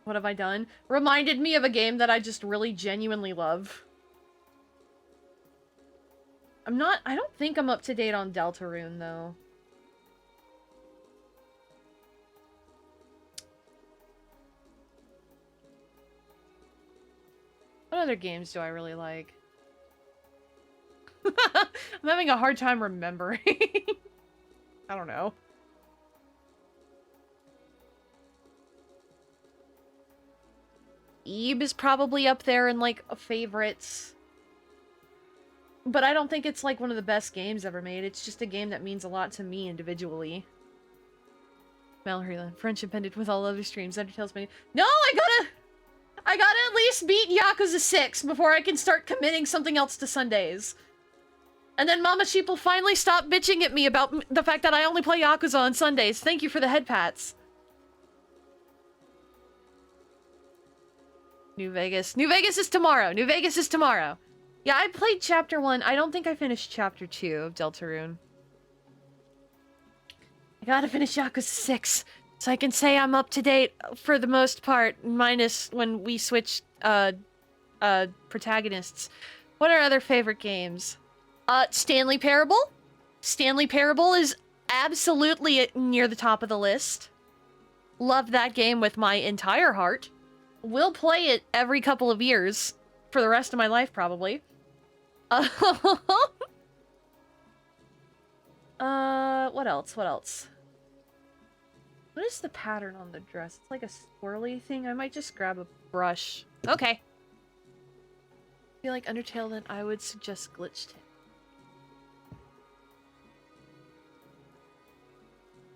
What have I done? Reminded me of a game that I just really genuinely love. I don't think I'm up to date on Deltarune, though. What other games do I really like? I'm having a hard time remembering. I don't know. Eve is probably up there in, like, favorites. But I don't think it's, like, one of the best games ever made. It's just a game that means a lot to me individually. Mallory Land. Friendship ended with all other streams. Undertale's many. No, I gotta at least beat Yakuza 6 before I can start committing something else to Sundays. And then Mama Sheep will finally stop bitching at me about the fact that I only play Yakuza on Sundays. Thank you for the head pats. New Vegas. New Vegas is tomorrow. New Vegas is tomorrow. Yeah, I played Chapter 1. I don't think I finished Chapter 2 of Deltarune. I gotta finish Yakuza 6, so I can say I'm up to date for the most part, minus when we switch, protagonists. What are other favorite games? Stanley Parable? Stanley Parable is absolutely near the top of the list. Love that game with my entire heart. Will play it every couple of years for the rest of my life, probably. What else? What else? What is the pattern on the dress? It's like a swirly thing. I might just grab a brush. Okay. If you like Undertale, then I would suggest Glitch Tale.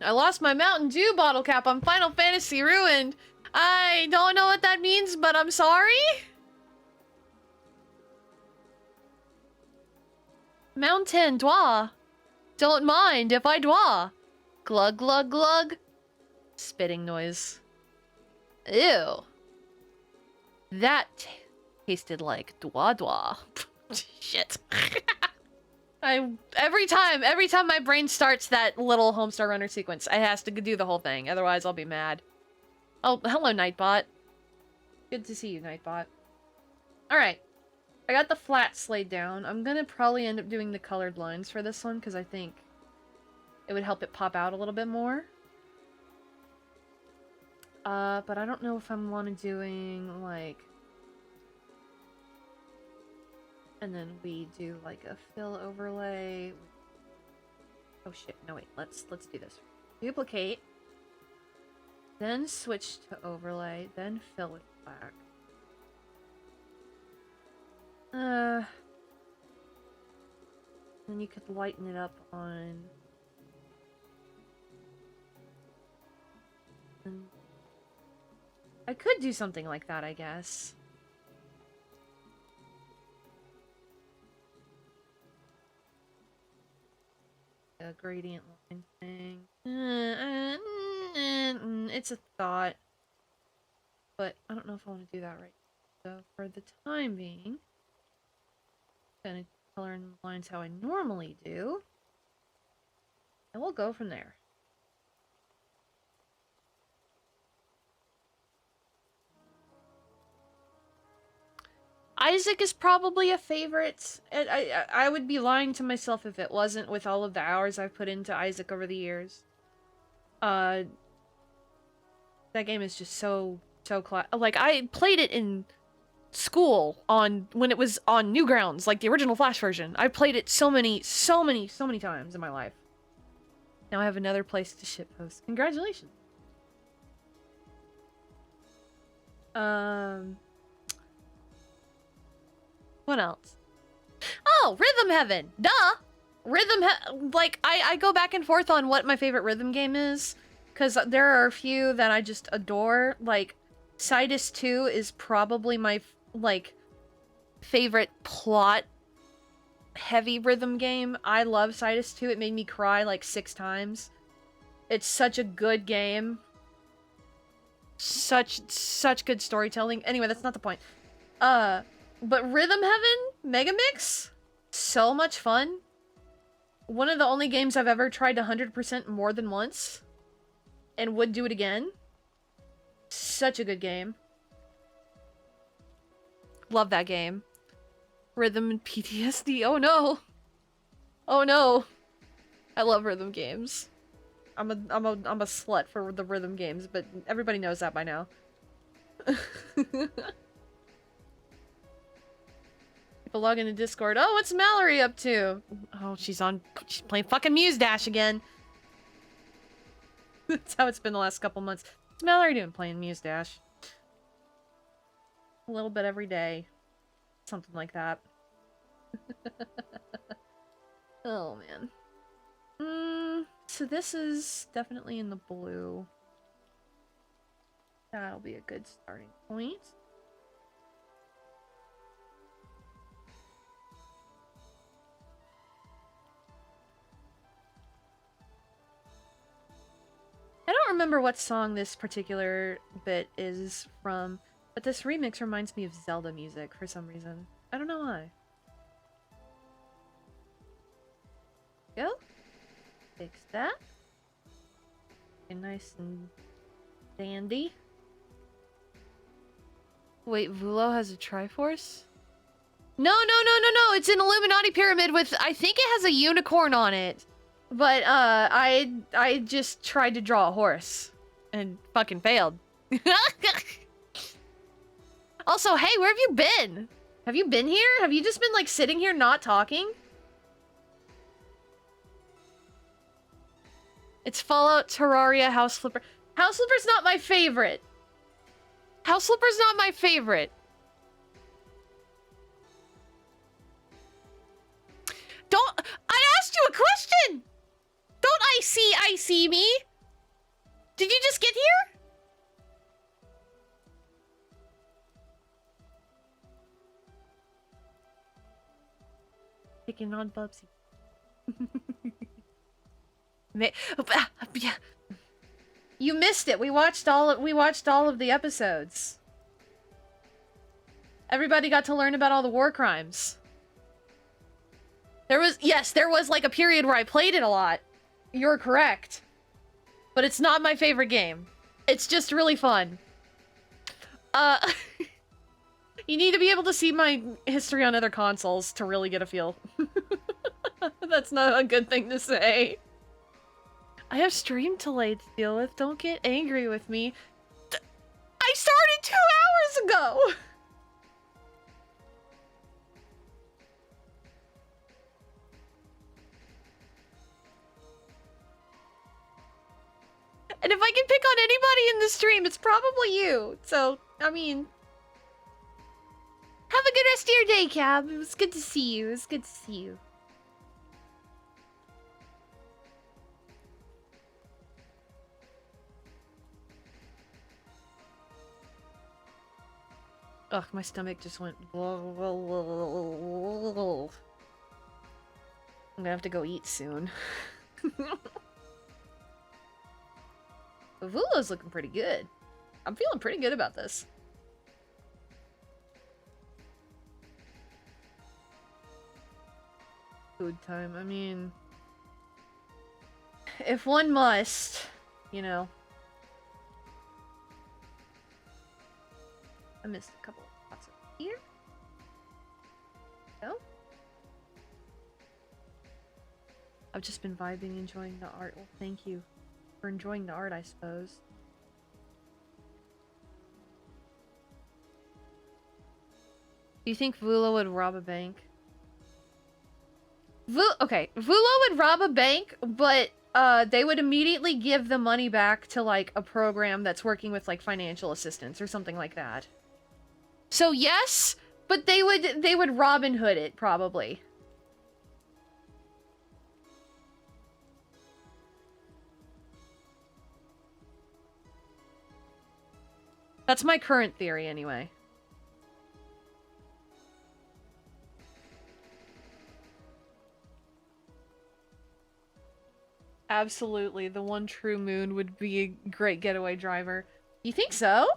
I lost my Mountain Dew bottle cap on Final Fantasy Ruined. I don't know what that means, but I'm sorry. Mountain Dwa. Don't mind if I dwa. Glug glug glug. Spitting noise. Ew. That tasted like dwa dwa. Shit. Every time my brain starts that little Homestar Runner sequence, I has to do the whole thing. Otherwise, I'll be mad. Oh, hello, Nightbot. Good to see you, Nightbot. Alright. I got the flats laid down. I'm gonna probably end up doing the colored lines for this one, because I think it would help it pop out a little bit more. But I don't know if I'm wanting doing, like... And then we do, like, a fill overlay. Oh shit, no wait, let's do this. Duplicate. Then switch to overlay, then fill with black. Then you could lighten it up on... I could do something like that, I guess. A gradient line thing. It's a thought. But I don't know if I want to do that right now. So for the time being, I'm gonna color in the lines how I normally do. And we'll go from there. Isaac is probably a favorite. I would be lying to myself if it wasn't, with all of the hours I've put into Isaac over the years. That game is just so like, I played it in school when it was on Newgrounds, like the original Flash version. I played it so many times in my life. Now I have another place to shitpost. Congratulations. What else? Oh, Rhythm Heaven! Duh! Like, I go back and forth on what my favorite rhythm game is, because there are a few that I just adore. Like, Sidus 2 is probably my, like, favorite plot-heavy rhythm game. I love Sidus 2. It made me cry, like, 6 times. It's such a good game. Such good storytelling. Anyway, that's not the point. But Rhythm Heaven Megamix, so much fun. One of the only games I've ever tried 100% more than once, and would do it again. Such a good game. Love that game. Rhythm and PTSD. Oh no. Oh no. I love rhythm games. I'm a slut for the rhythm games, but everybody knows that by now. Log into Discord. Oh, what's Mallory up to? Oh, she's playing fucking Muse Dash again. That's how it's been the last couple months. What's Mallory doing, playing Muse Dash? A little bit every day. Something like that. Oh, man. So this is definitely in the blue. That'll be a good starting point. I don't remember what song this particular bit is from, but this remix reminds me of Zelda music for some reason. I don't know why. Go. Fix that. Okay, nice and dandy. Wait, Vulo has a Triforce? No! It's an Illuminati pyramid with, I think it has a unicorn on it. But, I just tried to draw a horse. And fucking failed. Also, hey, where have you been? Have you been here? Have you just been, like, sitting here not talking? It's Fallout, Terraria, House Flipper. House Flipper's not my favorite. House Flipper's not my favorite. Don't... I asked you a question! Don't I see me? Did you just get here? Picking on Bubsy. You missed it. We watched all of the episodes. Everybody got to learn about all the war crimes. There was like a period where I played it a lot. You're correct. But it's not my favorite game. It's just really fun. You need to be able to see my history on other consoles to really get a feel. That's not a good thing to say. I have stream delay to deal with. Don't get angry with me. I started 2 hours ago! And if I can pick on anybody in the stream, it's probably you. So, I mean... Have a good rest of your day, Cab. It was good to see you. It was good to see you. Ugh, my stomach just went... I'm gonna have to go eat soon. Vulo's looking pretty good. I'm feeling pretty good about this. Food time. I mean... If one must, you know... I missed a couple of spots over here. Go. I've just been vibing, enjoying the art. Well, thank you for enjoying the art, I suppose. Do you think Vulo would rob a bank? Okay, Vulo would rob a bank, but they would immediately give the money back to, like, a program that's working with, like, financial assistance or something like that. So yes, but they would Robin Hood it, probably. That's my current theory, anyway. Absolutely, the one true moon would be a great getaway driver. You think so?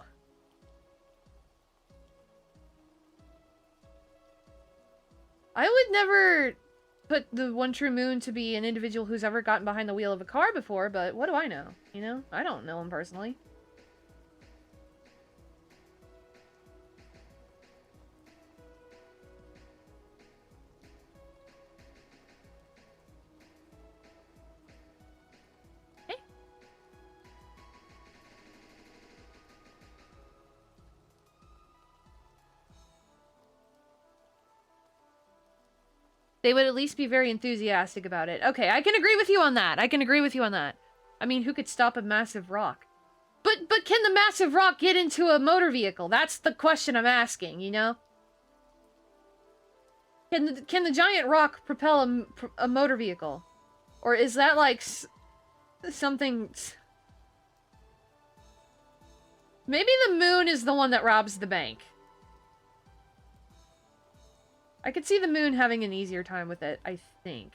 I would never put the one true moon to be an individual who's ever gotten behind the wheel of a car before, but what do I know? You know? I don't know him personally. They would at least be very enthusiastic about it. Okay, I can agree with you on that. I can agree with you on that. I mean, who could stop a massive rock? But can the massive rock get into a motor vehicle? That's the question I'm asking, you know? Can the giant rock propel a motor vehicle? Or is that like something... Maybe the moon is the one that robs the bank. I could see the moon having an easier time with it, I think.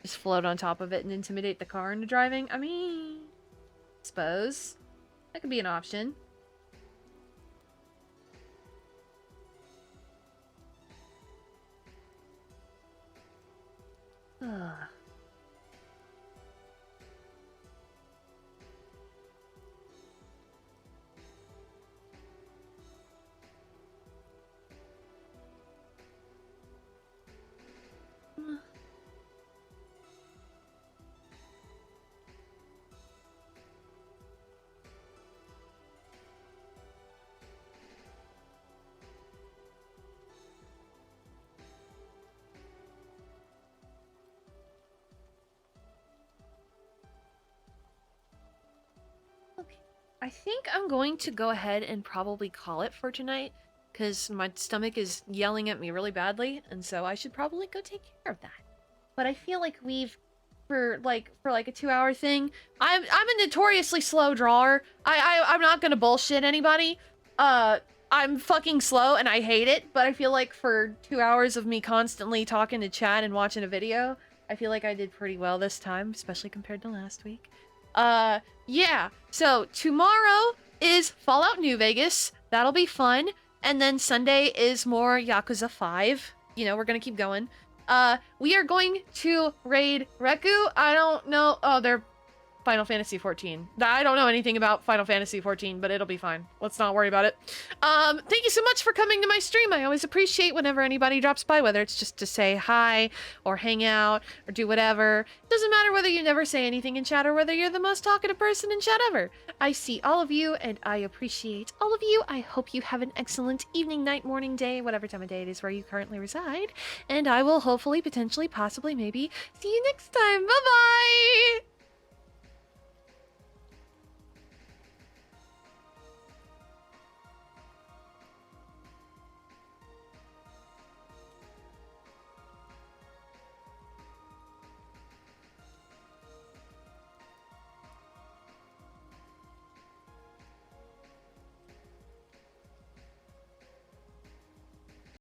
Just float on top of it and intimidate the car into driving? I mean... suppose. That could be an option. Ugh. I think I'm going to go ahead and probably call it for tonight, because my stomach is yelling at me really badly, and so I should probably go take care of that. But I feel like we've, for like a 2-hour thing, I'm a notoriously slow drawer. I'm not gonna bullshit anybody. I'm fucking slow and I hate it, but I feel like for 2 hours of me constantly talking to chat and watching a video, I feel like I did pretty well this time, especially compared to last week. Yeah, so tomorrow is Fallout New Vegas. That'll be fun. And then Sunday is more Yakuza 5. You know, we're gonna keep going. We are going to raid Reku. I don't know. Oh, they're Final Fantasy 14. I don't know anything about Final Fantasy 14, but it'll be fine. Let's not worry about it. Thank you so much for coming to my stream. I always appreciate whenever anybody drops by, whether it's just to say hi or hang out or do whatever. It doesn't matter whether you never say anything in chat or whether you're the most talkative person in chat ever. I see all of you and I appreciate all of you. I hope you have an excellent evening, night, morning, day, whatever time of day it is where you currently reside. And I will hopefully, potentially, possibly, maybe see you next time. Bye-bye!